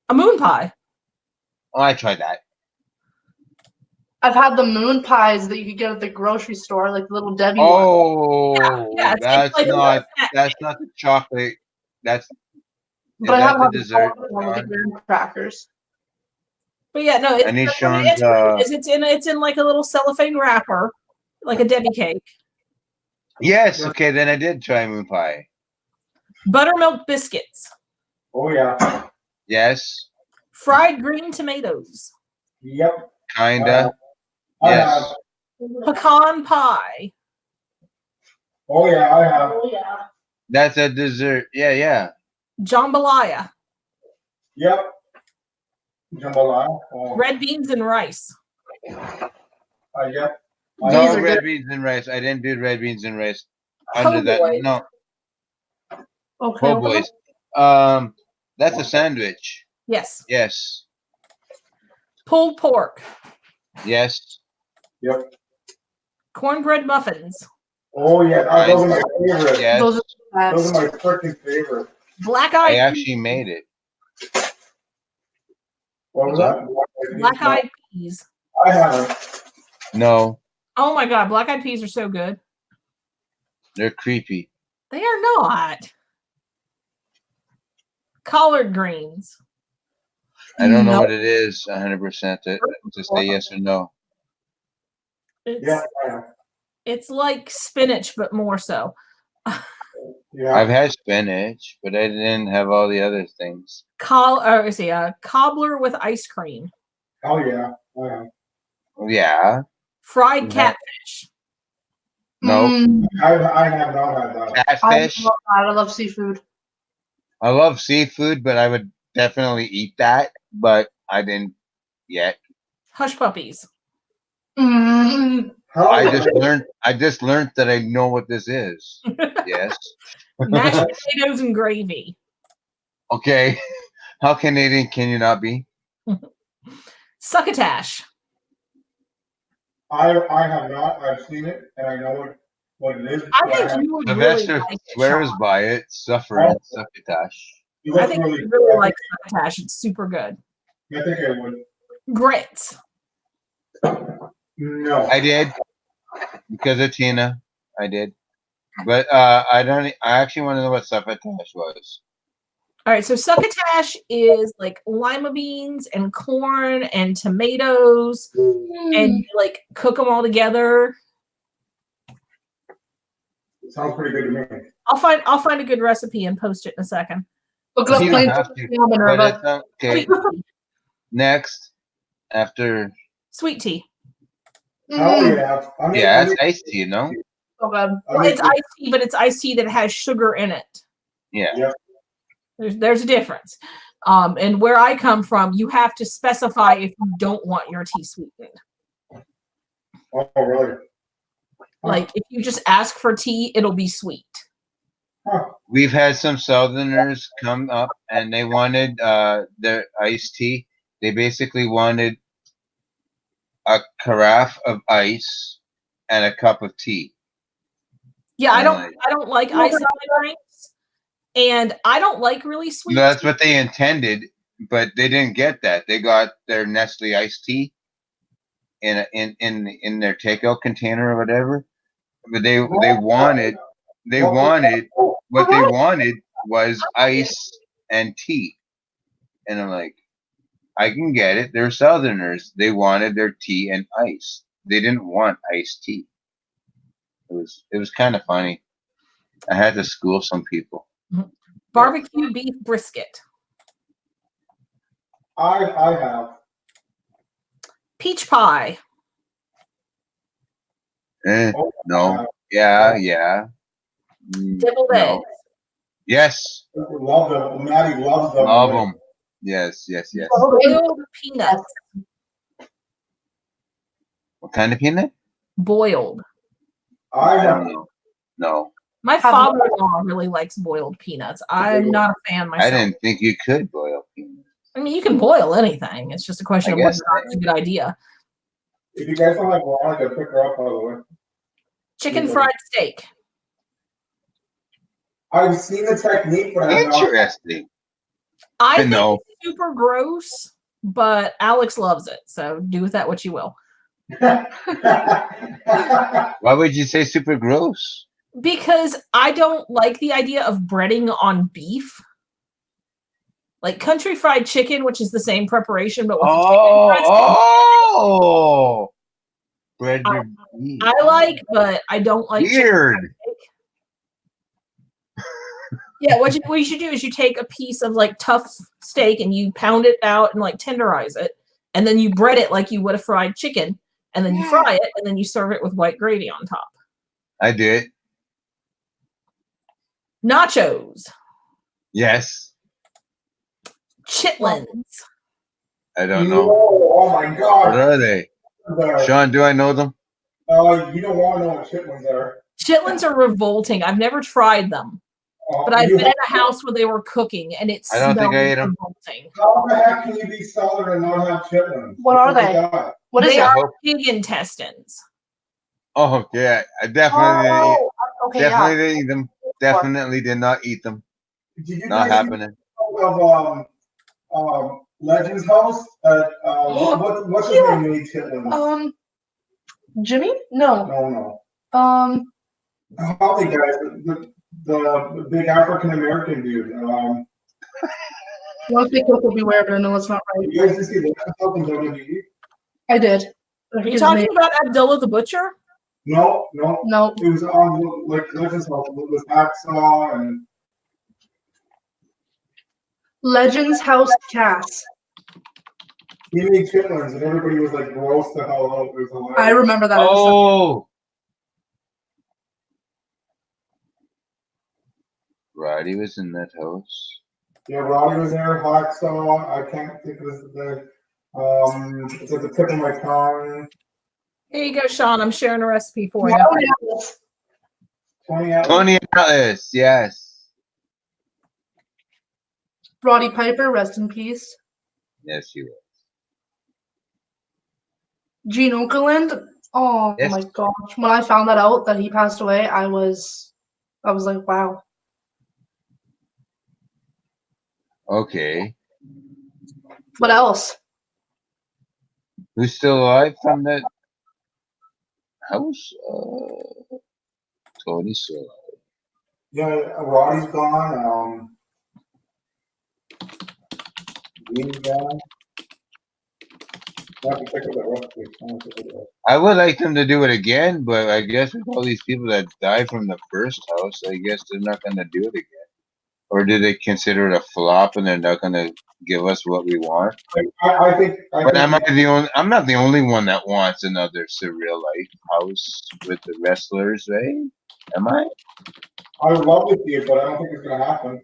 [SPEAKER 5] A moon pie.
[SPEAKER 4] Oh, I tried that.
[SPEAKER 3] I've had the moon pies that you could get at the grocery store, like the little Debbie ones.
[SPEAKER 4] Oh,
[SPEAKER 5] Yeah, it's
[SPEAKER 4] that's
[SPEAKER 5] like
[SPEAKER 4] not the chocolate. That's
[SPEAKER 3] But I
[SPEAKER 4] that
[SPEAKER 3] haven't
[SPEAKER 4] the
[SPEAKER 3] had
[SPEAKER 4] dessert,
[SPEAKER 3] the one with the
[SPEAKER 4] Sean?
[SPEAKER 3] graham crackers.
[SPEAKER 5] But yeah, no, it's,
[SPEAKER 4] I need
[SPEAKER 5] it's
[SPEAKER 4] Sean's,
[SPEAKER 5] what it is. It's in like a little cellophane wrapper, like a Debbie cake.
[SPEAKER 4] Yes. Okay, then I did try moon pie.
[SPEAKER 5] Buttermilk biscuits,
[SPEAKER 1] Oh yeah.
[SPEAKER 4] Yes.
[SPEAKER 5] fried green tomatoes,
[SPEAKER 1] Yep.
[SPEAKER 4] Kinda.
[SPEAKER 1] I
[SPEAKER 4] Yes.
[SPEAKER 1] have.
[SPEAKER 5] pecan pie,
[SPEAKER 1] Oh yeah, I have.
[SPEAKER 3] Oh yeah.
[SPEAKER 4] That's a dessert. Yeah.
[SPEAKER 5] jambalaya,
[SPEAKER 1] Yep. Jambalaya. Oh.
[SPEAKER 5] red beans and rice.
[SPEAKER 1] Yep.
[SPEAKER 3] These
[SPEAKER 4] No
[SPEAKER 3] are
[SPEAKER 4] red
[SPEAKER 3] good.
[SPEAKER 4] beans and rice. I didn't do red beans and rice.
[SPEAKER 5] Po'
[SPEAKER 4] Under that,
[SPEAKER 5] boys.
[SPEAKER 4] no.
[SPEAKER 3] Okay.
[SPEAKER 4] Po'
[SPEAKER 3] what
[SPEAKER 4] boys. That's a sandwich.
[SPEAKER 5] Yes.
[SPEAKER 4] Yes.
[SPEAKER 5] Pulled pork,
[SPEAKER 4] Yes.
[SPEAKER 1] Yep.
[SPEAKER 5] cornbread muffins,
[SPEAKER 1] Oh yeah, those are my favorite.
[SPEAKER 4] Yes.
[SPEAKER 3] Those are the
[SPEAKER 1] Those
[SPEAKER 3] best.
[SPEAKER 1] are my freaking favorite.
[SPEAKER 5] black
[SPEAKER 4] I
[SPEAKER 5] eyed
[SPEAKER 4] actually made it.
[SPEAKER 1] What was that?
[SPEAKER 5] black eyed peas.
[SPEAKER 1] I haven't.
[SPEAKER 4] No,
[SPEAKER 5] Oh my god, black eyed peas are so good.
[SPEAKER 4] they're creepy.
[SPEAKER 5] They are not. Collard greens.
[SPEAKER 4] I don't know
[SPEAKER 5] No.
[SPEAKER 4] what it is 100% to say yes or no.
[SPEAKER 5] It's,
[SPEAKER 1] Yeah, I have.
[SPEAKER 5] it's like spinach, but more so.
[SPEAKER 1] Yeah.
[SPEAKER 4] I've had spinach, but I didn't have all the other things.
[SPEAKER 5] Cobbler with ice cream.
[SPEAKER 1] Oh yeah. Oh, yeah.
[SPEAKER 4] Yeah.
[SPEAKER 5] Fried
[SPEAKER 4] Yeah.
[SPEAKER 5] catfish.
[SPEAKER 4] No.
[SPEAKER 1] I have not had that.
[SPEAKER 4] Catfish.
[SPEAKER 3] I love that. I love seafood.
[SPEAKER 4] I love seafood, but I would definitely eat that, but I didn't yet.
[SPEAKER 5] Hush puppies.
[SPEAKER 3] Mm.
[SPEAKER 4] I just learned that I know what this is. Yes.
[SPEAKER 5] Mashed potatoes and gravy.
[SPEAKER 4] Okay. How Canadian can you not be?
[SPEAKER 5] Succotash.
[SPEAKER 1] I have not. I've seen it and I know what it is.
[SPEAKER 5] I think you would really
[SPEAKER 4] Sylvester
[SPEAKER 5] like it,
[SPEAKER 4] swears
[SPEAKER 5] Sean.
[SPEAKER 4] by it. Suffering succotash.
[SPEAKER 1] It
[SPEAKER 5] I
[SPEAKER 1] looks
[SPEAKER 5] think
[SPEAKER 1] really
[SPEAKER 5] you really
[SPEAKER 1] good.
[SPEAKER 5] like succotash. It's super good.
[SPEAKER 1] I think I would.
[SPEAKER 5] Grits.
[SPEAKER 1] No.
[SPEAKER 4] I did because of Tina. I did, but I don't. I actually want to know what succotash was.
[SPEAKER 5] All right, so succotash is like lima beans and corn and tomatoes, and you like cook them all together.
[SPEAKER 1] It sounds pretty good to me.
[SPEAKER 5] I'll find a good recipe and post it in a second.
[SPEAKER 3] Look it up.
[SPEAKER 4] You don't
[SPEAKER 3] Plain
[SPEAKER 4] have to,
[SPEAKER 3] Vanilla
[SPEAKER 4] but
[SPEAKER 3] Minerva.
[SPEAKER 4] it's not, okay. Next, after
[SPEAKER 5] Sweet tea.
[SPEAKER 1] Oh yeah.
[SPEAKER 4] yeah, it's iced tea, you know.
[SPEAKER 3] So good.
[SPEAKER 5] Well, it's iced tea, but it's iced tea that has sugar in it.
[SPEAKER 4] Yeah.
[SPEAKER 5] There's a difference. And where I come from, you have to specify if you don't want your tea sweetened.
[SPEAKER 1] Oh really?
[SPEAKER 5] Like if you just ask for tea, it'll be sweet.
[SPEAKER 4] We've had some Southerners come up and they wanted their iced tea. They basically wanted a carafe of ice and a cup of tea.
[SPEAKER 5] Yeah, I
[SPEAKER 4] And
[SPEAKER 5] don't like ice in my drinks, and I don't like really sweet.
[SPEAKER 4] that's what they intended, but they didn't get that. They got their Nestle iced tea in their takeout container or whatever. But they wanted what they wanted was ice and tea. And I'm like, I can get it. They're Southerners. They wanted their tea and ice. They didn't want iced tea. It was kind of funny. I had to school some people.
[SPEAKER 5] Barbecue beef brisket.
[SPEAKER 1] I have.
[SPEAKER 5] Peach pie.
[SPEAKER 4] No. Yeah.
[SPEAKER 5] Deviled
[SPEAKER 4] No.
[SPEAKER 5] eggs.
[SPEAKER 4] Yes.
[SPEAKER 1] Love them. Maddie loves them.
[SPEAKER 4] Love them. Yes.
[SPEAKER 5] Boiled peanuts.
[SPEAKER 4] What kind of peanut?
[SPEAKER 5] Boiled.
[SPEAKER 1] I
[SPEAKER 4] I
[SPEAKER 1] have.
[SPEAKER 4] don't know. No.
[SPEAKER 5] My father-in-law really likes boiled peanuts. I'm not a fan myself.
[SPEAKER 4] I didn't think you could boil peanuts.
[SPEAKER 5] I mean, you can boil anything. It's just a question
[SPEAKER 4] I
[SPEAKER 5] of whether
[SPEAKER 4] guess
[SPEAKER 5] or not it's a good idea.
[SPEAKER 1] If you guys don't like Veronica, pick her up, by the way.
[SPEAKER 5] Chicken fried steak.
[SPEAKER 1] I've seen the technique, but I have not.
[SPEAKER 4] Interesting.
[SPEAKER 5] I think
[SPEAKER 4] No.
[SPEAKER 5] it's super gross, but Alex loves it. So do with that what you will.
[SPEAKER 4] Why would you say super gross?
[SPEAKER 5] Because I don't like the idea of breading on beef. Like country fried chicken, which is the same preparation, but with chicken breast.
[SPEAKER 4] Bread your beef.
[SPEAKER 5] I like, but I don't like
[SPEAKER 4] Weird.
[SPEAKER 5] chicken. Yeah, what you should do is you take a piece of like tough steak and you pound it out and like tenderize it, and then you bread it like you would a fried chicken, and then you fry it, and then you serve it with white gravy on top.
[SPEAKER 4] I did.
[SPEAKER 5] Nachos.
[SPEAKER 4] Yes.
[SPEAKER 5] Chitlins.
[SPEAKER 4] I don't know.
[SPEAKER 1] Oh my
[SPEAKER 4] What
[SPEAKER 1] god.
[SPEAKER 4] are they? Sean, do I know them?
[SPEAKER 1] You don't want to know what chitlins are.
[SPEAKER 5] Chitlins are revolting. I've never tried them, but I've been in a house where they were cooking, and it's
[SPEAKER 4] I don't think I ate them.
[SPEAKER 5] revolting.
[SPEAKER 1] How the heck can you be southern and not have chitlins?
[SPEAKER 3] What are they? What is
[SPEAKER 5] They
[SPEAKER 3] it?
[SPEAKER 5] are pig intestines.
[SPEAKER 4] Oh, yeah. I definitely didn't eat.
[SPEAKER 3] Okay,
[SPEAKER 4] Definitely didn't eat them. Definitely did not eat them.
[SPEAKER 1] Did you
[SPEAKER 4] Not
[SPEAKER 1] guys
[SPEAKER 4] happening.
[SPEAKER 1] of Legends House? What's his name made chitlins?
[SPEAKER 3] Jimmy? No.
[SPEAKER 1] No.
[SPEAKER 3] Um,
[SPEAKER 1] How the guys? The big African American dude.
[SPEAKER 3] Once they cook, will beware, but I know it's not right.
[SPEAKER 1] You guys just see Legends House in WWE?
[SPEAKER 3] I did.
[SPEAKER 5] Are you talking about Abdullah the Butcher?
[SPEAKER 1] No.
[SPEAKER 3] No.
[SPEAKER 1] It was on like Legends House with Hacksaw and.
[SPEAKER 3] Legends House Cass.
[SPEAKER 1] He made chitlins, and everybody was like gross the hell out. It was hilarious.
[SPEAKER 3] I remember that. episode.
[SPEAKER 4] Oh, Roddy was in that house.
[SPEAKER 1] Yeah, Roddy was there. Hot Saw. I can't think of the. It's at the tip of my tongue.
[SPEAKER 5] Here you go, Sean. I'm sharing a recipe for you.
[SPEAKER 3] Oh, yeah.
[SPEAKER 1] 20 hours.
[SPEAKER 4] Tony Atlas, yes.
[SPEAKER 3] Roddy Piper, rest in peace.
[SPEAKER 4] Yes, you was.
[SPEAKER 3] Gene Okerlund. Oh
[SPEAKER 4] Yes.
[SPEAKER 3] my gosh! When I found that out that he passed away, I was like, wow.
[SPEAKER 4] Okay.
[SPEAKER 3] What else?
[SPEAKER 4] Who's still alive from that house? Tony's still alive.
[SPEAKER 1] Yeah, Roddy's gone. Dean's gone. I have to check out that recipe.
[SPEAKER 4] I would like them to do it again, but I guess with all these people that died from the first house, I guess they're not going to do it again. Or do they consider it a flop and they're not going to give us what we want?
[SPEAKER 1] I think.
[SPEAKER 4] But I'm not the only one that wants another Surreal Life house with the wrestlers, right? Am I?
[SPEAKER 1] I would love to see it, but I don't think it's gonna happen.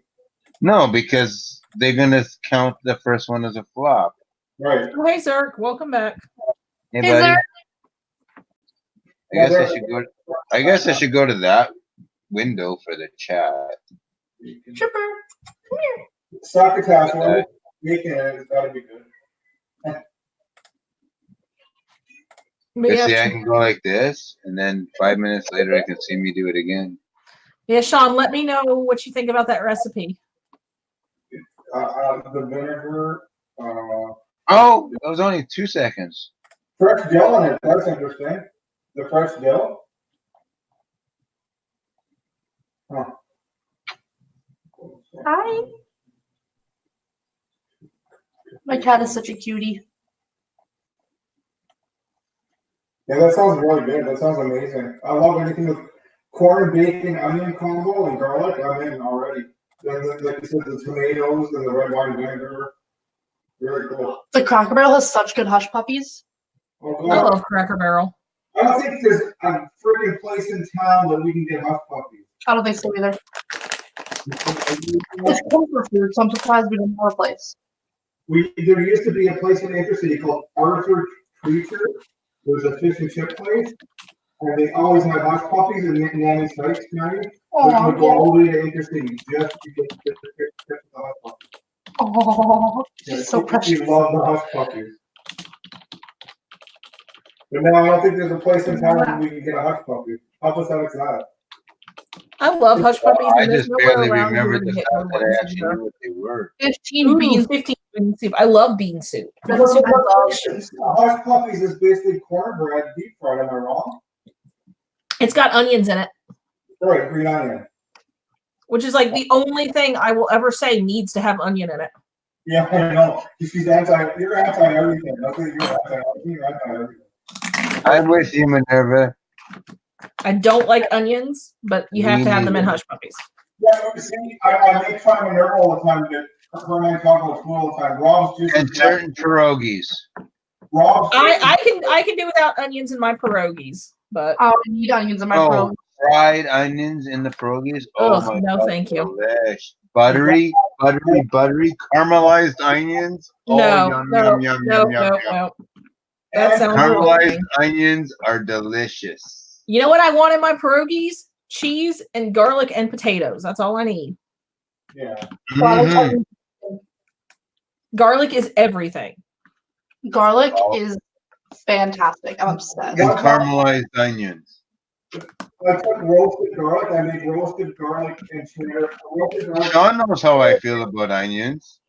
[SPEAKER 4] No, because they're going to count the first one as a flop.
[SPEAKER 1] Right.
[SPEAKER 5] Oh, hey, Zerk. Welcome back.
[SPEAKER 4] Hey,
[SPEAKER 3] Hey,
[SPEAKER 4] buddy.
[SPEAKER 3] Zerk.
[SPEAKER 4] I guess I should go to that window for the chat.
[SPEAKER 3] Chipper, come here.
[SPEAKER 1] Succotash, when making it, it's gotta be good.
[SPEAKER 5] But
[SPEAKER 4] You
[SPEAKER 5] yeah,
[SPEAKER 4] see, I can go like this, and then 5 minutes later, I can see me do it again.
[SPEAKER 5] yeah, Sean, let me know what you think about that recipe.
[SPEAKER 1] The vinegar,
[SPEAKER 4] Oh, that was only 2 seconds.
[SPEAKER 1] fresh dill in it. That's interesting. The fresh dill. Huh.
[SPEAKER 3] Hi. My cat is such a cutie.
[SPEAKER 1] Yeah, that sounds really good. That sounds amazing. I love anything with corn, bacon, onion combo, and garlic. I'm in already. Then, like you said, the tomatoes and the red wine vinegar. Very cool.
[SPEAKER 3] The Cracker Barrel has such good hush puppies.
[SPEAKER 1] Oh,
[SPEAKER 5] I
[SPEAKER 1] God.
[SPEAKER 5] love Cracker Barrel.
[SPEAKER 1] I don't think there's a freaking place in town that we can get hush puppies.
[SPEAKER 3] I don't think so either. It's comfort food, so I'm surprised we don't have a place.
[SPEAKER 1] There used to be a place in Intercity called Arthur Treacher. It was a fish and chip place, and they always had hush puppies and Nanny Sykes County.
[SPEAKER 3] Oh,
[SPEAKER 1] We would go all the way to Intercity just to get the fish and the hush puppies.
[SPEAKER 3] oh,
[SPEAKER 1] Yeah,
[SPEAKER 3] she's so precious.
[SPEAKER 1] We love the hush puppies. But now I don't think there's a place in town where we can get a hush puppy. Help us out with that.
[SPEAKER 5] I love hush puppies.
[SPEAKER 4] I
[SPEAKER 5] and there's
[SPEAKER 4] just
[SPEAKER 5] nowhere
[SPEAKER 4] barely
[SPEAKER 5] around here
[SPEAKER 4] remembered
[SPEAKER 5] to
[SPEAKER 4] the
[SPEAKER 5] get
[SPEAKER 4] fact that
[SPEAKER 5] good
[SPEAKER 4] I
[SPEAKER 5] ones
[SPEAKER 4] actually
[SPEAKER 5] either.
[SPEAKER 4] knew what they were.
[SPEAKER 3] 15
[SPEAKER 5] Ooh,
[SPEAKER 3] beans.
[SPEAKER 5] 15 bean soup. I love bean soup.
[SPEAKER 3] Bean soup is
[SPEAKER 1] Delicious. Hush puppies is basically cornbread deep fried. Am I wrong?
[SPEAKER 5] It's got onions in it,
[SPEAKER 1] Right, green onion.
[SPEAKER 5] which is like the only thing I will ever say needs to have onion in it.
[SPEAKER 1] Yeah, I know. You're anti everything. That's what you're anti-everything. You're anti-everything.
[SPEAKER 4] I'm with you, Minerva.
[SPEAKER 5] I don't like onions, but you have
[SPEAKER 4] Me
[SPEAKER 5] to have them in
[SPEAKER 4] neither.
[SPEAKER 5] hush puppies.
[SPEAKER 1] Yeah, see, I make fun of Minerva all the time. Her and I talk about food all the time. Rob's just
[SPEAKER 4] And certain pierogies.
[SPEAKER 1] Rob's
[SPEAKER 5] I can do without onions in my pierogies, but
[SPEAKER 3] I need onions in my
[SPEAKER 4] Oh,
[SPEAKER 3] throat.
[SPEAKER 4] fried onions in the pierogies. Oh
[SPEAKER 5] Ugh,
[SPEAKER 4] my
[SPEAKER 5] no,
[SPEAKER 4] God,
[SPEAKER 5] thank you.
[SPEAKER 4] delish. Buttery, caramelized onions. Oh,
[SPEAKER 5] no,
[SPEAKER 4] yum,
[SPEAKER 5] no,
[SPEAKER 4] yum, yum,
[SPEAKER 5] no,
[SPEAKER 4] yum, yum,
[SPEAKER 5] no,
[SPEAKER 4] yum.
[SPEAKER 5] no. That sounds
[SPEAKER 4] Caramelized
[SPEAKER 5] amazing.
[SPEAKER 4] onions are delicious.
[SPEAKER 5] You know what I want in my pierogies? Cheese and garlic and potatoes. That's all I need.
[SPEAKER 1] Yeah.
[SPEAKER 4] Mhm.
[SPEAKER 5] Garlic is everything.
[SPEAKER 3] Garlic
[SPEAKER 4] Oh.
[SPEAKER 3] is fantastic. I'm obsessed.
[SPEAKER 4] And caramelized onions.
[SPEAKER 1] I took roasted garlic. I made roasted garlic and cheddar.
[SPEAKER 4] Sean knows how I feel about onions.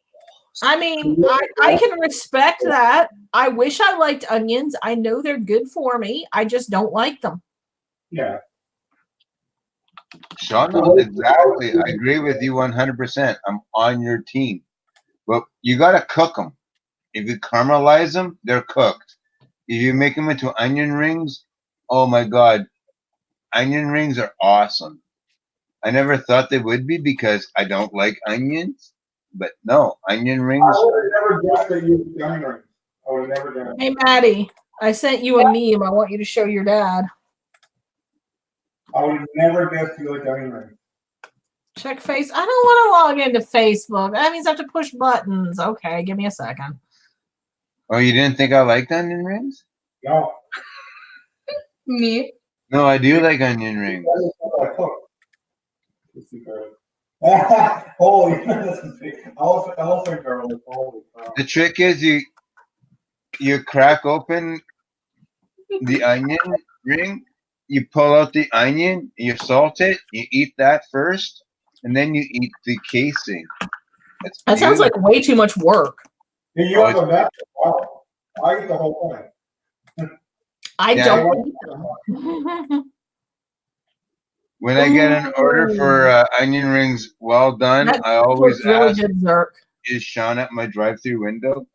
[SPEAKER 5] I mean, I can respect that. I wish I liked onions. I know they're good for me. I just don't like them.
[SPEAKER 1] Yeah.
[SPEAKER 4] Sean knows exactly. I agree with you 100%. I'm on your team. But you got to cook them. If you caramelize them, they're cooked. If you make them into onion rings, oh my God. Onion rings are awesome. I never thought they would be because I don't like onions. But no, onion rings.
[SPEAKER 1] I would have never guessed that you onion rings. I would never done it.
[SPEAKER 5] Hey, Maddie, I sent you a meme. I want you to show your dad.
[SPEAKER 1] I would never guess you like onion rings.
[SPEAKER 5] Check face. I don't want to log into Facebook. That means I have to push buttons. Okay, give me a second.
[SPEAKER 4] Oh, you didn't think I liked onion rings?
[SPEAKER 1] No.
[SPEAKER 3] Me.
[SPEAKER 4] No, I do like onion rings.
[SPEAKER 1] Holy, elephant garlic. Holy cow.
[SPEAKER 4] The trick is you crack open the onion ring, you pull out the onion, you salt it, you eat that first, and then you eat the casing.
[SPEAKER 5] That sounds like way too much work.
[SPEAKER 1] You have a method. Wow. I eat the whole thing.
[SPEAKER 5] I
[SPEAKER 4] Yeah.
[SPEAKER 5] don't eat them.
[SPEAKER 4] When I get an order for onion rings well done,
[SPEAKER 5] That
[SPEAKER 4] I always
[SPEAKER 5] looks really
[SPEAKER 4] ask,
[SPEAKER 5] good, Zerk.
[SPEAKER 4] is Sean at my drive-through window?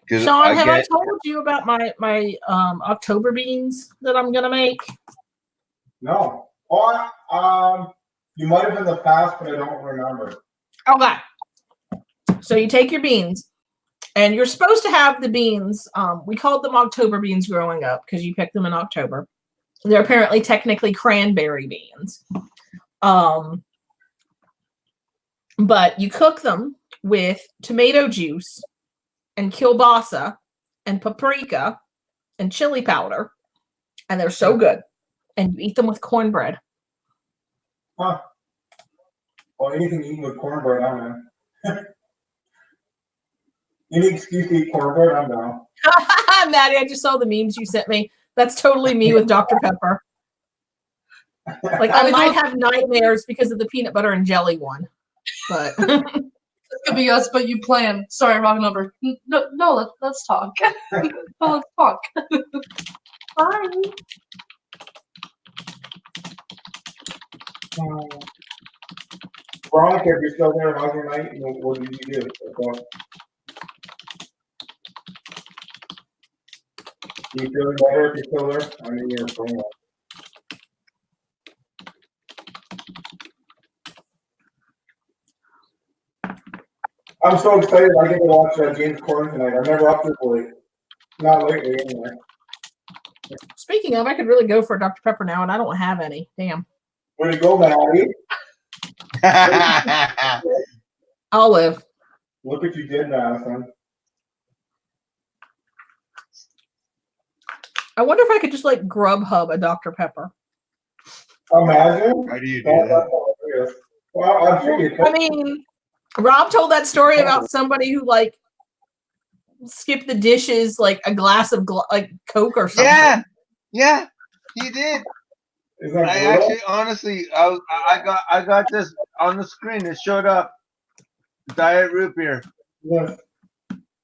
[SPEAKER 5] Sean, have I told you about my October beans that I'm gonna make?
[SPEAKER 1] No. Or you might have in the past, but I don't remember.
[SPEAKER 5] Okay. So you take your beans, and you're supposed to have the beans. We called them October beans growing up because you picked them in October. They're apparently technically cranberry beans. But you cook them with tomato juice and kielbasa and paprika and chili powder, and they're so good. And you eat them with cornbread.
[SPEAKER 1] Huh. Well, anything eaten with cornbread, I'm in. Any excuse to eat cornbread, I'm down.
[SPEAKER 5] Maddie, I just saw the memes you sent me. That's totally me with Dr. Pepper. Like, I might have nightmares because of the peanut butter and jelly one. But
[SPEAKER 3] It could be us, but you plan. Sorry, wrong number. No, let's talk. No, let's talk.
[SPEAKER 5] Bye.
[SPEAKER 1] Veronica, if you're still there, how's your night? What did you do? You feeling better if you're still there? I mean, you're phone. I'm so excited. I get to watch James Corden tonight. I'm never up this late. Not lately, anyway.
[SPEAKER 5] Speaking of, I could really go for a Dr. Pepper now, and I don't have any. Damn.
[SPEAKER 1] Where to go, Maddie?
[SPEAKER 5] I'll live.
[SPEAKER 1] Look what you did, Madison.
[SPEAKER 5] I wonder if I could just like Grubhub a Dr. Pepper.
[SPEAKER 1] Imagine.
[SPEAKER 4] How do you do that?
[SPEAKER 1] Well, I'm sure you could.
[SPEAKER 5] I mean, Rob told that story about somebody who like skipped the dishes like a glass of like Coke or something.
[SPEAKER 4] Yeah, he did.
[SPEAKER 1] Is that
[SPEAKER 4] I
[SPEAKER 1] brutal?
[SPEAKER 4] actually, honestly, I got this on the screen. It showed up, diet root beer,
[SPEAKER 1] Yes.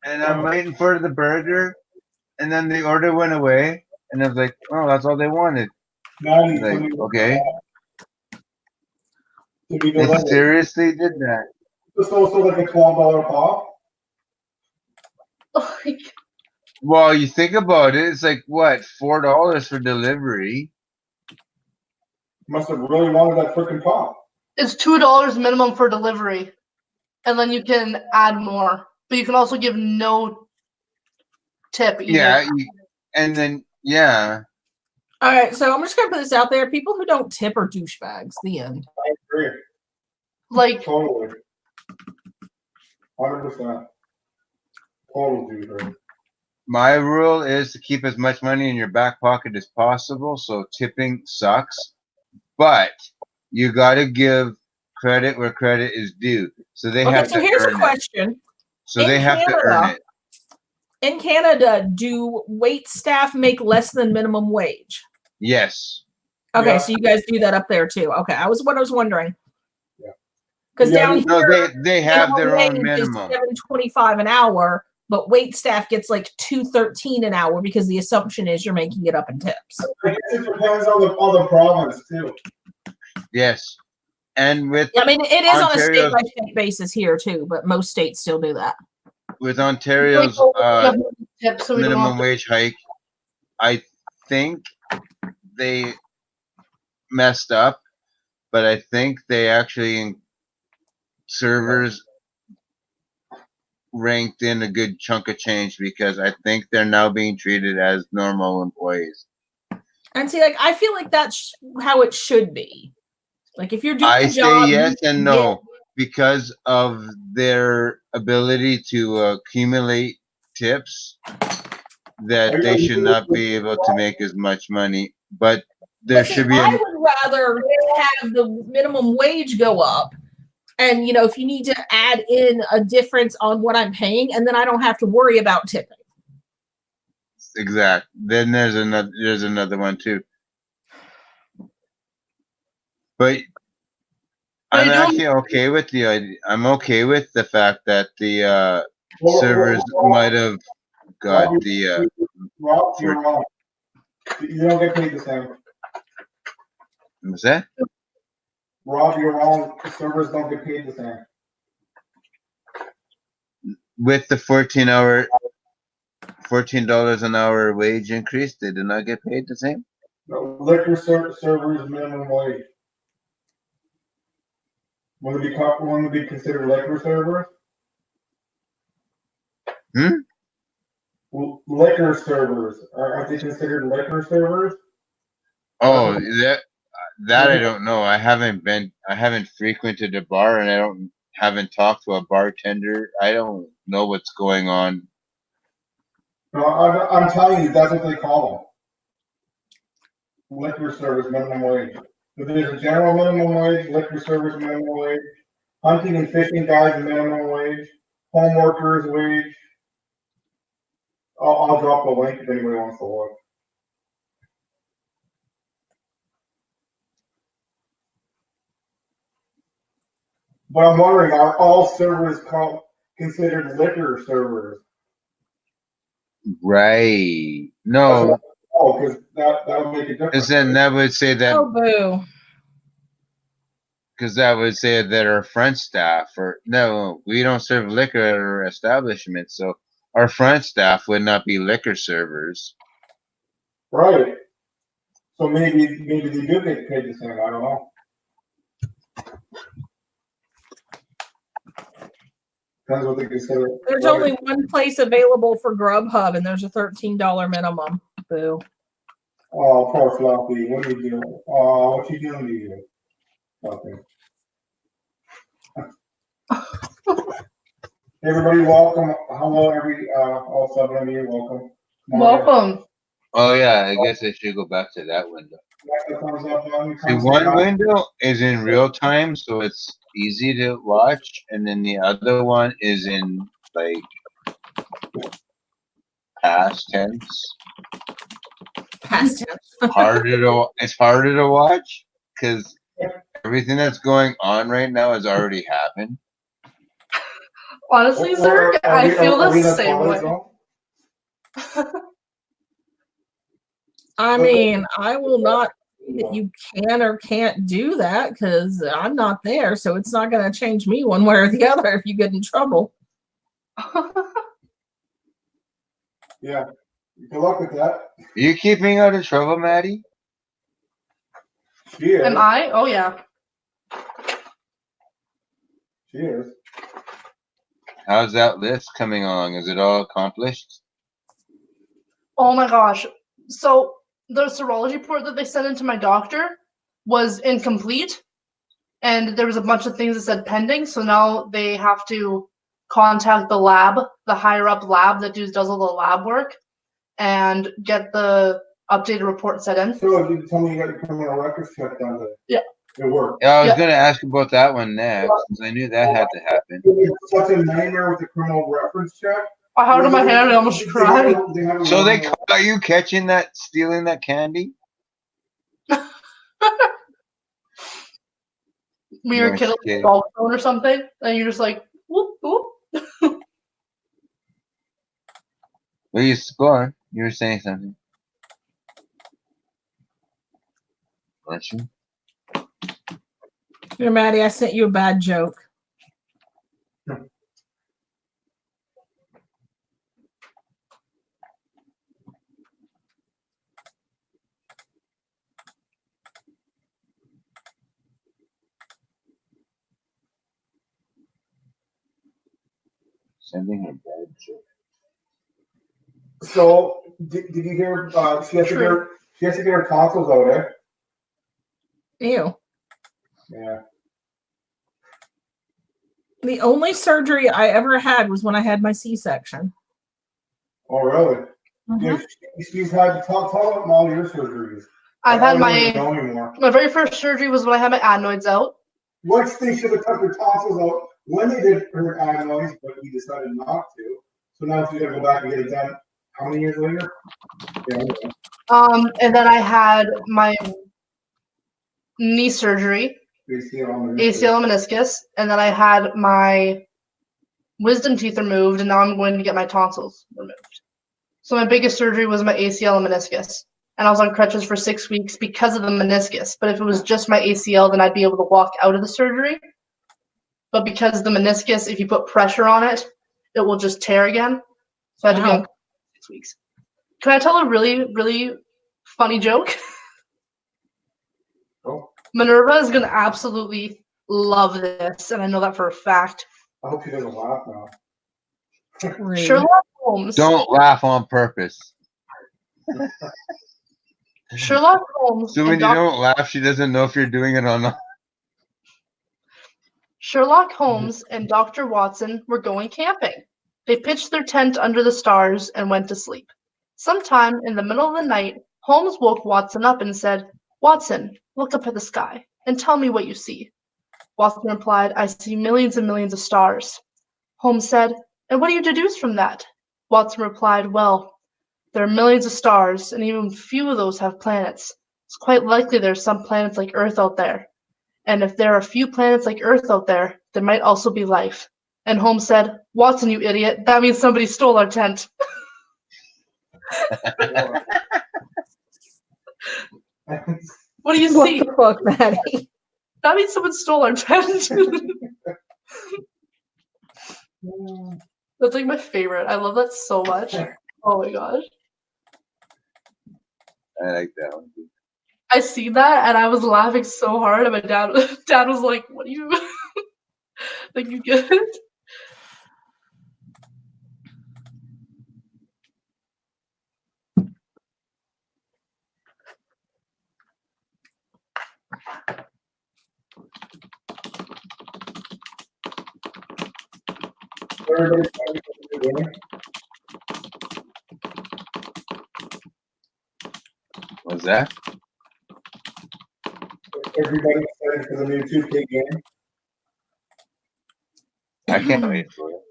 [SPEAKER 4] and I'm waiting for the burger, and then the order went away, and I was like, oh, that's all they wanted.
[SPEAKER 1] Maddie,
[SPEAKER 4] Like, okay,
[SPEAKER 1] to be
[SPEAKER 4] they
[SPEAKER 1] delivered.
[SPEAKER 4] seriously did that.
[SPEAKER 1] It's also like a $12 pop.
[SPEAKER 4] Well, you think about it, it's like what, $4 for delivery?
[SPEAKER 1] Must have really wanted that freaking pop.
[SPEAKER 3] It's $2 minimum for delivery, and then you can add more. But you can also give no tip either.
[SPEAKER 4] Yeah, and then yeah.
[SPEAKER 5] All right, so I'm just gonna put this out there: people who don't tip are douchebags. The end.
[SPEAKER 1] I agree.
[SPEAKER 3] Like,
[SPEAKER 1] Totally. 100%. Total dude.
[SPEAKER 4] My rule is to keep as much money in your back pocket as possible. So tipping sucks, but you got to give credit where credit is due. So they
[SPEAKER 5] Okay,
[SPEAKER 4] have
[SPEAKER 5] so
[SPEAKER 4] to
[SPEAKER 5] here's a
[SPEAKER 4] earn it.
[SPEAKER 5] question.
[SPEAKER 4] So they have to earn it.
[SPEAKER 5] In Canada, do wait staff make less than minimum wage?
[SPEAKER 4] Yes.
[SPEAKER 5] Okay,
[SPEAKER 1] Yeah.
[SPEAKER 5] so you guys do that up there too. Okay, I was wondering.
[SPEAKER 1] Yeah.
[SPEAKER 5] Because
[SPEAKER 1] Yeah,
[SPEAKER 5] down here,
[SPEAKER 4] No, they have
[SPEAKER 5] minimum
[SPEAKER 4] their own
[SPEAKER 5] wage
[SPEAKER 4] minimum.
[SPEAKER 5] is $7.25 an hour, but wait staff gets like $2.13 an hour because the assumption is you're making it up in tips.
[SPEAKER 1] I guess it depends on the province too.
[SPEAKER 4] Yes. And with
[SPEAKER 5] I mean, it is on a
[SPEAKER 4] Ontario's-
[SPEAKER 5] state-by-state basis here too, but most states still do that.
[SPEAKER 4] with Ontario's
[SPEAKER 3] tips so we don't
[SPEAKER 4] minimum
[SPEAKER 3] have to-
[SPEAKER 4] wage hike, I think they messed up, but I think they actually servers ranked in a good chunk of change because I think they're now being treated as normal employees.
[SPEAKER 5] And see, like, I feel like that's how it should be. Like, if you're doing
[SPEAKER 4] I
[SPEAKER 5] a
[SPEAKER 4] say
[SPEAKER 5] job,
[SPEAKER 4] yes
[SPEAKER 5] you
[SPEAKER 4] and
[SPEAKER 5] should
[SPEAKER 4] no because of their ability to accumulate tips that they should not be able to make as much money. But there
[SPEAKER 5] But see,
[SPEAKER 4] should be
[SPEAKER 5] I would rather have the minimum wage go up. And, you know, if you need to add in a difference on what I'm paying, and then I don't have to worry about tipping.
[SPEAKER 4] exact. Then there's another one too. But I'm actually okay with the idea. I'm okay with the fact that the servers might have got the.
[SPEAKER 1] Rob, you're wrong. You don't get paid the same.
[SPEAKER 4] What's that?
[SPEAKER 1] Rob, you're wrong. Servers don't get paid the same.
[SPEAKER 4] With the $14 an hour wage increase, they did not get paid the same.
[SPEAKER 1] No, liquor servers minimum wage. Want to be considered liquor servers? Liquor servers aren't they considered liquor servers?
[SPEAKER 4] Oh, that I don't know. I haven't frequented a bar, and haven't talked to a bartender. I don't know what's going on.
[SPEAKER 1] No, I'm telling you, that's what they call them. Liquor service minimum wage. But there's a general minimum wage, liquor service minimum wage, hunting and fishing guys minimum wage, home workers wage. I'll drop the link if anybody wants to look. But I'm wondering, are all servers considered liquor servers?
[SPEAKER 4] Right. No.
[SPEAKER 1] Oh, because that would make a difference.
[SPEAKER 4] Because then that would say that.
[SPEAKER 5] Oh, boo.
[SPEAKER 4] Because that would say that our front staff, no, we don't serve liquor at our establishment, so our front staff would not be liquor servers.
[SPEAKER 1] Right. So maybe they do get paid the same. I don't know. Depends what they consider.
[SPEAKER 5] There's only one place available for Grubhub, and there's a $13 minimum. Boo.
[SPEAKER 1] Oh, poor Fluffy. What are you doing? Oh, what you doing to you? Fluffy. Everybody, welcome. Hello, all 7 of you. Welcome.
[SPEAKER 3] Welcome.
[SPEAKER 4] Oh yeah, I guess I should go back to that window. See, one window is in real time, so it's easy to watch, and then the other one is in like past tense.
[SPEAKER 5] Past tense.
[SPEAKER 4] It's harder to watch because everything that's going on right now has already happened.
[SPEAKER 3] Honestly, sir, I feel the same way.
[SPEAKER 5] I mean, I will not say that you can or can't do that because I'm not there, so it's not going to change me one way or the other if you get in trouble.
[SPEAKER 1] Yeah. Good luck with that.
[SPEAKER 4] Are you keeping out of trouble, Maddie?
[SPEAKER 1] She is.
[SPEAKER 3] Am I? Oh, yeah.
[SPEAKER 1] She is.
[SPEAKER 4] How's that list coming along? Is it all accomplished?
[SPEAKER 3] Oh my gosh. So the serology report that they sent into my doctor was incomplete, and there was a bunch of things that said pending. So now they have to contact the lab, the higher up lab that does all the lab work, and get the updated report set in.
[SPEAKER 1] So you tell me you got your criminal records checked done today.
[SPEAKER 3] Yeah.
[SPEAKER 1] It worked.
[SPEAKER 4] Yeah, I was going to ask about that one next, because I knew that had to happen.
[SPEAKER 1] It's such a nightmare with the criminal reference check.
[SPEAKER 3] I had it in my hand and I almost cried.
[SPEAKER 4] So they caught you stealing that candy?
[SPEAKER 3] We were kidding with a golf phone or something, and you're just like, whoop, whoop.
[SPEAKER 4] Well, you score. You were saying something. Weren't you?
[SPEAKER 5] Here, Maddie, I sent you a bad joke.
[SPEAKER 4] Sending her bad shit.
[SPEAKER 1] So did you hear? She has to get her tonsils out, eh?
[SPEAKER 5] Ew.
[SPEAKER 1] Yeah.
[SPEAKER 5] The only surgery I ever had was when I had my C-section.
[SPEAKER 1] Oh, really?
[SPEAKER 5] Mhm.
[SPEAKER 1] Yeah. She's had. Tell about all your surgeries.
[SPEAKER 3] I've
[SPEAKER 1] I
[SPEAKER 3] had
[SPEAKER 1] don't even know anymore.
[SPEAKER 3] my very first surgery was when I had my adenoids out.
[SPEAKER 1] Which they should have took her tonsils out when they did her adenoids, but he decided not to. So now she's gonna go back and get it done. How many years later? Yeah.
[SPEAKER 3] And then I had my knee surgery, ACL and meniscus, and then I had my wisdom teeth removed, and now I'm going to get my tonsils removed. So my biggest surgery was my ACL and meniscus, and I was on crutches for 6 weeks because of the meniscus. But if it was just my ACL, then I'd be able to walk out of the surgery. But because the meniscus, if you put pressure on it, it will just tear again. So I had to be on 6 weeks. Can I tell a really, really funny joke?
[SPEAKER 1] Oh.
[SPEAKER 3] Minerva is going to absolutely love this, and I know that for a fact.
[SPEAKER 1] I hope she doesn't laugh now.
[SPEAKER 5] Rude.
[SPEAKER 3] Sherlock Holmes.
[SPEAKER 4] Don't laugh on purpose.
[SPEAKER 3] Sherlock Holmes.
[SPEAKER 4] So when you don't laugh, she doesn't know if you're doing it or not.
[SPEAKER 3] Sherlock Holmes and Dr. Watson were going camping. They pitched their tent under the stars and went to sleep. Sometime in the middle of the night, Holmes woke Watson up and said, "Watson, look up at the sky and tell me what you see." Watson replied, "I see millions and millions of stars." Holmes said, "And what do you deduce from that?" Watson replied, "Well, there are millions of stars, and even few of those have planets. It's quite likely there are some planets like Earth out there. And if there are a few planets like Earth out there, there might also be life." And Holmes said, "Watson, you idiot, that means somebody stole our tent." What do you
[SPEAKER 5] What
[SPEAKER 3] see?
[SPEAKER 5] the fuck, Maddie?
[SPEAKER 3] That means someone stole our tent. That's like my favorite. I love that so much. Oh my gosh.
[SPEAKER 4] I like that one.
[SPEAKER 3] I see that and I was laughing so hard, and my dad was like, "What are you like, you good?"
[SPEAKER 4] What's that?
[SPEAKER 1] Everybody excited for the new 2K game.
[SPEAKER 4] I can't wait for it.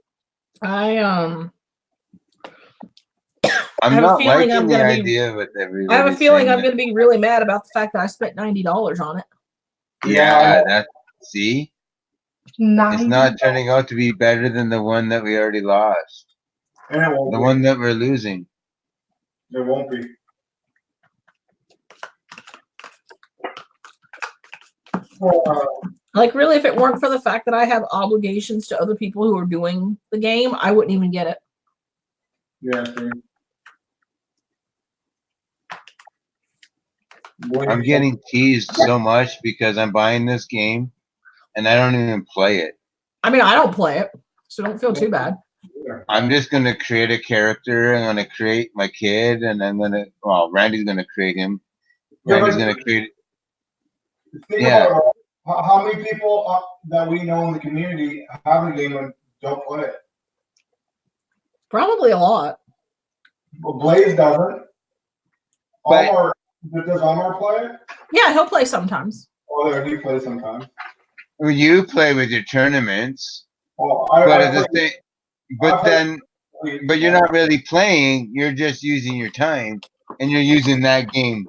[SPEAKER 5] I'm
[SPEAKER 4] I'm
[SPEAKER 5] have a
[SPEAKER 4] not
[SPEAKER 5] feeling
[SPEAKER 4] liking
[SPEAKER 5] I'm
[SPEAKER 4] the
[SPEAKER 5] gonna be-
[SPEAKER 4] idea with everybody.
[SPEAKER 5] I have a feeling I'm
[SPEAKER 4] saying
[SPEAKER 5] going to be really mad about the fact that I spent $90 on it.
[SPEAKER 4] that. Yeah, that. See, it's
[SPEAKER 3] 90.
[SPEAKER 4] not turning out to be better than the one that we already lost.
[SPEAKER 1] And it won't
[SPEAKER 4] The
[SPEAKER 1] be.
[SPEAKER 4] one that we're losing.
[SPEAKER 1] There won't be.
[SPEAKER 5] Like, really, if it weren't for the fact that I have obligations to other people who are doing the game, I wouldn't even get it.
[SPEAKER 1] Yeah, see.
[SPEAKER 4] I'm getting teased so much because I'm buying this game and I don't even play it.
[SPEAKER 5] I mean, I don't play it, so don't feel too bad.
[SPEAKER 4] I'm just going to create a character. I'm going to create my kid, and I'm going to, well, Randy's going to create him. Randy's going to create.
[SPEAKER 1] Think
[SPEAKER 4] Yeah.
[SPEAKER 1] about it. How many people that we know in the community have the game and don't play it?
[SPEAKER 5] Probably a lot.
[SPEAKER 1] Well, Blaze doesn't.
[SPEAKER 4] But-
[SPEAKER 1] Does Omar play it?
[SPEAKER 5] Yeah, he'll play sometimes.
[SPEAKER 1] Oh, yeah, he plays sometimes.
[SPEAKER 4] Well, you play with your tournaments,
[SPEAKER 1] Well,
[SPEAKER 4] but you're not really playing. You're just using your time, and you're using that game.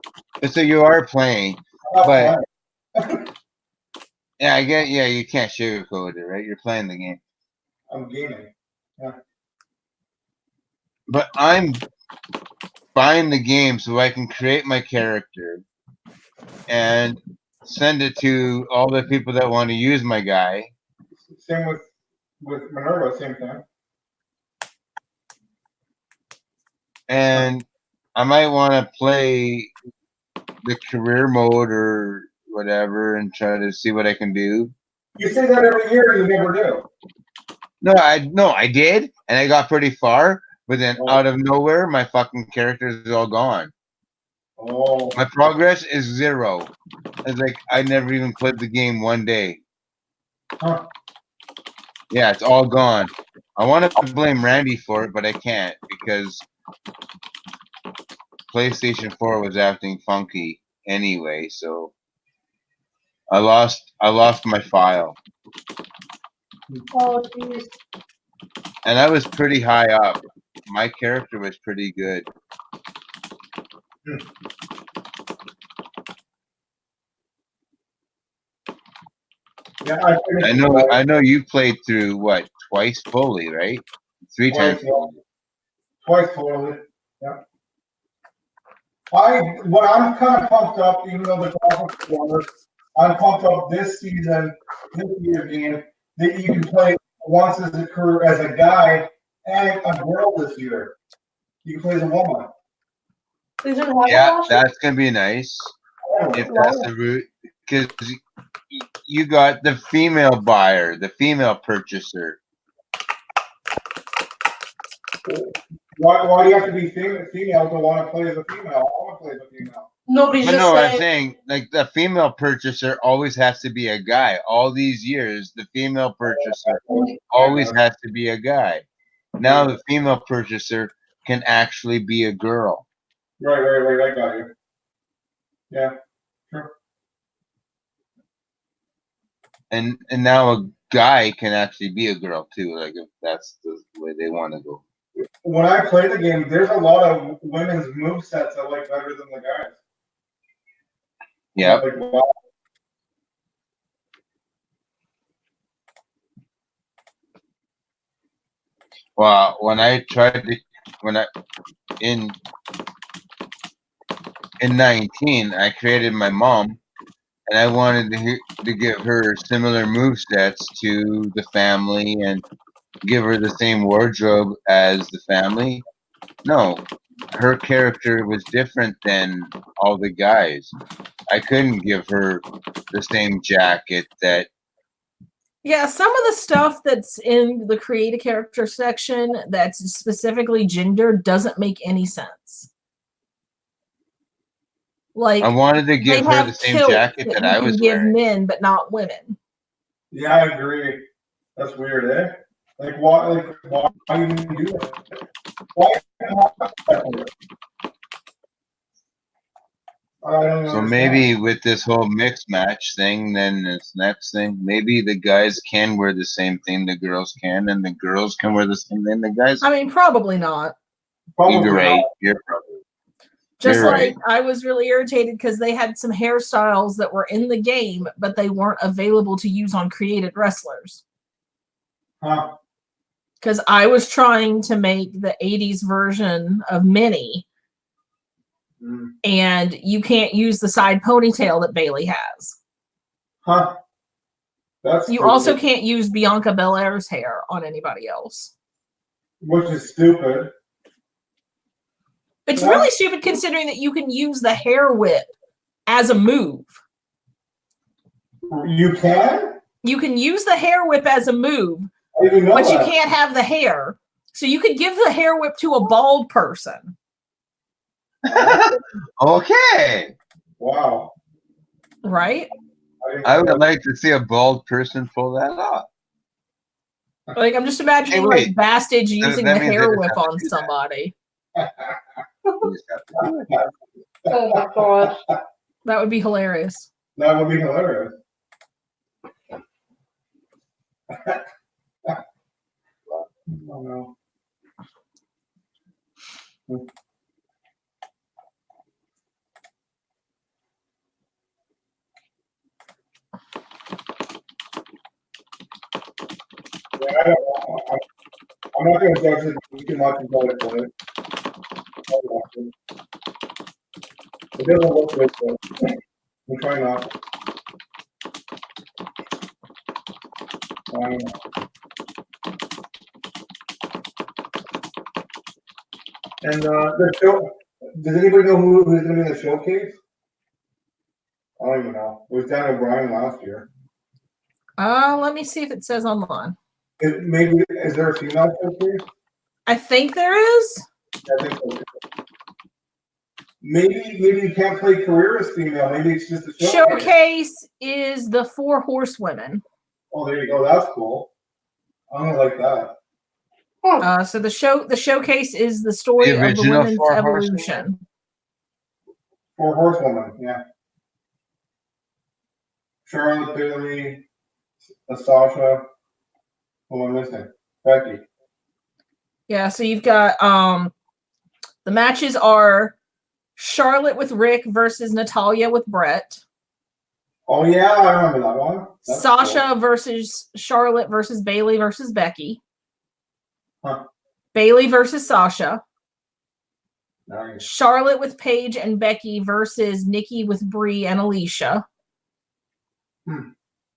[SPEAKER 4] So you are playing, but yeah, I get. Yeah, you can't sugarcoat it, right? You're playing the game.
[SPEAKER 1] I'm gaming. Yeah.
[SPEAKER 4] But I'm buying the game so I can create my character and send it to all the people that want to use my guy.
[SPEAKER 1] Same with Minerva, same thing.
[SPEAKER 4] And I might want to play the career mode or whatever and try to see what I can do.
[SPEAKER 1] You say that every year, and you never do.
[SPEAKER 4] No, I did, and I got pretty far, but then out of nowhere, my fucking character is all gone.
[SPEAKER 1] Oh.
[SPEAKER 4] My progress is 0. It's like I never even played the game one day.
[SPEAKER 1] Huh.
[SPEAKER 4] Yeah, it's all gone. I want to blame Randy for it, but I can't because PlayStation 4 was acting funky anyway. So I lost my file,
[SPEAKER 2] Oh, geez.
[SPEAKER 4] and I was pretty high up. My character was pretty good.
[SPEAKER 1] Yeah,
[SPEAKER 4] I know you played through what, twice fully, right? 3 times.
[SPEAKER 1] Twice totally. Yeah. I'm kind of pumped up, even though the graphics are. I'm pumped up this season, this year game, that you can play once as a guy and a girl this year. You can play as a woman.
[SPEAKER 4] Yeah, that's gonna be nice if that's the route, because you got the female buyer, the female purchaser.
[SPEAKER 1] Why do you have to be female to want to play as a female? I want to play as a female.
[SPEAKER 3] Nobody's
[SPEAKER 4] But
[SPEAKER 3] just
[SPEAKER 4] no, I'm
[SPEAKER 3] saying.
[SPEAKER 4] saying like the female purchaser always has to be a guy. All these years, the female purchaser always has to be a guy. Now the female purchaser can actually be a girl.
[SPEAKER 1] Right. I got you. Yeah, sure.
[SPEAKER 4] And now a guy can actually be a girl too, like if that's the way they want to go.
[SPEAKER 1] When I play the game, there's a lot of women's movesets I like better than the guys.
[SPEAKER 4] Yeah.
[SPEAKER 1] Like, wow.
[SPEAKER 4] Well, when I in 19, I created my mom, and I wanted to give her similar movesets to the family and give her the same wardrobe as the family. No, her character was different than all the guys. I couldn't give her the same jacket that.
[SPEAKER 5] Yeah, some of the stuff that's in the create a character section that's specifically gender doesn't make any sense. Like,
[SPEAKER 4] I wanted to give her the same jacket that I was wearing.
[SPEAKER 5] Men, but not women.
[SPEAKER 1] Yeah, I agree. That's weird, eh? Like, why even do that? Why?
[SPEAKER 4] So maybe with this whole mixed match thing, then this next thing, maybe the guys can wear the same thing the girls can, and the girls can wear the same thing the guys.
[SPEAKER 5] I mean, probably not.
[SPEAKER 4] You're right. You're probably.
[SPEAKER 5] Just like I was really irritated because they had some hairstyles that were in the game, but they weren't available to use on created wrestlers.
[SPEAKER 1] Huh.
[SPEAKER 5] Because I was trying to make the 80s version of Minnie, and you can't use the side ponytail that Bailey has.
[SPEAKER 1] Huh.
[SPEAKER 5] You also can't use Bianca Belair's hair on anybody else.
[SPEAKER 1] Which is stupid.
[SPEAKER 5] It's really stupid considering that you can use the hair whip as a move.
[SPEAKER 1] You can?
[SPEAKER 5] You can use the hair whip as a move,
[SPEAKER 1] but
[SPEAKER 5] you can't have the hair. So you could give the hair whip to a bald person.
[SPEAKER 4] Okay.
[SPEAKER 1] Wow.
[SPEAKER 5] Right?
[SPEAKER 4] I would like to see a bald person pull that off.
[SPEAKER 5] Like, I'm just imagining like Bastage using the hair whip on somebody.
[SPEAKER 3] Oh my gosh.
[SPEAKER 5] That would be hilarious.
[SPEAKER 1] That would be hilarious. Oh no. Yeah, I'm not going to judge it too much until I play it. It doesn't look good, though. I'm trying not. And the show. Does anybody know who's going to be in the showcase? I don't even know. It was Dan O'Brien last year.
[SPEAKER 5] Let me see if it says online.
[SPEAKER 1] Maybe is there a female showcase?
[SPEAKER 5] I think there is.
[SPEAKER 1] I think so. Maybe you can't play career as female. Maybe it's just a showcase.
[SPEAKER 5] Showcase is the 4 horsewomen.
[SPEAKER 1] Oh, there you go. That's cool. I'm gonna like that.
[SPEAKER 5] So the showcase is the story of the
[SPEAKER 4] original
[SPEAKER 5] women's
[SPEAKER 4] 4
[SPEAKER 5] evolution.
[SPEAKER 1] 4 horsewomen, yeah. Charlotte, Bailey, Sasha. Who am I missing? Becky.
[SPEAKER 5] Yeah, so you've got the matches are Charlotte with Rick versus Natalia with Brett.
[SPEAKER 1] Oh yeah, I remember that one. That's
[SPEAKER 5] Sasha
[SPEAKER 1] cool.
[SPEAKER 5] versus Charlotte versus Bailey versus Becky.
[SPEAKER 1] Huh.
[SPEAKER 5] Bailey versus Sasha.
[SPEAKER 1] Nice.
[SPEAKER 5] Charlotte with Paige and Becky versus Nikki with Brie and Alicia.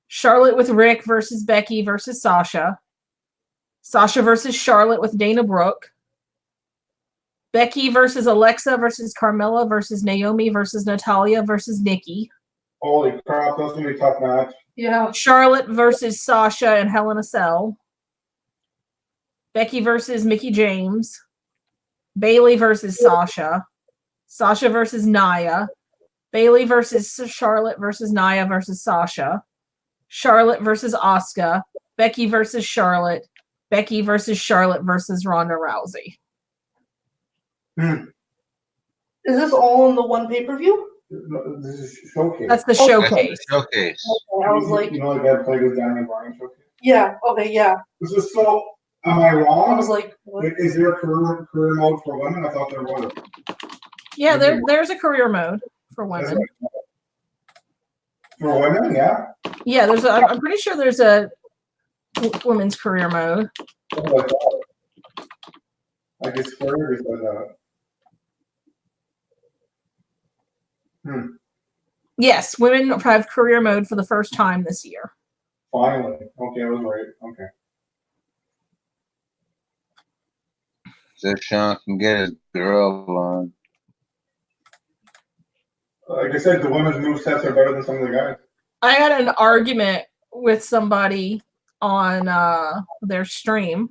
[SPEAKER 5] Charlotte with Rick versus Becky versus Sasha. Sasha versus Charlotte with Dana Brooke. Becky versus Alexa versus Carmella versus Naomi versus Natalia versus Nikki.
[SPEAKER 1] Holy crap, that's gonna be a tough match.
[SPEAKER 3] Yeah.
[SPEAKER 5] Charlotte versus Sasha and Hell in a Cell. Becky versus Mickie James. Bailey versus Sasha. Sasha versus Nia. Bailey versus Charlotte versus Nia versus Sasha. Charlotte versus Asuka. Becky versus Charlotte. Becky versus Charlotte versus Ronda Rousey.
[SPEAKER 3] Is this all in the one pay-per-view?
[SPEAKER 1] This is showcase.
[SPEAKER 5] That's the
[SPEAKER 3] Oh,
[SPEAKER 5] showcase.
[SPEAKER 4] Showcase.
[SPEAKER 3] Okay, I was like,
[SPEAKER 1] you know, the guy played with Daniel Bryan showcase.
[SPEAKER 3] yeah, okay, yeah.
[SPEAKER 1] This is so. Am I wrong?
[SPEAKER 3] I was like, what?
[SPEAKER 1] Is there a career mode for women? I thought there was.
[SPEAKER 5] Yeah, there's a career mode for women.
[SPEAKER 1] For women, yeah.
[SPEAKER 5] Yeah, I'm pretty sure there's a women's career mode.
[SPEAKER 1] I just swear said that.
[SPEAKER 5] Yes, women have career mode for the first time this year.
[SPEAKER 1] Finally. Okay, I was right. Okay.
[SPEAKER 4] So Sean can get his girl on.
[SPEAKER 1] Like I said, the women's movesets are better than some of the guys.
[SPEAKER 5] I had an argument with somebody on their stream,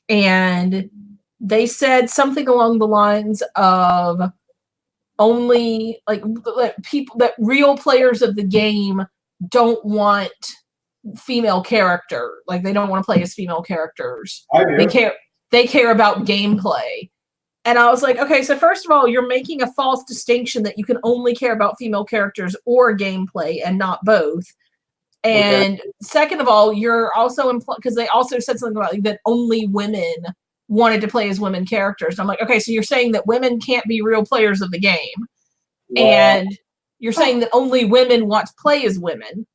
[SPEAKER 5] and they said something along the lines of only like people that real players of the game don't want female character, like they don't want to play as female characters.
[SPEAKER 1] I do.
[SPEAKER 5] They care about gameplay. And I was like, okay, so first of all, you're making a false distinction that you can only care about female characters or gameplay and not both. And second of all, you're also because they also said something about like, that only women wanted to play as women characters. And I'm like, okay, so you're saying that women can't be real players of the game.
[SPEAKER 1] Wow.
[SPEAKER 5] And you're saying that only women want to play as women.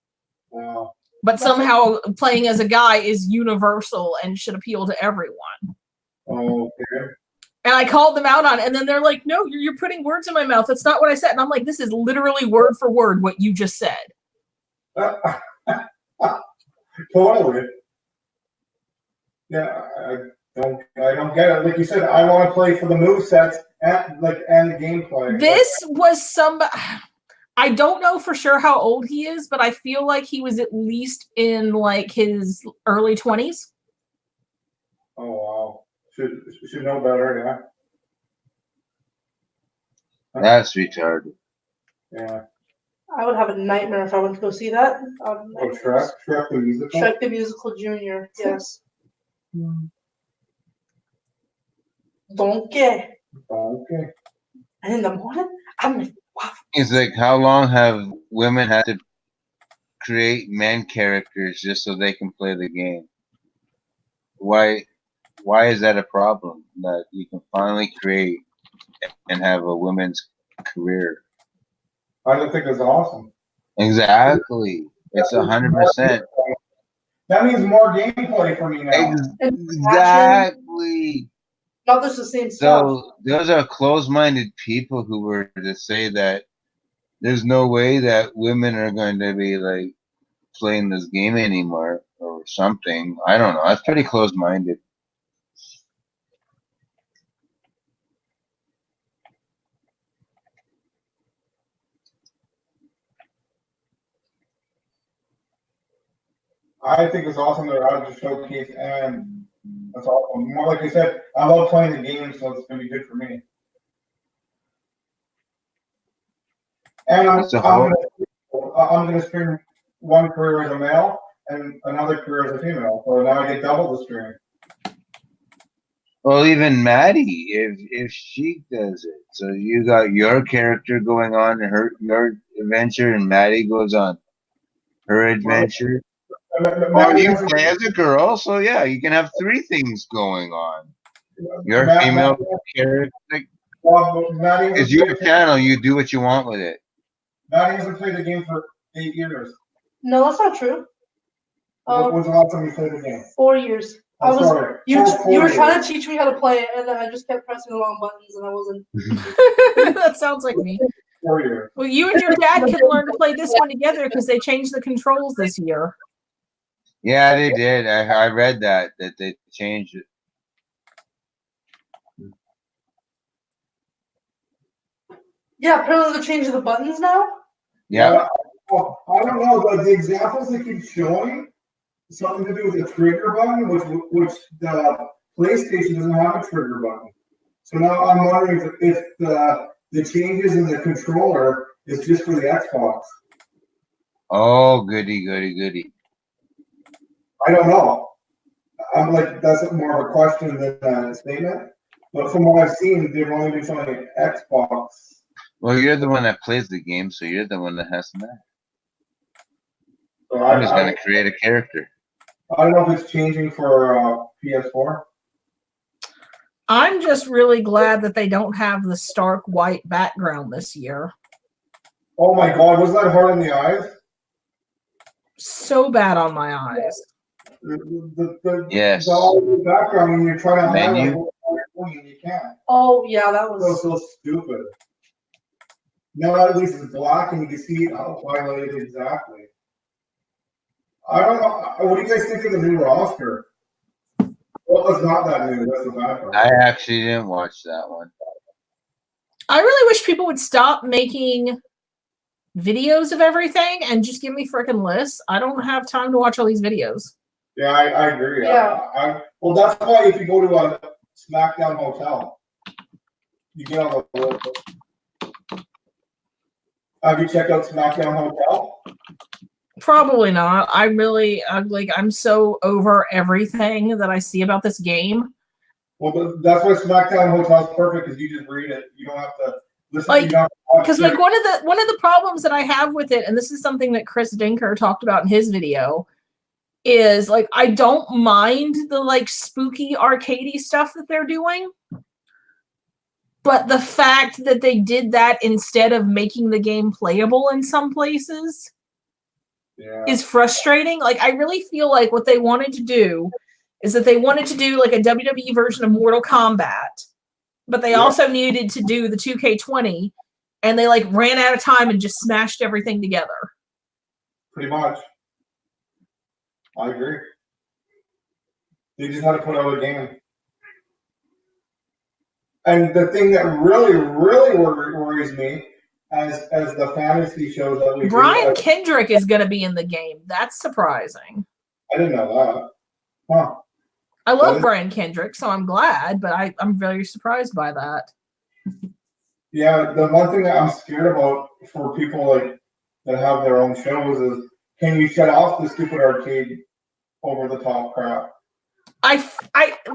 [SPEAKER 1] Wow.
[SPEAKER 5] But somehow playing as a guy is universal and should appeal to everyone.
[SPEAKER 1] Okay.
[SPEAKER 5] And I called them out on it, and then they're like, no, you're putting words in my mouth. That's not what I said. And I'm like, this is literally word for word what you just said.
[SPEAKER 1] Totally. Yeah, I don't get it. Like you said, I want to play for the movesets and the gameplay.
[SPEAKER 5] This was I don't know for sure how old he is, but I feel like he was at least in like his early 20s.
[SPEAKER 1] Oh wow. Should know better, yeah.
[SPEAKER 4] That's retarded.
[SPEAKER 1] Yeah.
[SPEAKER 3] I would have a nightmare if I went to go see that.
[SPEAKER 1] Oh, Shrek the musical?
[SPEAKER 3] Shrek the Musical Junior, yes. Donkey.
[SPEAKER 1] Okay.
[SPEAKER 3] And in the morning, I'm like, wow.
[SPEAKER 4] It's like, how long have women had to create men characters just so they can play the game? Why is that a problem that you can finally create and have a women's career?
[SPEAKER 1] I just think it's awesome.
[SPEAKER 4] Exactly. It's 100%.
[SPEAKER 1] That means more gameplay for me now.
[SPEAKER 4] Exactly.
[SPEAKER 3] Not just the same stuff.
[SPEAKER 4] So those are closed-minded people who were to say that there's no way that women are going to be like playing this game anymore or something. I don't know. That's pretty closed-minded.
[SPEAKER 1] I think it's awesome they're out to showcase, and that's awesome. More like I said, I love playing the game, so it's gonna be good for me. And I'm gonna stream one career as a male and another career as a female, so now I get double the stream.
[SPEAKER 4] Well, even Maddie, if she does it, so you got your character going on your adventure, and Maddie goes on her adventure. Or you play as a girl, so yeah, you can have 3 things going on. Your female character, it's your channel. You do what you want with it.
[SPEAKER 1] Maddie hasn't played the game for 8 years.
[SPEAKER 3] No, that's not true.
[SPEAKER 1] When was the last time you played the game?
[SPEAKER 3] 4 years.
[SPEAKER 1] Sorry.
[SPEAKER 3] You were trying to teach me how to play it, and then I just kept pressing the wrong buttons, and I wasn't.
[SPEAKER 5] That sounds like me.
[SPEAKER 1] 4 years.
[SPEAKER 5] Well, you and your dad can learn to play this one together because they changed the controls this year.
[SPEAKER 4] Yeah, they did. I read that they changed it.
[SPEAKER 3] Yeah, apparently they're changing the buttons now.
[SPEAKER 4] Yeah.
[SPEAKER 1] Well, I don't know, but the examples they keep showing something to do with the trigger button, which the PlayStation doesn't have a trigger button. So now I'm wondering if the changes in the controller is just for the Xbox.
[SPEAKER 4] Oh, goody.
[SPEAKER 1] I don't know. I'm like, that's more of a question than a statement. But from what I've seen, they've only been showing Xbox.
[SPEAKER 4] Well, you're the one that plays the game, so you're the one that has to know.
[SPEAKER 1] So
[SPEAKER 4] I'm just going to create a character.
[SPEAKER 1] I don't know if it's changing for PS4.
[SPEAKER 5] I'm just really glad that they don't have the stark white background this year.
[SPEAKER 1] Oh my God, was that hard on the eyes?
[SPEAKER 5] So bad on my eyes.
[SPEAKER 4] Yes.
[SPEAKER 1] The background when you're trying to highlight and you can't.
[SPEAKER 3] Oh yeah, that was
[SPEAKER 1] So stupid. Now at least it's black and you can see it highlighted exactly. I don't know. What do you guys think of the new roster? Well, it's not that new. That's the background.
[SPEAKER 4] I actually didn't watch that one.
[SPEAKER 5] I really wish people would stop making videos of everything and just give me freaking lists. I don't have time to watch all these videos.
[SPEAKER 1] Yeah, I agree.
[SPEAKER 3] Yeah.
[SPEAKER 1] Well, that's why if you go to a SmackDown hotel, you get on the list. Have you checked out SmackDown Hotel?
[SPEAKER 5] Probably not. I'm so over everything that I see about this game.
[SPEAKER 1] Well, that's why SmackDown Hotel is perfect because you just read it. You don't have to listen.
[SPEAKER 5] Like, because like one of the problems that I have with it, and this is something that Chris Dinker talked about in his video, is like I don't mind the like spooky arcadey stuff that they're doing. But the fact that they did that instead of making the game playable in some places is frustrating. Like, I really feel like what they wanted to do is that they wanted to do like a WWE version of Mortal Kombat, but they also needed to do the 2K20, and they like ran out of time and just smashed everything together.
[SPEAKER 1] Pretty much. I agree. They just had to put out a game. And the thing that really, really worries me as the fantasy shows that we
[SPEAKER 5] Brian Kendrick is going to be in the game. That's surprising.
[SPEAKER 1] I didn't know that. Huh.
[SPEAKER 5] I love Brian Kendrick, so I'm glad, but I'm very surprised by that.
[SPEAKER 1] Yeah, the one thing that I'm scared about for people like that have their own shows is, can you shut off the stupid arcade over the top crap?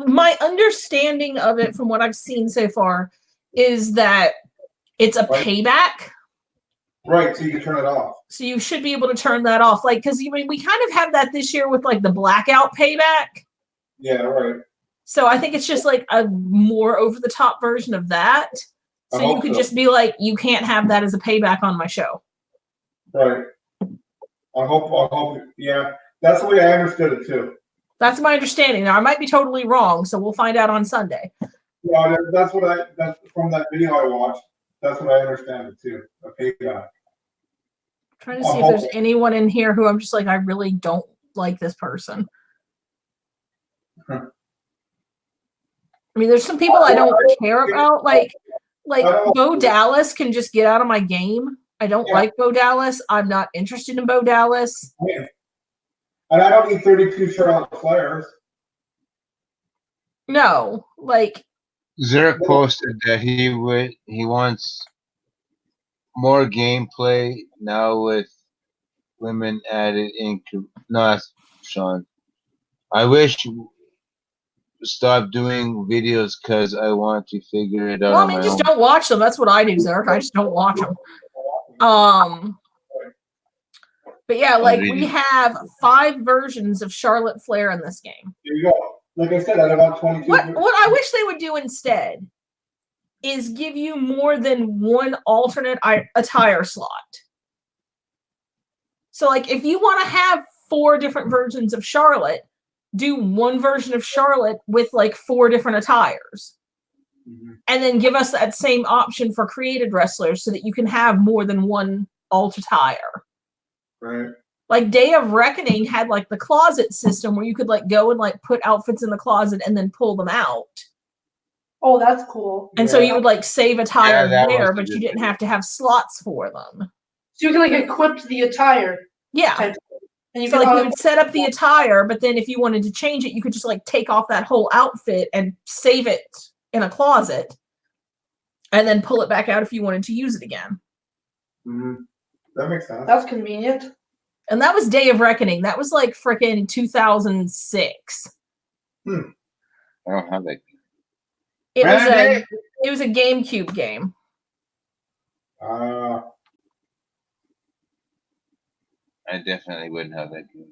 [SPEAKER 5] My understanding of it from what I've seen so far is that it's a payback.
[SPEAKER 1] Right, so you can turn it off.
[SPEAKER 5] So you should be able to turn that off. Like, because we kind of have that this year with like the blackout payback.
[SPEAKER 1] Yeah, right.
[SPEAKER 5] So I think it's just like a more over the top version of that. So you could just be like, you can't have that as a payback on my show.
[SPEAKER 1] Right. I hope, yeah. That's the way I understood it too.
[SPEAKER 5] That's my understanding. Now I might be totally wrong, so we'll find out on Sunday.
[SPEAKER 1] Yeah, that's from that video I watched. That's what I understand it too. A payback.
[SPEAKER 5] I'm trying to see if there's anyone in here who I'm just like, I really don't like this person. I mean, there's some people I don't care about. Like Bo Dallas can just get out of my game. I don't like Bo Dallas. I'm not interested in Bo Dallas.
[SPEAKER 1] And I don't need 32 Charlotte Flairs.
[SPEAKER 5] No, like
[SPEAKER 4] Zerk posted that he wants more gameplay now with women added in. No, that's Sean. I wish stop doing videos because I want to figure it out
[SPEAKER 5] well, I
[SPEAKER 4] on
[SPEAKER 5] mean,
[SPEAKER 4] my
[SPEAKER 5] just
[SPEAKER 4] own.
[SPEAKER 5] don't watch them. That's what I do, Zerk. I just don't watch them. But yeah, like we have 5 versions of Charlotte Flair in this game.
[SPEAKER 1] There you go. Like I said, I about 22.
[SPEAKER 5] What I wish they would do instead is give you more than one alternate attire slot. So, like, if you want to have 4 different versions of Charlotte, do one version of Charlotte with like 4 different attires. And then give us that same option for created wrestlers so that you can have more than one alt attire.
[SPEAKER 1] Right.
[SPEAKER 5] Like Day of Reckoning had like the closet system where you could like go and like put outfits in the closet and then pull them out.
[SPEAKER 3] Oh, that's cool.
[SPEAKER 5] And so you would like save attire
[SPEAKER 4] that
[SPEAKER 5] there,
[SPEAKER 4] was
[SPEAKER 5] but
[SPEAKER 4] a
[SPEAKER 5] you
[SPEAKER 4] good
[SPEAKER 5] didn't have to have slots for them.
[SPEAKER 3] So you can like equip the attire.
[SPEAKER 5] Yeah.
[SPEAKER 3] Type thing. And you
[SPEAKER 5] So
[SPEAKER 3] can
[SPEAKER 5] like you would set up the attire, but then if you wanted to change it, you could just like take off that whole outfit and save it in a closet and then pull it back out if you wanted to use it again.
[SPEAKER 1] Mm-hmm. That makes sense.
[SPEAKER 3] That's convenient.
[SPEAKER 5] And that was Day of Reckoning. That was like freaking 2006.
[SPEAKER 4] I don't have that.
[SPEAKER 5] It was a GameCube game.
[SPEAKER 4] I definitely wouldn't have that game.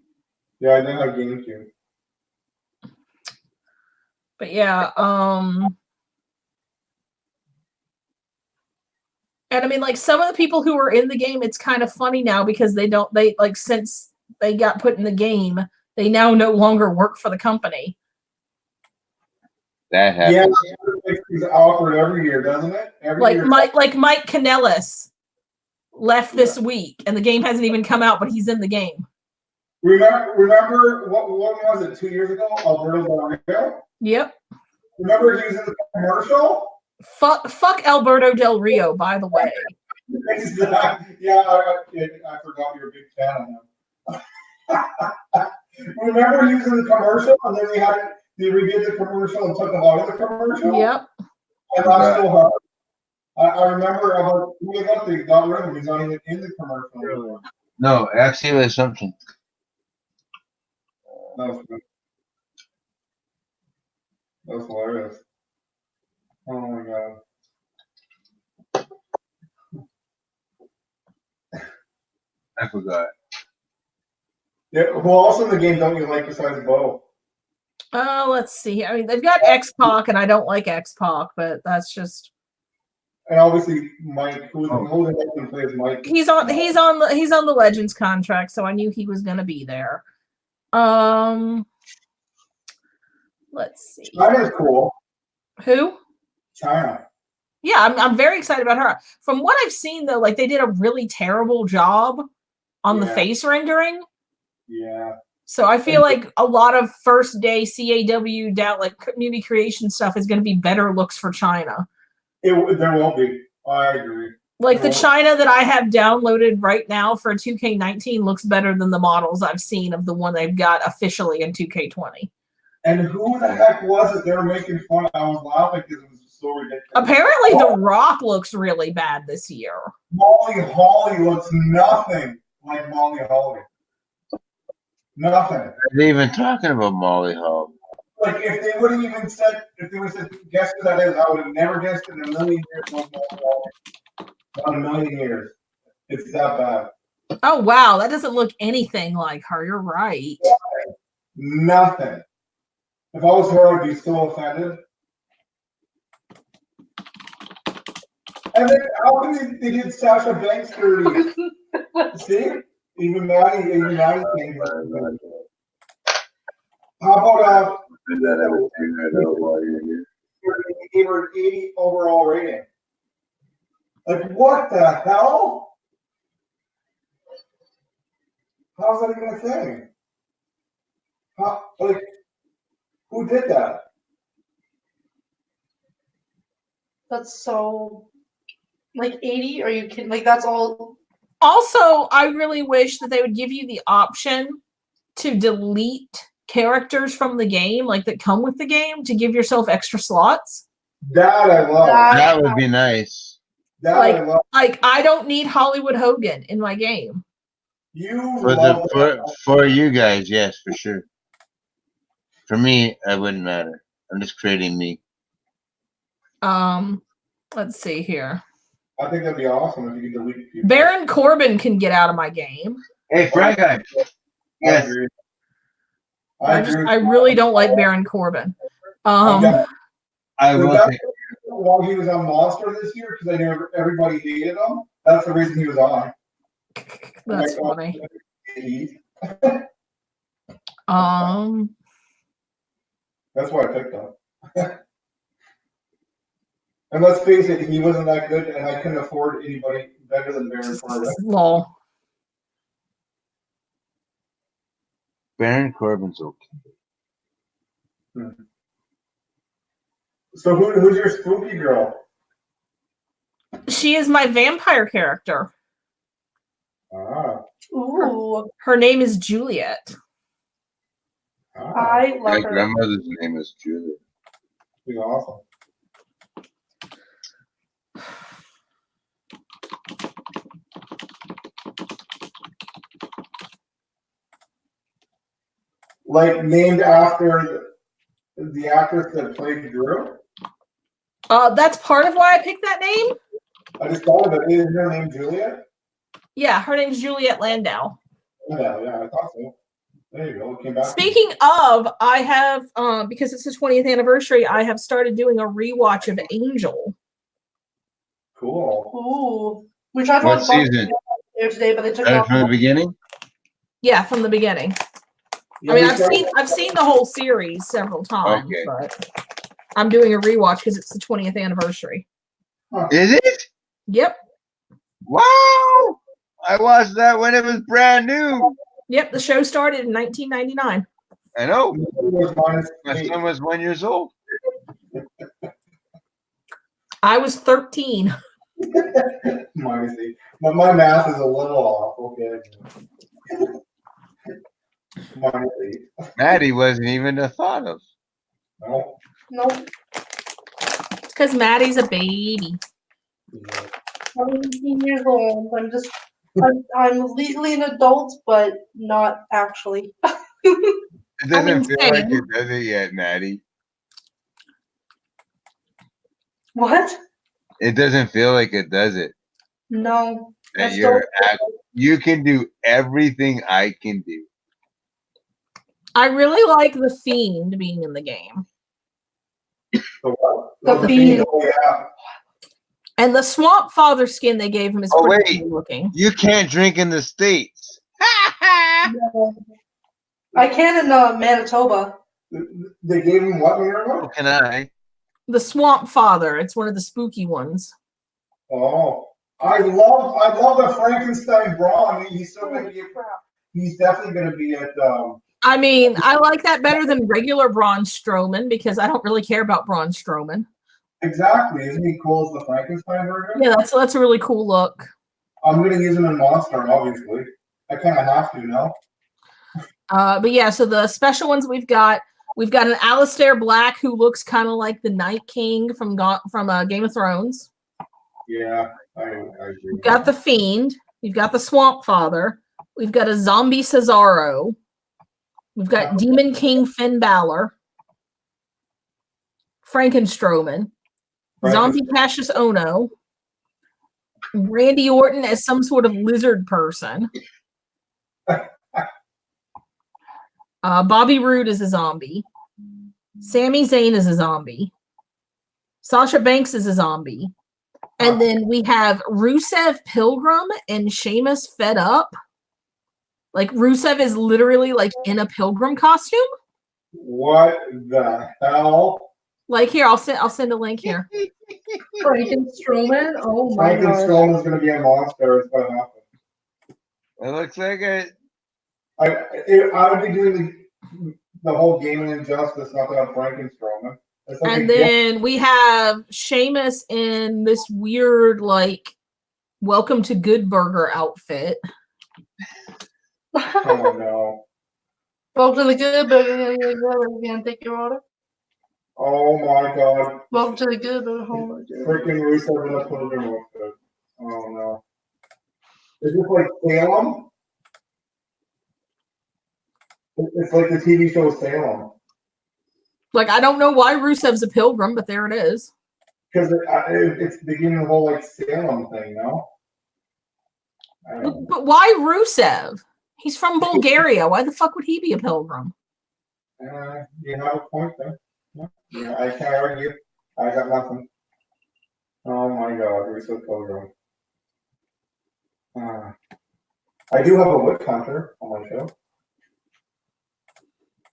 [SPEAKER 1] Yeah, I didn't have GameCube.
[SPEAKER 5] But yeah, and I mean, like some of the people who were in the game, it's kind of funny now because they like since they got put in the game, they now no longer work for the company.
[SPEAKER 4] That happens.
[SPEAKER 1] Yeah, it's awkward every year, doesn't it? Every year.
[SPEAKER 5] Like Mike Kanellis left this week, and the game hasn't even come out, but he's in the game.
[SPEAKER 1] Remember what was it 2 years ago? Alberto Del Rio.
[SPEAKER 5] Yep.
[SPEAKER 1] Remember he was in the commercial?
[SPEAKER 5] Fuck Alberto Del Rio, by the way.
[SPEAKER 1] Yeah, I forgot you're a big fan of him. Remember he was in the commercial, and then they redid the commercial and took him out of the commercial?
[SPEAKER 5] Yep.
[SPEAKER 1] And that's so hard. I remember about they got rid of him. He's not even in the commercial.
[SPEAKER 4] No, actually, there's something.
[SPEAKER 1] That was good. That was hilarious. Oh my god.
[SPEAKER 4] I forgot.
[SPEAKER 1] Yeah, who else in the game don't you like besides Bo?
[SPEAKER 5] Let's see. I mean, they've got X-Pac, and I don't like X-Pac, but that's just.
[SPEAKER 1] And obviously Mike, who's the plays Mike.
[SPEAKER 5] He's on the Legends contract, so I knew he was going to be there. Let's see.
[SPEAKER 1] China's cool.
[SPEAKER 5] Who?
[SPEAKER 1] China.
[SPEAKER 5] Yeah, I'm very excited about her. From what I've seen, though, like they did a really terrible job on the face rendering.
[SPEAKER 1] Yeah.
[SPEAKER 5] So I feel like a lot of first day CAW like community creation stuff is going to be better looks for China.
[SPEAKER 1] There will be. I agree.
[SPEAKER 5] Like the China that I have downloaded right now for 2K19 looks better than the models I've seen of the one they've got officially in 2K20.
[SPEAKER 1] And who the heck was it they were making fun of? I was laughing because it was so ridiculous.
[SPEAKER 5] Apparently, The Rock looks really bad this year.
[SPEAKER 1] Molly Holly looks nothing like Molly Holly. Nothing.
[SPEAKER 4] Are they even talking about Molly Hall?
[SPEAKER 1] Like if they would have even said, guess who that is, I would have never guessed in a million years. Molly Holly. Not a million years. It's that bad.
[SPEAKER 5] Oh wow, that doesn't look anything like her. You're right.
[SPEAKER 1] Nothing. If I was her, I'd be so offended. And then how come they did Sasha Banks dirty? See? Even Maddie came. How about he gave her an 80 overall rating. Like what the hell? How's that even a thing? Who did that?
[SPEAKER 3] That's so like 80? Are you kidding? Like that's all.
[SPEAKER 5] Also, I really wish that they would give you the option to delete characters from the game, like that come with the game, to give yourself extra slots.
[SPEAKER 1] That I love.
[SPEAKER 4] That would be nice.
[SPEAKER 1] That
[SPEAKER 5] Like,
[SPEAKER 1] I love.
[SPEAKER 5] like I don't need Hollywood Hogan in my game.
[SPEAKER 1] You
[SPEAKER 4] For
[SPEAKER 1] love
[SPEAKER 4] for you guys, yes, for sure. For me, it wouldn't matter. I'm just creating me.
[SPEAKER 5] Let's see here.
[SPEAKER 1] I think that'd be awesome if you could delete people.
[SPEAKER 5] Baron Corbin can get out of my game.
[SPEAKER 4] Hey, Frank,
[SPEAKER 1] I
[SPEAKER 4] yes.
[SPEAKER 1] agree.
[SPEAKER 5] I really don't like Baron Corbin.
[SPEAKER 4] I will take.
[SPEAKER 1] While he was on Monster this year, because I knew everybody hated him. That's the reason he was on.
[SPEAKER 5] That's funny.
[SPEAKER 1] That's why I picked him. And let's face it, he wasn't that good, and I couldn't afford anybody better than Baron Corbin.
[SPEAKER 5] Lol.
[SPEAKER 4] Baron Corbin's okay.
[SPEAKER 1] So who's your spooky girl?
[SPEAKER 5] She is my vampire character.
[SPEAKER 1] Ah.
[SPEAKER 3] Ooh,
[SPEAKER 5] Her name is Juliet.
[SPEAKER 3] I love
[SPEAKER 4] My
[SPEAKER 3] her.
[SPEAKER 4] grandmother's name is Julia.
[SPEAKER 1] Be awesome. Like named after the actress that played Drew?
[SPEAKER 5] That's part of why I picked that name.
[SPEAKER 1] I just thought of it. Isn't her name Julia?
[SPEAKER 5] Yeah, her name's Juliet Landau.
[SPEAKER 1] Yeah, I thought so. There you go. It came back.
[SPEAKER 5] Speaking of, I have because it's the 20th anniversary, I have started doing a rewatch of Angel.
[SPEAKER 1] Cool.
[SPEAKER 3] Ooh, we tried to
[SPEAKER 4] What
[SPEAKER 3] watch Buffy
[SPEAKER 4] season?
[SPEAKER 3] today, but they took it
[SPEAKER 4] Right
[SPEAKER 3] off.
[SPEAKER 4] from the beginning?
[SPEAKER 5] Yeah, from the beginning.
[SPEAKER 1] Yeah,
[SPEAKER 5] I mean,
[SPEAKER 1] we
[SPEAKER 5] I've seen the whole series several times,
[SPEAKER 4] Okay.
[SPEAKER 5] but I'm doing a rewatch because it's the 20th anniversary.
[SPEAKER 4] Is it?
[SPEAKER 5] Yep.
[SPEAKER 4] Wow! I watched that when it was brand new.
[SPEAKER 5] Yep, the show started in 1999.
[SPEAKER 4] I know.
[SPEAKER 1] minus
[SPEAKER 4] My
[SPEAKER 1] 8.
[SPEAKER 4] son was 1 year old.
[SPEAKER 5] I was 13.
[SPEAKER 1] Minus 8. But my math is a little off. Okay. Minus 8.
[SPEAKER 4] Maddie wasn't even a thought of.
[SPEAKER 1] No.
[SPEAKER 3] Nope.
[SPEAKER 5] It's because Maddie's a baby.
[SPEAKER 1] Yeah.
[SPEAKER 3] I'm 18 years old. I'm legally an adult, but not actually.
[SPEAKER 4] It doesn't
[SPEAKER 5] mean,
[SPEAKER 4] feel
[SPEAKER 5] same.
[SPEAKER 4] like it does it yet, Maddie.
[SPEAKER 3] What?
[SPEAKER 4] It doesn't feel like it does it.
[SPEAKER 3] No.
[SPEAKER 4] That
[SPEAKER 3] That's
[SPEAKER 4] you're
[SPEAKER 3] still-
[SPEAKER 4] you can do everything I can do.
[SPEAKER 5] I really like the Fiend being in the game.
[SPEAKER 1] The what?
[SPEAKER 3] The Fiend.
[SPEAKER 1] Oh, yeah.
[SPEAKER 5] And the Swamp Father skin they gave him is
[SPEAKER 4] Oh,
[SPEAKER 5] pretty
[SPEAKER 4] wait.
[SPEAKER 5] cool looking.
[SPEAKER 4] You can't drink in the States.
[SPEAKER 3] No. I can in Manitoba.
[SPEAKER 1] They gave him what,
[SPEAKER 4] How
[SPEAKER 1] Minerva?
[SPEAKER 4] can I?
[SPEAKER 5] The Swamp Father. It's one of the spooky ones.
[SPEAKER 1] Oh. I love the Frankenstein brawn. He's still gonna be he's definitely gonna be at
[SPEAKER 5] I mean, I like that better than regular Braun Strowman because I don't really care about Braun Strowman.
[SPEAKER 1] exactly. Isn't he cool as the Frankenstein version?
[SPEAKER 5] Yeah, that's a really cool look.
[SPEAKER 1] I'm gonna use him in Monster, obviously. I kinda have to now.
[SPEAKER 5] But yeah, so the special ones we've got an Alistair Black who looks kind of like the Night King from Game of Thrones.
[SPEAKER 1] Yeah, I agree.
[SPEAKER 5] We've got the Fiend. We've got the Swamp Father. We've got a zombie Cesaro. We've got Demon King Finn Balor. Frankenstrowman. Zombie Cassius Ono. Randy Orton as some sort of lizard person. Bobby Roode is a zombie. Sami Zayn is a zombie. Sasha Banks is a zombie. And then we have Rusev Pilgrim and Sheamus Fed Up. Like Rusev is literally like in a pilgrim costume.
[SPEAKER 1] What the hell?
[SPEAKER 5] Like here, I'll send a link here.
[SPEAKER 3] Frankenstrowman? Oh my god.
[SPEAKER 1] Frankenstrowman's gonna be a monster. It's gonna happen.
[SPEAKER 4] It looks like it.
[SPEAKER 1] I would be doing the whole gaming injustice, not that I'm Frankenstrowman. It's like
[SPEAKER 5] And then we have Sheamus in this weird, like, Welcome to Good Burger outfit.
[SPEAKER 1] oh no.
[SPEAKER 3] Welcome to the good burger. Again, take your order.
[SPEAKER 1] Oh my God!
[SPEAKER 3] Welcome to the good burger.
[SPEAKER 1] Freaking Rusev in a pilgrim outfit. Oh no! Is this like Salem? It's like the TV show Salem.
[SPEAKER 5] Like, I don't know why Rusev's a pilgrim, but there it is.
[SPEAKER 1] Because it's beginning the whole like Salem thing, no?
[SPEAKER 5] But why Rusev? He's from Bulgaria. Why the fuck would he be a pilgrim?
[SPEAKER 1] You have a point there. Yeah, I can't argue. I got nothing. Oh my God, Rusev Pilgrim. I do have a Witch Hunter on my show.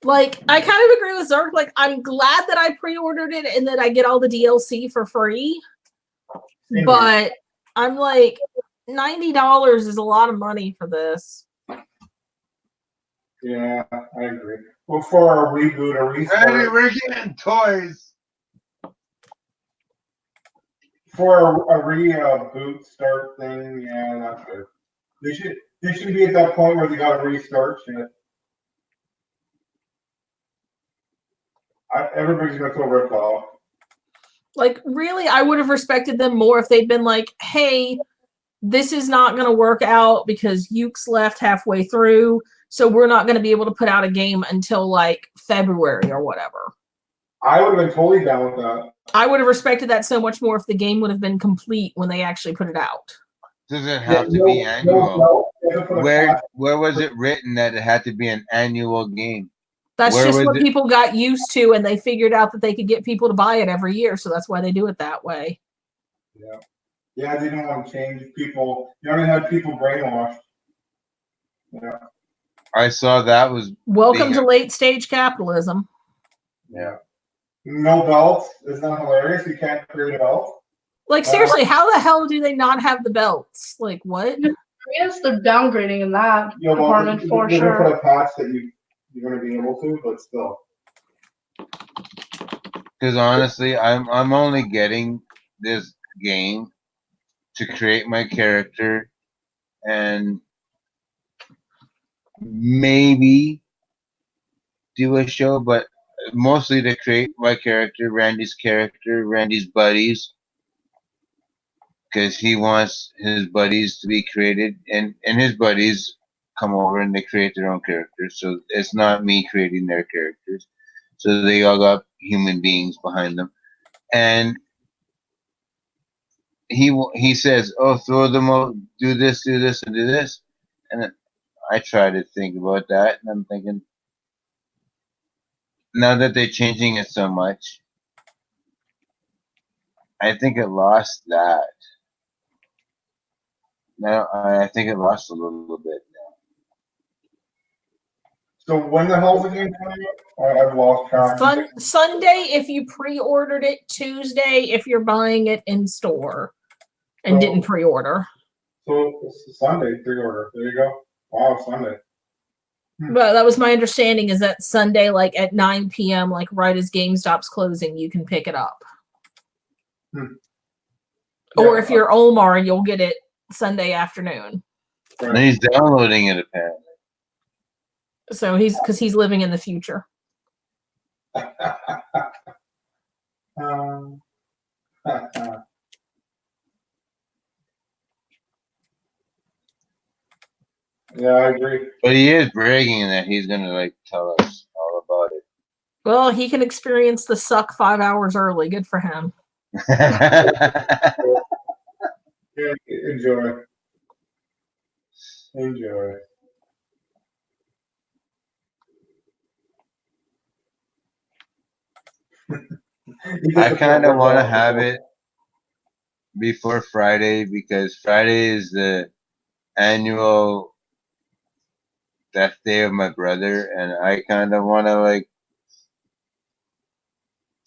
[SPEAKER 5] Like, I kind of agree with Zerk. Like, I'm glad that I pre-ordered it and that I get all the DLC for free. But I'm like, $90 is a lot of money for this.
[SPEAKER 1] Yeah, I agree. Well, for a reboot, a restart.
[SPEAKER 4] Randy, we're getting toys.
[SPEAKER 1] For a reboot start thing, yeah, not good. They should be at that point where they got to restart shit. Everybody's gonna feel ripped off.
[SPEAKER 5] Like, really, I would have respected them more if they'd been like, hey, this is not going to work out because Ukes left halfway through, so we're not going to be able to put out a game until like February or whatever.
[SPEAKER 1] I would have been totally down with that.
[SPEAKER 5] I would have respected that so much more if the game would have been complete when they actually put it out.
[SPEAKER 4] Does it have to be annual?
[SPEAKER 1] No.
[SPEAKER 4] Where was it written that it had to be an annual game?
[SPEAKER 5] That's
[SPEAKER 4] Where
[SPEAKER 5] just
[SPEAKER 4] was
[SPEAKER 5] what
[SPEAKER 4] it?
[SPEAKER 5] people got used to, and they figured out that they could get people to buy it every year, so that's why they do it that way.
[SPEAKER 1] Yeah, they don't want to change people. You already had people brainwashed. Yeah.
[SPEAKER 4] I saw that was
[SPEAKER 5] Welcome to late stage capitalism.
[SPEAKER 1] Yeah. No belts. Isn't that hilarious? You can't create a belt.
[SPEAKER 5] Like, seriously, how the hell do they not have the belts? Like, what?
[SPEAKER 3] Yes, they're downgrading in that department for
[SPEAKER 1] they're
[SPEAKER 3] sure.
[SPEAKER 1] They're going to put a patch that you're going to be able to, but still.
[SPEAKER 4] because honestly, I'm only getting this game to create my character and maybe do a show, but mostly to create my character, Randy's buddies, because he wants his buddies to be created, and his buddies come over and they create their own characters. So it's not me creating their characters. So they all got human beings behind them, and he says, "Oh, throw them out, do this, and do this," and I try to think about that, and I'm thinking, now that they're changing it so much, I think it lost that. No, I think it lost a little bit now.
[SPEAKER 1] So when the hell's the game coming out? I've lost track.
[SPEAKER 5] Sunday if you pre-ordered it, Tuesday if you're buying it in store and didn't pre-order.
[SPEAKER 1] So it's Sunday pre-order. There you go. Wow, Sunday.
[SPEAKER 5] But that was my understanding, is that Sunday, like at 9 p.m., like right as GameStop's closing, you can pick it up. Or if you're Omar, you'll get it Sunday afternoon.
[SPEAKER 4] And he's downloading it apparently.
[SPEAKER 5] So because he's living in the future.
[SPEAKER 1] Yeah, I agree.
[SPEAKER 4] But he is bragging that he's gonna like tell us all about it.
[SPEAKER 5] Well, he can experience the suck 5 hours early. Good for him.
[SPEAKER 1] Yeah, enjoy.
[SPEAKER 4] I kind of want to have it before Friday because Friday is the annual death day of my brother, and I kind of want to like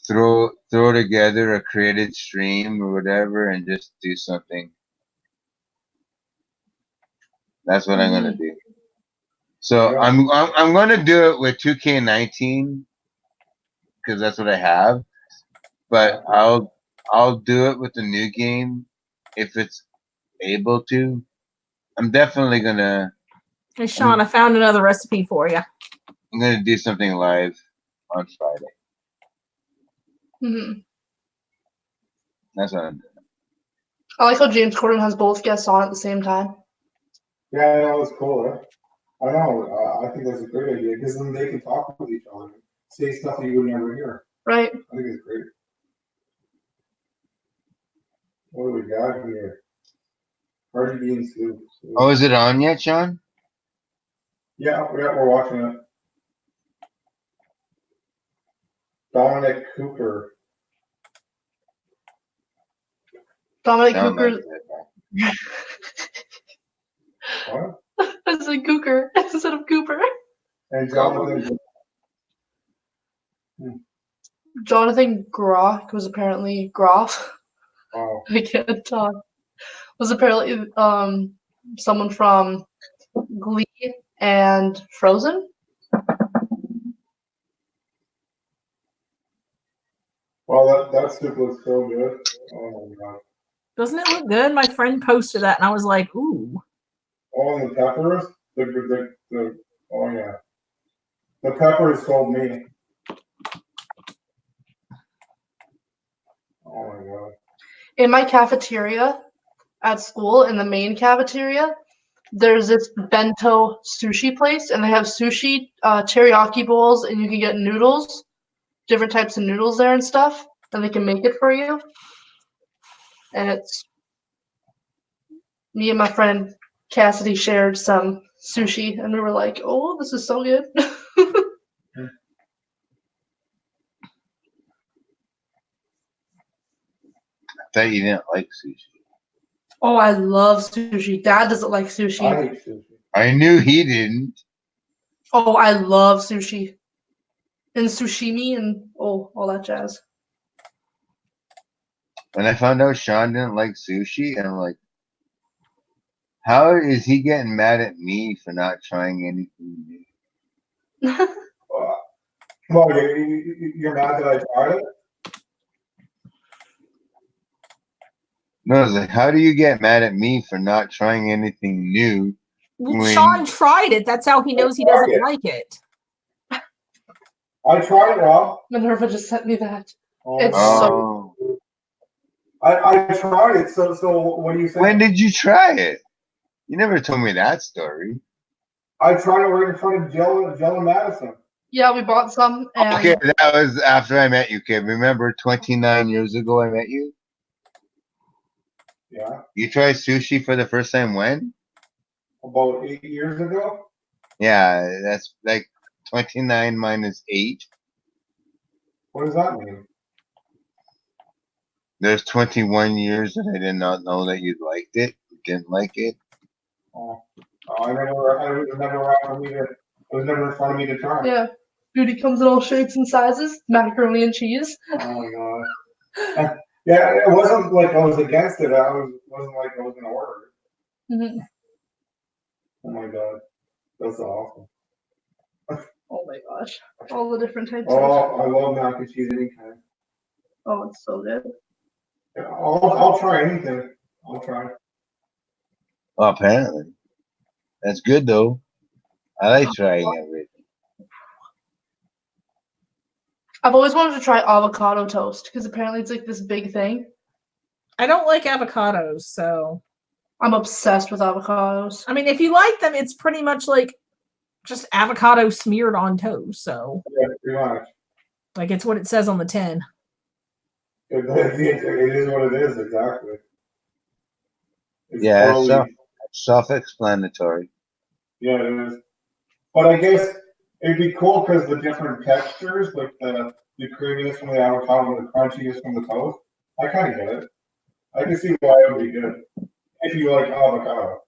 [SPEAKER 4] throw together a created stream or whatever and just do something. That's what I'm gonna do. So I'm gonna do it with 2K19 because that's what I have. But I'll do it with the new game if it's able to. I'm definitely gonna.
[SPEAKER 5] Hey, Sean, I found another recipe for you.
[SPEAKER 4] I'm gonna do something live on Friday.
[SPEAKER 3] Hmm.
[SPEAKER 4] That's what I'm doing.
[SPEAKER 3] I like how James Corden has both guests on at the same time.
[SPEAKER 1] Yeah, that was cool. Eh? I know. I think that's a great idea because then they can talk with each other, and say stuff that you would never hear.
[SPEAKER 3] Right.
[SPEAKER 1] I think it's great. What do we got here? Cardi B and Snoop.
[SPEAKER 4] Oh, is it on yet, Sean?
[SPEAKER 1] Yeah, we're watching it. Dominic Cooper.
[SPEAKER 3] Dominic
[SPEAKER 4] Sound like
[SPEAKER 3] Cooper.
[SPEAKER 4] it.
[SPEAKER 1] What?
[SPEAKER 3] I said Cooker instead of Cooper.
[SPEAKER 1] And Jonathan.
[SPEAKER 3] Jonathan Groff was apparently Groff.
[SPEAKER 1] Wow.
[SPEAKER 3] I can't talk. Was apparently someone from Glee and Frozen.
[SPEAKER 1] Well, that soup looks so good. Oh my god.
[SPEAKER 5] Doesn't it look good? My friend posted that, and I was like, "Ooh."
[SPEAKER 1] Oh, and the peppers. Oh yeah. The peppers sold me. Oh my god.
[SPEAKER 3] In my cafeteria at school, in the main cafeteria, there's this bento sushi place, and they have sushi teriyaki bowls, and you can get noodles, different types of noodles there and stuff, and they can make it for you. And it's me and my friend Cassidy shared some sushi, and we were like, "Oh, this is so good."
[SPEAKER 4] I thought you didn't like sushi.
[SPEAKER 3] Oh, I love sushi. Dad doesn't like
[SPEAKER 1] I
[SPEAKER 3] sushi.
[SPEAKER 1] hate sushi.
[SPEAKER 4] I knew he didn't.
[SPEAKER 3] Oh, I love sushi. And sushimi and all that jazz.
[SPEAKER 4] When I found out Sean didn't like sushi, and I'm like, how is he getting mad at me for not trying anything new?
[SPEAKER 1] Well, you're mad that I tried it?
[SPEAKER 4] No, I was like, how do you get mad at me for not trying anything new?
[SPEAKER 5] Well,
[SPEAKER 4] When-
[SPEAKER 5] Sean tried it. That's how he knows he doesn't like it.
[SPEAKER 1] I tried it, Rob.
[SPEAKER 3] Minerva just sent me that.
[SPEAKER 1] Oh,
[SPEAKER 3] It's
[SPEAKER 1] God.
[SPEAKER 3] so-
[SPEAKER 1] I tried it. So what do you say?
[SPEAKER 4] when did you try it? You never told me that story.
[SPEAKER 1] I tried it right in front of Jill and Madison.
[SPEAKER 3] Yeah, we bought some. And
[SPEAKER 4] Okay, that was after I met you, kid. Remember 29 years ago I met you?
[SPEAKER 1] Yeah.
[SPEAKER 4] You tried sushi for the first time when?
[SPEAKER 1] About 8 years ago.
[SPEAKER 4] Yeah, that's like 29 minus 8.
[SPEAKER 1] What does that mean?
[SPEAKER 4] There's 21 years that I did not know that you liked it. You didn't like it.
[SPEAKER 1] Oh, I never. It was never right for me to. It was never in front of me to try.
[SPEAKER 3] yeah, Booty comes in all shapes and sizes, macaroni and cheese.
[SPEAKER 1] Oh my god. Yeah, it wasn't like I was against it. Wasn't like I was gonna order it.
[SPEAKER 3] Mhm.
[SPEAKER 1] Oh my god, that's awesome.
[SPEAKER 3] Oh my gosh, all the different types.
[SPEAKER 1] Oh, I love mac and cheese anytime.
[SPEAKER 3] Oh, it's so good.
[SPEAKER 1] Yeah, I'll try anything. I'll try.
[SPEAKER 4] Well, apparently. That's good though. I like trying everything.
[SPEAKER 3] I've always wanted to try avocado toast because apparently it's like this big thing.
[SPEAKER 5] I don't like avocados, so
[SPEAKER 3] I'm obsessed with avocados.
[SPEAKER 5] I mean, if you like them, it's pretty much like just avocado smeared on toast. So,
[SPEAKER 1] Yeah, pretty much.
[SPEAKER 5] like, it's what it says on the tin.
[SPEAKER 1] It is what it is, exactly. It's
[SPEAKER 4] Yeah,
[SPEAKER 1] totally,
[SPEAKER 4] self-explanatory.
[SPEAKER 1] yeah, it is. But I guess it'd be cool because the different textures, like the creaminess from the avocado and the crunchiness from the toast, I kind of get it. I can see why it would be good if you like avocado.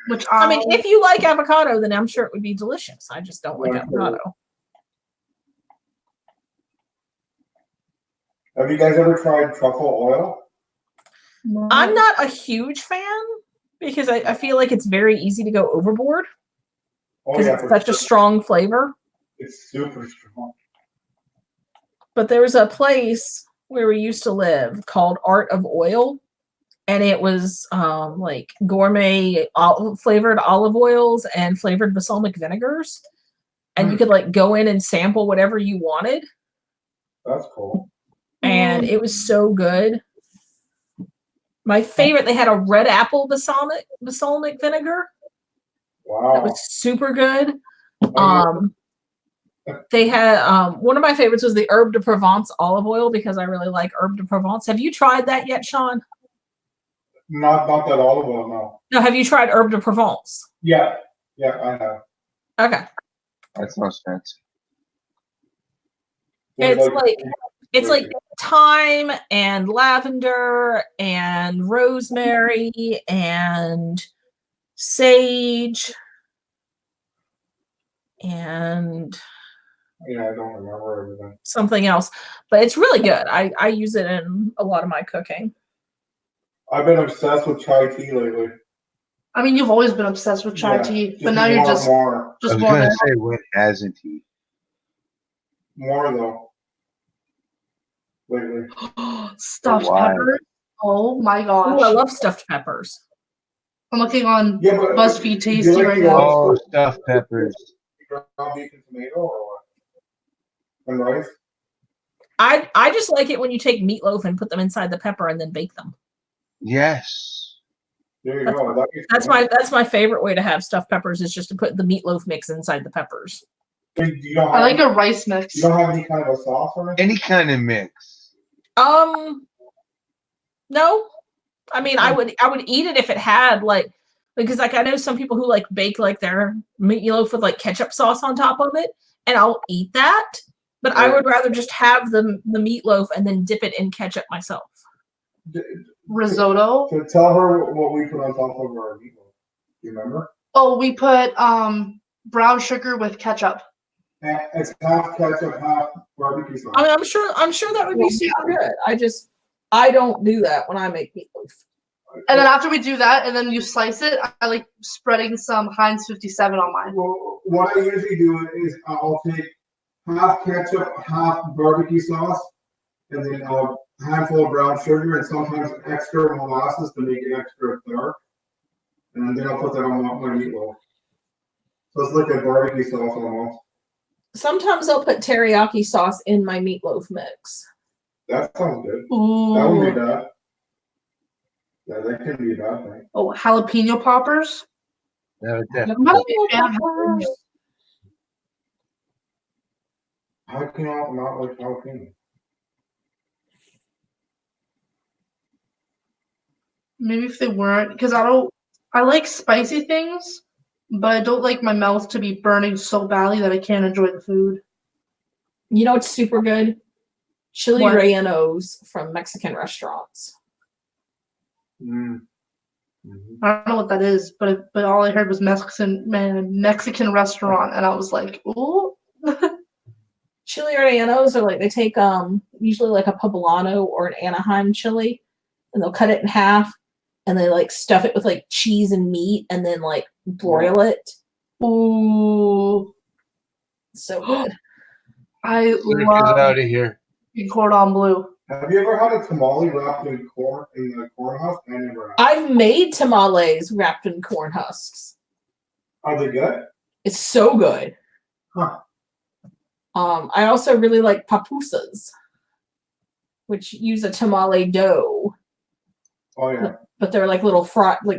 [SPEAKER 3] Which
[SPEAKER 5] I mean, if you like avocado, then I'm sure it would be delicious. I just don't like
[SPEAKER 1] Yeah.
[SPEAKER 5] avocado.
[SPEAKER 1] Have you guys ever tried truffle oil?
[SPEAKER 5] I'm not a huge fan because I feel like it's very easy to go overboard
[SPEAKER 1] Oh
[SPEAKER 5] because
[SPEAKER 1] yeah,
[SPEAKER 5] it's
[SPEAKER 1] for
[SPEAKER 5] such a
[SPEAKER 1] sure.
[SPEAKER 5] strong flavor.
[SPEAKER 1] It's super strong.
[SPEAKER 5] But there was a place where we used to live called Art of Oil, and it was like gourmet flavored olive oils and flavored balsamic vinegars. and you could like go in and sample whatever you wanted.
[SPEAKER 1] That's cool.
[SPEAKER 5] And it was so good. My favorite, they had a red apple balsamic vinegar.
[SPEAKER 1] Wow.
[SPEAKER 5] That was super good. They had one of my favorites was the Herbe de Provence olive oil because I really like Herbe de Provence. Have you tried that yet, Sean?
[SPEAKER 1] Not that olive oil, no.
[SPEAKER 5] No, have you tried Herbe de Provence?
[SPEAKER 1] Yeah, I have.
[SPEAKER 5] Okay.
[SPEAKER 4] That sounds fancy.
[SPEAKER 5] It's like thyme and lavender and rosemary and sage and
[SPEAKER 1] I don't remember everything.
[SPEAKER 5] something else, but it's really good. I use it in a lot of my cooking.
[SPEAKER 1] I've been obsessed with chai tea lately.
[SPEAKER 3] I mean, you've always been obsessed with chai tea, but now you're just
[SPEAKER 1] more.
[SPEAKER 4] I was
[SPEAKER 3] more.
[SPEAKER 4] going to say, when hasn't he?
[SPEAKER 1] More though. Lately.
[SPEAKER 3] Stuffed
[SPEAKER 4] Why?
[SPEAKER 3] peppers. Oh my gosh!
[SPEAKER 5] Oh, I love stuffed peppers.
[SPEAKER 3] I'm looking on
[SPEAKER 1] Yeah, but
[SPEAKER 3] BuzzFeed
[SPEAKER 1] do you
[SPEAKER 3] Tasty
[SPEAKER 1] like
[SPEAKER 3] right
[SPEAKER 1] the
[SPEAKER 3] now.
[SPEAKER 4] Oh, stuffed peppers.
[SPEAKER 1] Ground beef and tomato or what? And rice?
[SPEAKER 5] I just like it when you take meatloaf and put them inside the pepper and then bake them.
[SPEAKER 4] Yes.
[SPEAKER 1] There you go.
[SPEAKER 5] That's my favorite way to have stuffed peppers is just to put the meatloaf mix inside the peppers.
[SPEAKER 3] I like a rice mix.
[SPEAKER 1] You don't have any kind of a sauce or anything?
[SPEAKER 4] Any kind of mix.
[SPEAKER 5] No. I mean, I would eat it if it had because I know some people who bake their meatloaf with ketchup sauce on top of it, and I'll eat that. But I would rather just have the meatloaf and then dip it in ketchup myself.
[SPEAKER 3] Risotto.
[SPEAKER 1] So tell her what we put on top of our meatloaf. Do you remember?
[SPEAKER 3] Oh, we put brown sugar with ketchup.
[SPEAKER 1] And it's half ketchup, half barbecue sauce.
[SPEAKER 5] I mean, I'm sure that would be super good. I don't do that when I make meatloaf.
[SPEAKER 3] And then after we do that, and then you slice it, I like spreading some Heinz 57 on mine.
[SPEAKER 1] Well, what I usually do is I'll take half ketchup, half barbecue sauce, and then a handful of brown sugar, and sometimes extra molasses to make it extra dark. And then I'll put that on my meatloaf. So it's like a barbecue sauce almost.
[SPEAKER 5] Sometimes I'll put teriyaki sauce in my meatloaf mix.
[SPEAKER 1] That sounds good.
[SPEAKER 3] Ooh.
[SPEAKER 1] That wouldn't be bad. Yeah, that can be a bad thing.
[SPEAKER 3] Oh, jalapeno poppers.
[SPEAKER 4] No,
[SPEAKER 3] I'm not a big fan of jalapenos.
[SPEAKER 1] How can you not like jalapeno?
[SPEAKER 3] Maybe if they weren't, because I like spicy things, but I don't like my mouth to be burning so badly that I can't enjoy the food.
[SPEAKER 5] You know what's super good? Chili
[SPEAKER 3] What?
[SPEAKER 5] rellenos from Mexican restaurants.
[SPEAKER 1] Mm.
[SPEAKER 3] I don't know what that is, but all I heard was Mexican restaurant, and I was like, ooh.
[SPEAKER 5] Chili rellenos are they take usually a poblano or an Anaheim chili, and they'll cut it in half, and they stuff it with cheese and meat, and then broil it.
[SPEAKER 3] Ooh.
[SPEAKER 5] So good.
[SPEAKER 3] I
[SPEAKER 4] get
[SPEAKER 3] love
[SPEAKER 4] out of here.
[SPEAKER 3] cordon bleu.
[SPEAKER 1] Have you ever had a tamale wrapped in the corn husk? I never have.
[SPEAKER 5] I've made tamales wrapped in corn husks.
[SPEAKER 1] Are they good?
[SPEAKER 5] It's so good.
[SPEAKER 1] Huh.
[SPEAKER 5] I also really like papusas, which use a tamale dough.
[SPEAKER 1] Oh yeah.
[SPEAKER 5] But they're little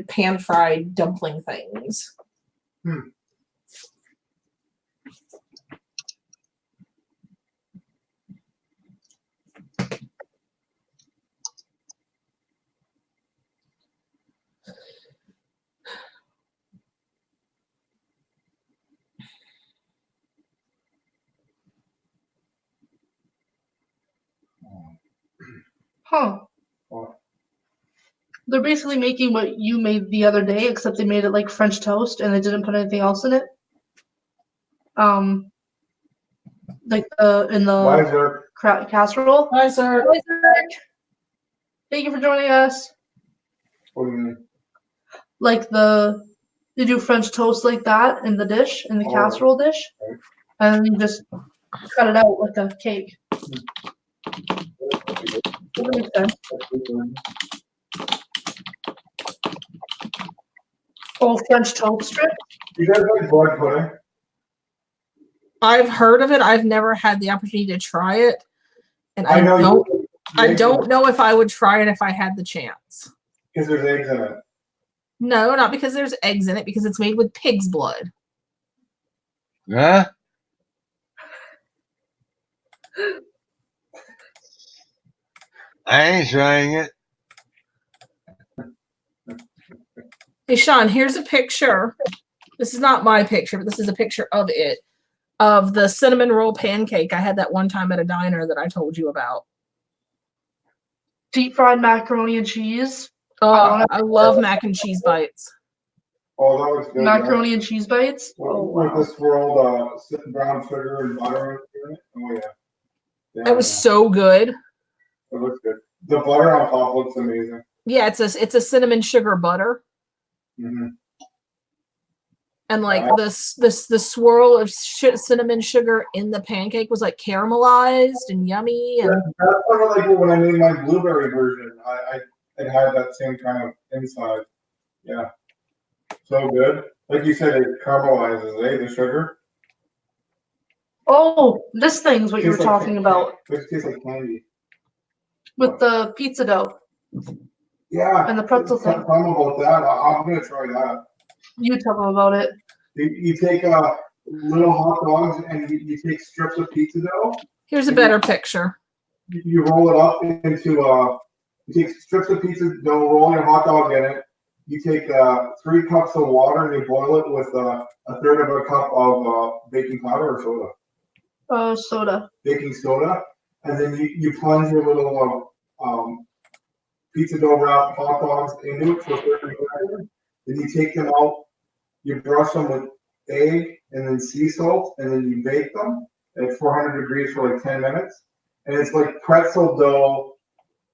[SPEAKER 5] pan fried dumpling things.
[SPEAKER 3] Huh.
[SPEAKER 1] What?
[SPEAKER 3] They're basically making what you made the other day, except they made it like French toast and they didn't put anything else in it. In
[SPEAKER 1] Why is
[SPEAKER 3] the
[SPEAKER 1] there?
[SPEAKER 3] casserole.
[SPEAKER 5] Hi, sir.
[SPEAKER 3] Hi, Zach. Thank you for joining us.
[SPEAKER 1] What do you mean?
[SPEAKER 3] They do French toast like that in the dish, in the
[SPEAKER 1] Oh,
[SPEAKER 3] casserole dish,
[SPEAKER 1] okay.
[SPEAKER 3] and then you just cut it out like a cake. That makes sense. Oh, French toast strip.
[SPEAKER 1] You guys like blood pudding?
[SPEAKER 5] I've heard of it. I've never had the opportunity to try it, and
[SPEAKER 1] I
[SPEAKER 5] don't know if I would try it if I had the chance.
[SPEAKER 1] Because there's eggs in it.
[SPEAKER 5] No, not because there's eggs in it, because it's made with pig's blood.
[SPEAKER 4] Huh? I ain't trying it.
[SPEAKER 5] Hey, Sean, here's a picture. This is not my picture, but this is a picture of it, of the cinnamon roll pancake I had that one time at a diner that I told you about.
[SPEAKER 3] Deep fried macaroni and cheese.
[SPEAKER 5] Oh, I love mac and cheese bites.
[SPEAKER 1] Oh, that was good.
[SPEAKER 3] Macaroni and cheese bites.
[SPEAKER 1] With the swirled brown sugar and butter in it. Oh yeah.
[SPEAKER 5] That was so good.
[SPEAKER 1] It looks good. The butter on top looks amazing.
[SPEAKER 5] Yeah, it's a cinnamon sugar butter.
[SPEAKER 1] Mm-hmm.
[SPEAKER 5] And like the swirl of cinnamon sugar in the pancake was like caramelized and yummy. And
[SPEAKER 1] that's kind of like when I made my blueberry version. It had that same kind of inside. Yeah. So good. Like you said, it caramelizes, the sugar.
[SPEAKER 3] Oh, this thing's what you were talking about.
[SPEAKER 1] It tastes like candy.
[SPEAKER 3] With the pizza dough.
[SPEAKER 1] Yeah.
[SPEAKER 3] And the pretzel thing.
[SPEAKER 1] Tell them about that. I'm going to try that.
[SPEAKER 3] You tell them about it.
[SPEAKER 1] You take little hot dogs and you take strips of pizza dough.
[SPEAKER 5] Here's a better picture.
[SPEAKER 1] You roll it up into you take strips of pizza dough, roll your hot dog in it. You take 3 cups of water and you boil it with a third of a cup of baking powder or soda.
[SPEAKER 3] Soda.
[SPEAKER 1] Baking soda, and then you plunge your little pizza dough wrapped hot dogs into it for 30 minutes. Then you take them out. You brush them with egg and then sea salt, and then you bake them at 400 degrees for like 10 minutes. And it's like pretzel dough.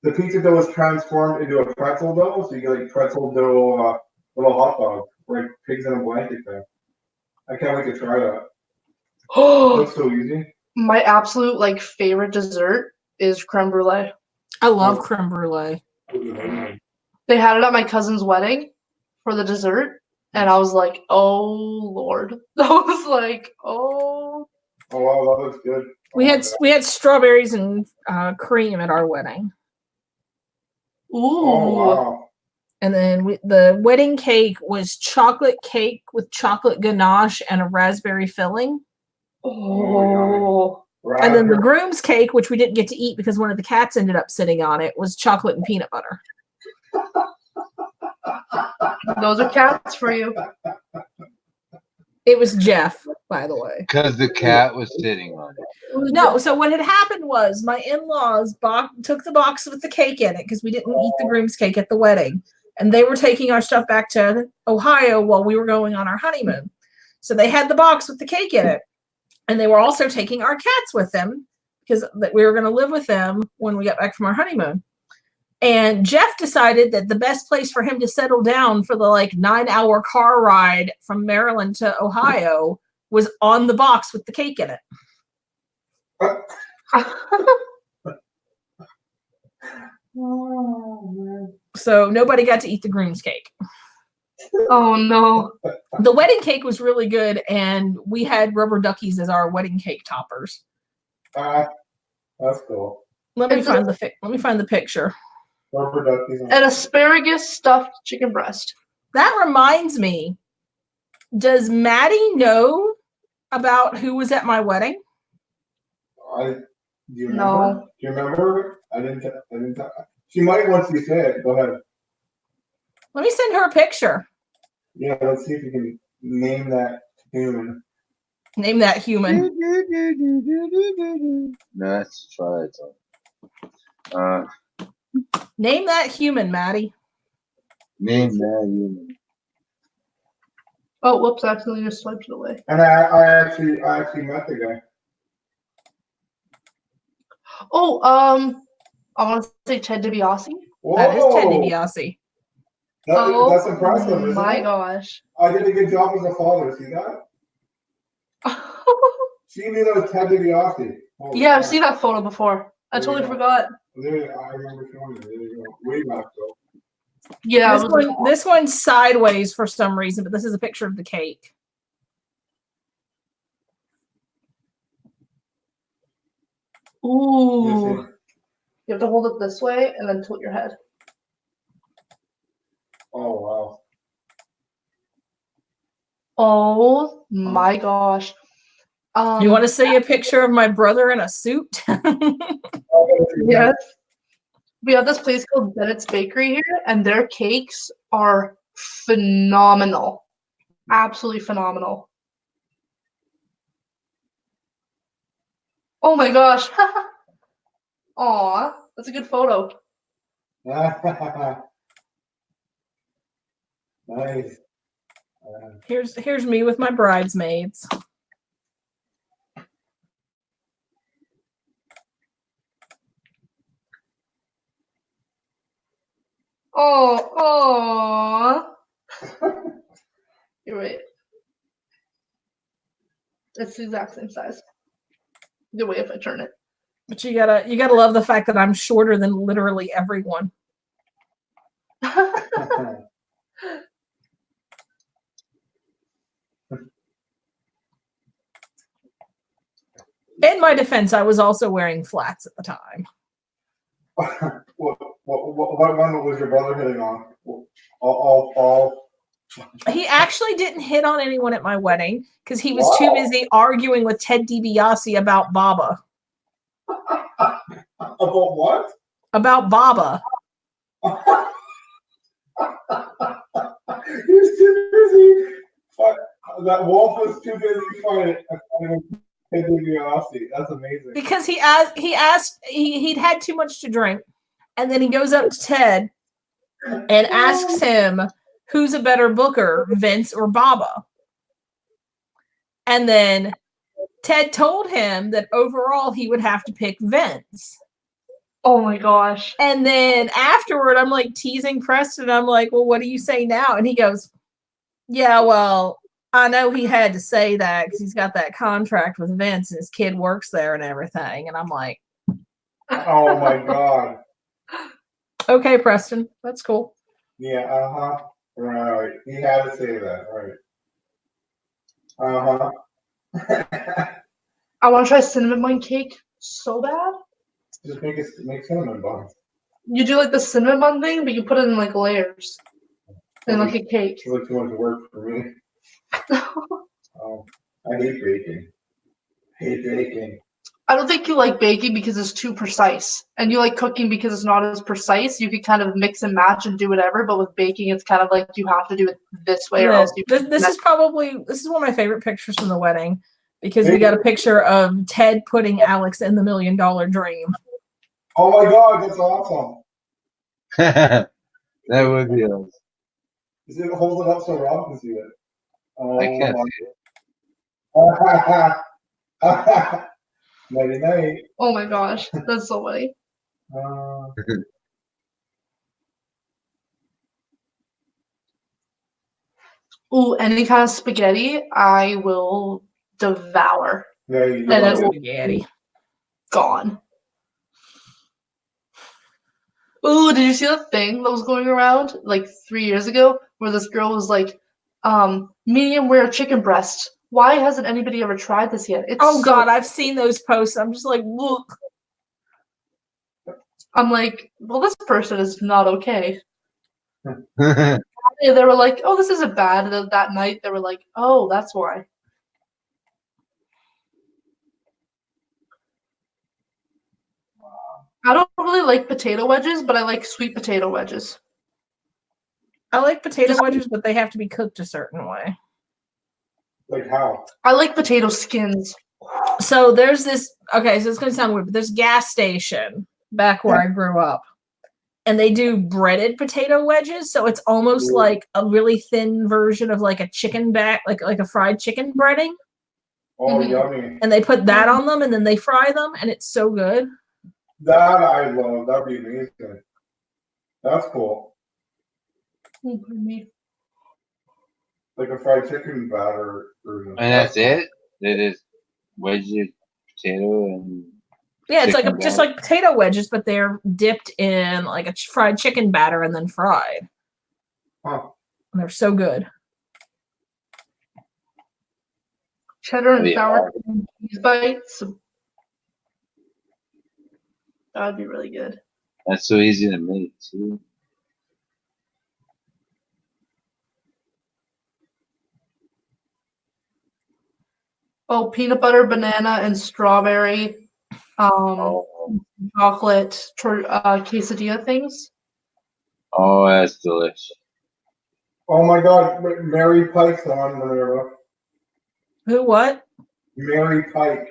[SPEAKER 1] The pizza dough is transformed into a pretzel dough, so you get like pretzel dough little hot dogs, like pigs in a blanket thing. I can't wait to try that. It looks so easy.
[SPEAKER 3] My absolute favorite dessert is creme brulee.
[SPEAKER 5] I love creme brulee.
[SPEAKER 3] They had it at my cousin's wedding for the dessert, and I was like, "Oh Lord!" I was like, "Oh."
[SPEAKER 1] Oh wow, that looks good.
[SPEAKER 5] We had strawberries and cream at our wedding.
[SPEAKER 3] Ooh.
[SPEAKER 1] Oh wow.
[SPEAKER 5] And then the wedding cake was chocolate cake with chocolate ganache and a raspberry filling.
[SPEAKER 3] Oh.
[SPEAKER 5] And then the groom's cake, which we didn't get to eat because one of the cats ended up sitting on it, was chocolate and peanut butter.
[SPEAKER 3] Those are cats for you.
[SPEAKER 5] It was Jeff, by the way.
[SPEAKER 4] Because the cat was sitting on it.
[SPEAKER 5] No, so what had happened was my in-laws took the box with the cake in it because we didn't eat the groom's cake at the wedding. And they were taking our stuff back to Ohio while we were going on our honeymoon. So they had the box with the cake in it. And they were also taking our cats with them because we were going to live with them when we got back from our honeymoon. And Jeff decided that the best place for him to settle down for the 9-hour car ride from Maryland to Ohio was on the box with the cake in it. So nobody got to eat the groom's cake.
[SPEAKER 3] Oh no.
[SPEAKER 5] The wedding cake was really good, and we had rubber duckies as our wedding cake toppers.
[SPEAKER 1] That's cool.
[SPEAKER 5] Let me find the picture.
[SPEAKER 1] Rubber duckies.
[SPEAKER 3] An asparagus stuffed chicken breast.
[SPEAKER 5] That reminds me. Does Maddie know about who was at my wedding?
[SPEAKER 1] Do you remember?
[SPEAKER 3] No.
[SPEAKER 1] Do you remember? I didn't. She might once you say it. Go ahead.
[SPEAKER 5] Let me send her a picture.
[SPEAKER 1] Yeah, let's see if you can name that human.
[SPEAKER 5] Name that human.
[SPEAKER 4] No, let's try it.
[SPEAKER 5] Name that human, Maddie.
[SPEAKER 4] Name that human.
[SPEAKER 3] Oh, whoops! I accidentally just swiped it away.
[SPEAKER 1] And I actually met the guy.
[SPEAKER 3] Oh, I want to say Ted DiBiase.
[SPEAKER 1] Whoa.
[SPEAKER 5] That is Ted DiBiase.
[SPEAKER 1] That's impressive, isn't
[SPEAKER 3] my
[SPEAKER 1] it?
[SPEAKER 3] gosh.
[SPEAKER 1] I did a good job as a father. See that? She knew that was Ted DiBiase.
[SPEAKER 3] Yeah, I've seen that photo before. I totally forgot.
[SPEAKER 1] I remember showing it. There you go. Way back though.
[SPEAKER 3] Yeah.
[SPEAKER 5] This one's sideways for some reason, but this is a picture of the cake.
[SPEAKER 3] Ooh. You have to hold it this way and then tilt your head.
[SPEAKER 1] Oh wow.
[SPEAKER 3] Oh my gosh.
[SPEAKER 5] You want to see a picture of my brother in a suit?
[SPEAKER 3] Yes. We have this place called Bennett's Bakery here, and their cakes are phenomenal. Absolutely phenomenal. Oh my gosh. Aw, that's a good photo.
[SPEAKER 1] Nice.
[SPEAKER 5] Here's me with my bridesmaids.
[SPEAKER 3] Oh, you're right. It's the exact same size. The way if I turn it.
[SPEAKER 5] But you gotta love the fact that I'm shorter than literally everyone. In my defense, I was also wearing flats at the time.
[SPEAKER 1] What one was your brother hitting on? All.
[SPEAKER 5] He actually didn't hit on anyone at my wedding because he was too busy arguing with Ted DiBiase about Baba.
[SPEAKER 1] About what?
[SPEAKER 5] About Baba.
[SPEAKER 1] He's too busy. That Wolf was too busy fighting Ted DiBiase. That's amazing.
[SPEAKER 5] Because he'd had too much to drink, and then he goes up to Ted and asks him, who's a better booker, Vince or Baba? And then Ted told him that overall he would have to pick Vince.
[SPEAKER 3] Oh my gosh.
[SPEAKER 5] And then afterward, I'm like teasing Preston. I'm like, well, what do you say now? And he goes, yeah, well, I know he had to say that because he's got that contract with Vince and his kid works there and everything. And I'm like,
[SPEAKER 1] oh my God.
[SPEAKER 5] Okay, Preston, that's cool.
[SPEAKER 1] Yeah, right. He had to say that, right.
[SPEAKER 3] I want to try cinnamon bun cake so bad.
[SPEAKER 1] Just make cinnamon buns.
[SPEAKER 3] You do like the cinnamon bun thing, but you put it in like layers. And like a cake.
[SPEAKER 1] It's like too much work for me. I hate baking.
[SPEAKER 3] I don't think you like baking because it's too precise. And you like cooking because it's not as precise. You can kind of mix and match and do whatever, but with baking it's kind of like you have to do it this way or else you
[SPEAKER 5] This is one of my favorite pictures from the wedding because we got a picture of Ted putting Alex in the $1 Million Dream.
[SPEAKER 1] Oh my God, that's awesome.
[SPEAKER 4] That would be awesome.
[SPEAKER 1] Is it hold it up so Rob can see it? Oh,
[SPEAKER 4] I can't see
[SPEAKER 1] it. Nighty-night.
[SPEAKER 3] Oh my gosh, that's so funny. Ooh, any kind of spaghetti, I will devour.
[SPEAKER 1] Yeah,
[SPEAKER 3] and it will
[SPEAKER 5] spaghetti.
[SPEAKER 3] be gone. Ooh, did you see that thing that was going around like 3 years ago where this girl was like, medium rare chicken breast. Why hasn't anybody ever tried this yet? It's
[SPEAKER 5] God, I've seen those posts. I'm just like, look.
[SPEAKER 3] I'm like, well, this person is not okay.
[SPEAKER 4] it.
[SPEAKER 3] They were like, oh, this isn't bad. And then that night, they were like, oh, that's why. I don't really like potato wedges, but I like sweet potato wedges.
[SPEAKER 5] I like potato wedges, but they have to be cooked a certain way.
[SPEAKER 1] Like how?
[SPEAKER 3] I like potato skins.
[SPEAKER 5] So there's this, okay, so it's going to sound weird, but there's a gas station back where I grew up. And they do breaded potato wedges, so it's almost like a really thin version of like a chicken back, like a fried chicken breading.
[SPEAKER 1] Oh, yummy.
[SPEAKER 5] And they put that on them, and then they fry them, and it's so good.
[SPEAKER 1] That I love. That'd be amazing. That's cool. Like a fried chicken batter.
[SPEAKER 4] And that's it? It is wedges, potato, and
[SPEAKER 5] yeah, it's like just like potato wedges, but they're dipped in like a fried chicken batter and then fried.
[SPEAKER 1] Huh.
[SPEAKER 5] And they're so good.
[SPEAKER 3] Cheddar and sour cream cheese bites. That would be really good.
[SPEAKER 4] That's so easy to make too.
[SPEAKER 3] Oh, peanut butter, banana, and strawberry, chocolate quesadilla things.
[SPEAKER 4] Oh, that's delicious.
[SPEAKER 1] Oh my God, Mary Pike's on Minerva.
[SPEAKER 5] Who? What?
[SPEAKER 1] Mary Pike.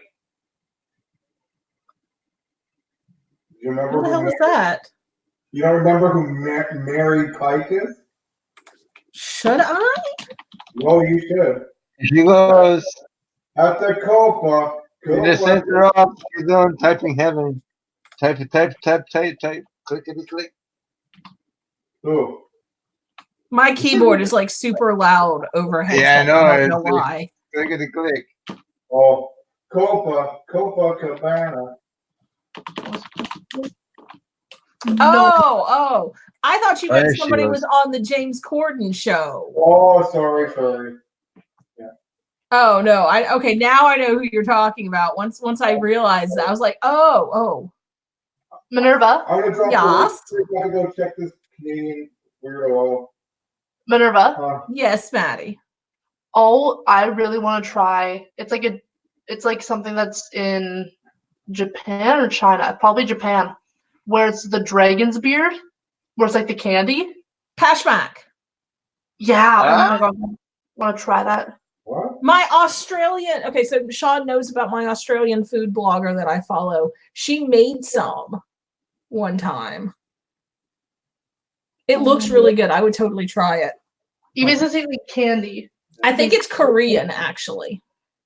[SPEAKER 1] Do you remember
[SPEAKER 5] Who the hell
[SPEAKER 1] Mary,
[SPEAKER 5] is that?
[SPEAKER 1] You don't remember who Mary Pike is?
[SPEAKER 5] Should I?
[SPEAKER 1] Well, you should.
[SPEAKER 4] She goes.
[SPEAKER 1] At the Copa.
[SPEAKER 4] You just sent her off. She's on typing heaven. Type. Clickety click.
[SPEAKER 1] Who?
[SPEAKER 5] My keyboard is like super loud overhead.
[SPEAKER 4] Yeah, I know.
[SPEAKER 5] I don't know why.
[SPEAKER 4] Clickety click.
[SPEAKER 1] Oh, Copacabana.
[SPEAKER 5] Oh. I thought you
[SPEAKER 4] Oh,
[SPEAKER 5] meant
[SPEAKER 4] there she
[SPEAKER 5] somebody
[SPEAKER 4] was.
[SPEAKER 5] was on the James Corden show.
[SPEAKER 1] Oh, sorry.
[SPEAKER 5] Oh no. Okay, now I know who you're talking about. Once I realized that, I was like, oh.
[SPEAKER 3] Minerva.
[SPEAKER 1] I'm gonna drop
[SPEAKER 5] Yes.
[SPEAKER 1] the link. I gotta go check this Canadian weirdo.
[SPEAKER 3] Minerva.
[SPEAKER 5] Yes, Maddie.
[SPEAKER 3] Oh, I really want to try. It's like something that's in Japan or China. Probably Japan, where it's the dragon's beard, where it's like the candy.
[SPEAKER 5] Pashmak.
[SPEAKER 3] Yeah.
[SPEAKER 4] Ah.
[SPEAKER 3] Oh my god. I want to try that.
[SPEAKER 1] What?
[SPEAKER 5] My Australian. Okay, so Sean knows about my Australian food blogger that I follow. She made some one time. It looks really good. I would totally try it.
[SPEAKER 3] You basically take like candy.
[SPEAKER 5] I think it's Korean, actually.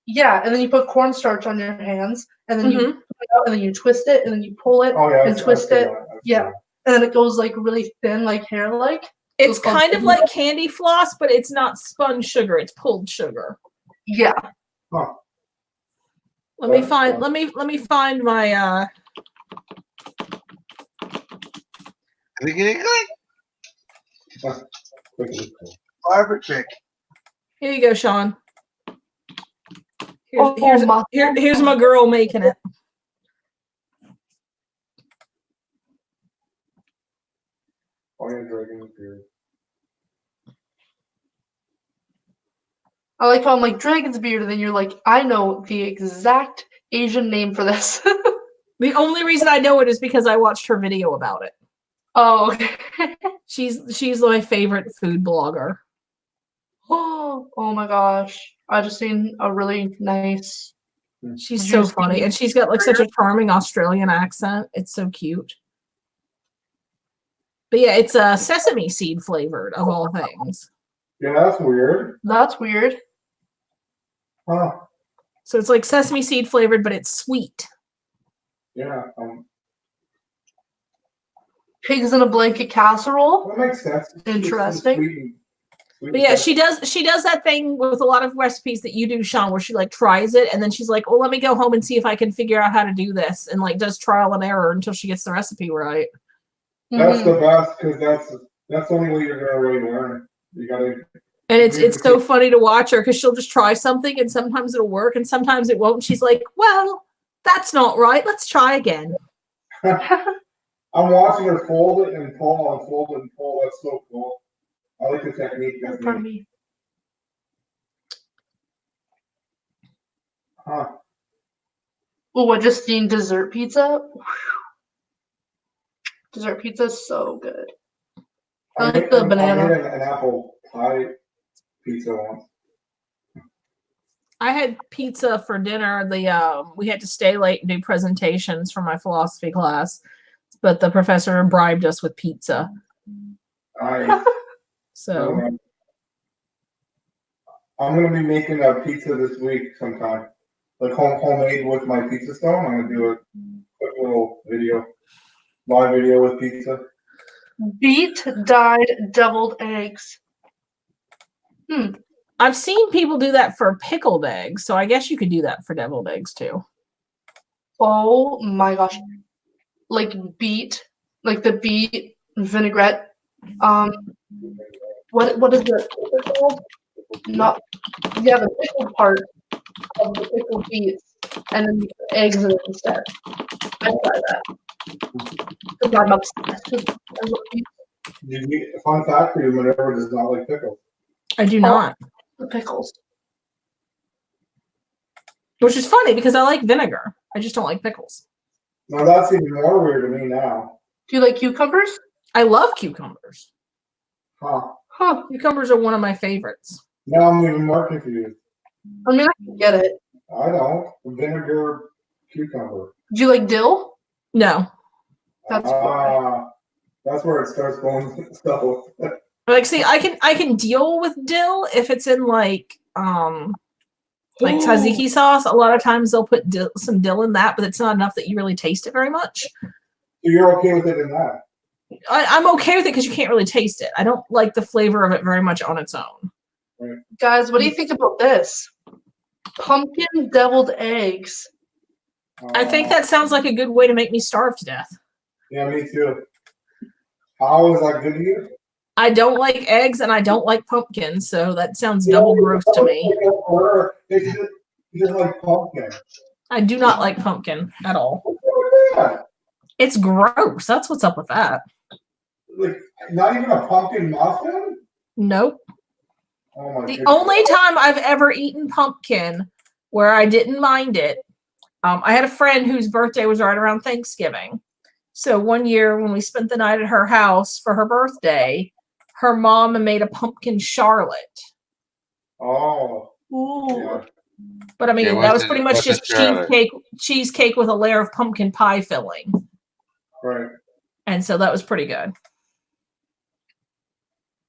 [SPEAKER 3] Yeah, and then you put cornstarch on your hands, and then you
[SPEAKER 5] Mhm.
[SPEAKER 3] put it out, and then you twist it, and then you pull it,
[SPEAKER 1] Oh yeah.
[SPEAKER 3] and twist it. Yeah, and then it goes like really thin, like hair-like.
[SPEAKER 5] It's
[SPEAKER 3] called
[SPEAKER 5] kind of
[SPEAKER 3] candy.
[SPEAKER 5] like candy floss, but it's not spun sugar. It's pulled sugar.
[SPEAKER 3] Yeah.
[SPEAKER 1] Huh.
[SPEAKER 5] Let me find my
[SPEAKER 4] Clickety click. Barbara trick.
[SPEAKER 5] Here you go, Sean.
[SPEAKER 3] Oh,
[SPEAKER 5] Here's my girl making it.
[SPEAKER 1] Oh yeah, dragon's beard.
[SPEAKER 3] I like how I'm like dragon's beard, and then you're like, I know the exact Asian name for this.
[SPEAKER 5] The only reason I know it is because I watched her video about it.
[SPEAKER 3] Oh, okay.
[SPEAKER 5] She's my favorite food blogger.
[SPEAKER 3] Oh my gosh. I just seen a really nice.
[SPEAKER 5] She's
[SPEAKER 3] Did
[SPEAKER 5] so
[SPEAKER 3] you
[SPEAKER 5] funny,
[SPEAKER 3] see
[SPEAKER 5] and she's got like such a charming Australian accent. It's so cute. But yeah, it's sesame seed flavored of all things.
[SPEAKER 1] Yeah, that's weird.
[SPEAKER 3] That's weird.
[SPEAKER 1] Huh.
[SPEAKER 5] So it's like sesame seed flavored, but it's sweet.
[SPEAKER 1] Yeah.
[SPEAKER 3] Pigs in a blanket casserole.
[SPEAKER 1] That makes sense.
[SPEAKER 3] Interesting.
[SPEAKER 5] But yeah, she does that thing with a lot of recipes that you do, Sean, where she like tries it and then she's like, "Oh, let me go home and see if I can figure out how to do this," and like does trial and error until she gets the recipe right.
[SPEAKER 1] That's the best because that's the only way you're gonna really learn. You gotta.
[SPEAKER 5] And it's so funny to watch her because she'll just try something and sometimes it'll work and sometimes it won't. She's like, "Well, that's not right. Let's try again."
[SPEAKER 1] I'm watching her fold it and pull and fold it and pull. That's so cool. I like the technique.
[SPEAKER 3] Pardon me.
[SPEAKER 1] Huh.
[SPEAKER 3] Oh, I just seen dessert pizza. Dessert pizza is so good. I like the banana.
[SPEAKER 1] I made an apple pie pizza once.
[SPEAKER 5] I had pizza for dinner. We had to stay late and do presentations for my philosophy class, but the professor bribed us with pizza. So
[SPEAKER 1] I'm gonna be making a pizza this week sometime, like homemade with my pizza stone. I'm gonna do a quick little live video with pizza.
[SPEAKER 3] Beet dyed deviled eggs.
[SPEAKER 5] I've seen people do that for pickled eggs, so I guess you could do that for deviled eggs too.
[SPEAKER 3] Oh my gosh. Like beet, like the beet vinaigrette. What is it called? Not the pickled part of the pickled beets, and then you put eggs in it instead. I try that. 'Cause I'm obsessed with I love pizza.
[SPEAKER 1] Fun fact for you, Minerva does not like pickles.
[SPEAKER 5] I do not.
[SPEAKER 3] The pickles.
[SPEAKER 5] Which is funny because I like vinegar. I just don't like pickles.
[SPEAKER 1] Now that's even more weird to me now.
[SPEAKER 3] Do you like cucumbers?
[SPEAKER 5] I love cucumbers.
[SPEAKER 1] Huh.
[SPEAKER 3] Huh.
[SPEAKER 5] Cucumbers are one of my favorites.
[SPEAKER 1] Now I'm even more confused.
[SPEAKER 3] I mean, I can get it.
[SPEAKER 1] I don't. Vinegar cucumber.
[SPEAKER 3] Do you like dill?
[SPEAKER 5] No.
[SPEAKER 3] That's
[SPEAKER 1] that's where it starts going south.
[SPEAKER 5] Like, see, I can deal with dill if it's in like tzatziki sauce. A lot of times they'll put some dill in that, but it's not enough that you really taste it very much.
[SPEAKER 1] So you're okay with it in that?
[SPEAKER 5] I'm okay with it because you can't really taste it. I don't like the flavor of it very much on its own.
[SPEAKER 1] Right.
[SPEAKER 3] Guys, what do you think about this? Pumpkin deviled eggs.
[SPEAKER 5] I think that sounds like a good way to make me starve to death.
[SPEAKER 1] Yeah, me too. How is that good to you?
[SPEAKER 5] I don't like eggs and I don't like pumpkin, so that sounds double gross to me.
[SPEAKER 1] It's just like pumpkin.
[SPEAKER 5] I do not like pumpkin at all.
[SPEAKER 1] What's wrong with that?
[SPEAKER 5] It's gross. That's what's up with that.
[SPEAKER 1] Like, not even a pumpkin muffin?
[SPEAKER 5] Nope.
[SPEAKER 1] Oh my
[SPEAKER 5] The
[SPEAKER 1] goodness.
[SPEAKER 5] only time I've ever eaten pumpkin where I didn't mind it, I had a friend whose birthday was right around Thanksgiving. So one year when we spent the night at her house for her birthday, her mom made a pumpkin charlotte.
[SPEAKER 1] Oh.
[SPEAKER 3] Ooh.
[SPEAKER 1] Yeah.
[SPEAKER 5] But I mean,
[SPEAKER 4] Okay,
[SPEAKER 5] that was pretty much
[SPEAKER 4] what's a
[SPEAKER 5] just
[SPEAKER 4] charlotte?
[SPEAKER 5] cheesecake with a layer of pumpkin pie filling.
[SPEAKER 1] Right.
[SPEAKER 5] And so that was pretty good.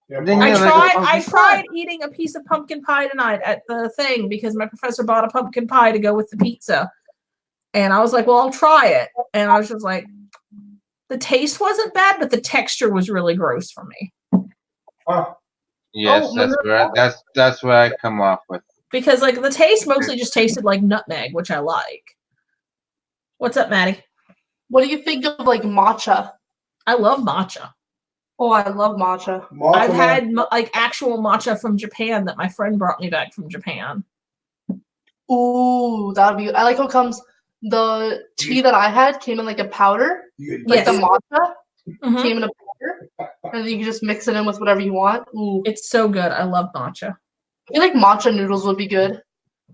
[SPEAKER 1] Yeah,
[SPEAKER 4] Then
[SPEAKER 5] I
[SPEAKER 4] you like
[SPEAKER 5] tried
[SPEAKER 4] a pumpkin
[SPEAKER 5] tried eating a piece of pumpkin pie tonight at the thing because my professor bought a pumpkin pie to go with the pizza. And I was like, well, I'll try it. And I was just like, the taste wasn't bad, but the texture was really gross for me.
[SPEAKER 4] Yes, that's where I come off with.
[SPEAKER 5] Because like the taste mostly just tasted like nutmeg, which I like. What's up, Maddie?
[SPEAKER 3] What do you think of like matcha?
[SPEAKER 5] I love matcha.
[SPEAKER 3] Oh, I love matcha.
[SPEAKER 5] I've had like actual matcha from Japan that my friend brought me back from Japan.
[SPEAKER 3] Ooh, that'd be. I like how it comes. The tea that I had came in like a powder, like the matcha came in a powder, and then you can just mix it in with whatever you want. Ooh,
[SPEAKER 5] It's so good. I love matcha.
[SPEAKER 3] I feel like matcha noodles would be good.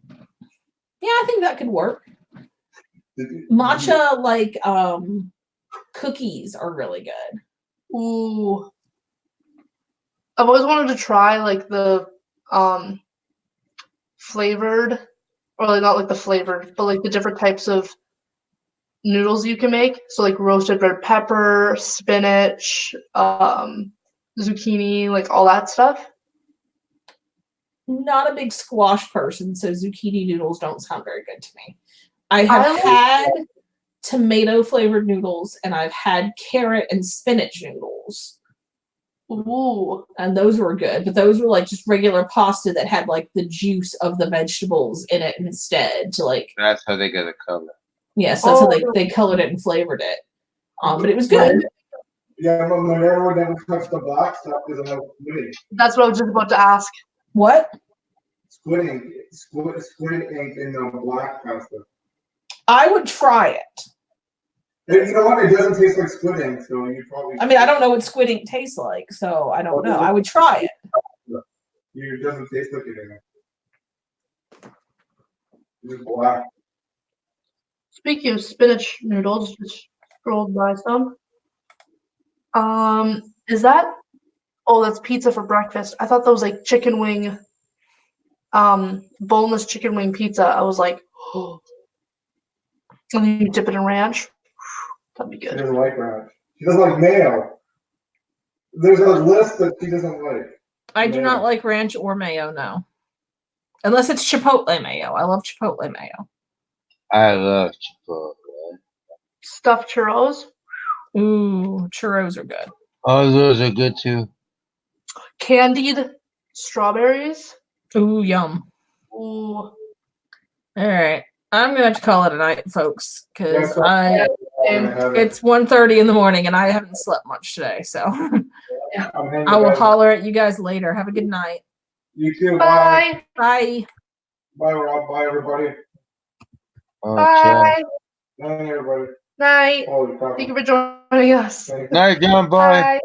[SPEAKER 5] Yeah, I think that could work. Matcha like cookies are really good.
[SPEAKER 3] Ooh, I've always wanted to try like the flavored, or like not like the flavored, but like the different types of noodles you can make. So like roasted red pepper, spinach, zucchini, like all that stuff.
[SPEAKER 5] Not a big squash person, so zucchini noodles don't sound very good to me. I have had tomato flavored noodles and I've had carrot and spinach noodles.
[SPEAKER 3] Ooh.
[SPEAKER 5] And those were good, but those were like just regular pasta that had like the juice of the vegetables in it instead to like.
[SPEAKER 4] That's how they get a color.
[SPEAKER 5] Yes, that's how they colored it and flavored it. But it was good.
[SPEAKER 1] Yeah, but whenever never touch the black stuff because I have squid ink.
[SPEAKER 3] That's what I was just about to ask.
[SPEAKER 5] What?
[SPEAKER 1] Squid ink in the black pasta.
[SPEAKER 5] I would try it.
[SPEAKER 1] And you know what? It doesn't taste like squid ink, so you probably.
[SPEAKER 5] I mean, I don't know what squid ink tastes like, so I don't know. I would try it.
[SPEAKER 1] It doesn't taste like it in it. It's black.
[SPEAKER 3] Speaking of spinach noodles, just scrolled by some. Is that? Oh, that's pizza for breakfast. I thought that was like chicken wing. Boneless chicken wing pizza. I was like, oh. And then you dip it in ranch. That'd be
[SPEAKER 1] She
[SPEAKER 3] good.
[SPEAKER 1] doesn't like ranch. She doesn't like mayo. There's a list that she doesn't like.
[SPEAKER 5] I do not like ranch or mayo, no. Unless it's chipotle mayo. I love chipotle mayo.
[SPEAKER 4] I love Chipotle.
[SPEAKER 3] Stuffed churros.
[SPEAKER 5] Ooh, churros are good.
[SPEAKER 4] Oh, those are good too.
[SPEAKER 3] Candied strawberries.
[SPEAKER 5] Ooh, yum.
[SPEAKER 3] Ooh.
[SPEAKER 5] All right. I'm going to have to call it a night, folks, because it's 1:30 in the morning and I haven't slept much today. So I will holler at you guys later. Have a good night.
[SPEAKER 1] You too.
[SPEAKER 3] Bye.
[SPEAKER 5] Bye.
[SPEAKER 1] Bye, Rob. Bye, everybody.
[SPEAKER 4] Oh,
[SPEAKER 3] Bye.
[SPEAKER 1] Bye, everybody.
[SPEAKER 3] Night.
[SPEAKER 1] Holy crap.
[SPEAKER 3] Thank you for joining us.
[SPEAKER 4] Night, John. Bye.
[SPEAKER 3] Bye.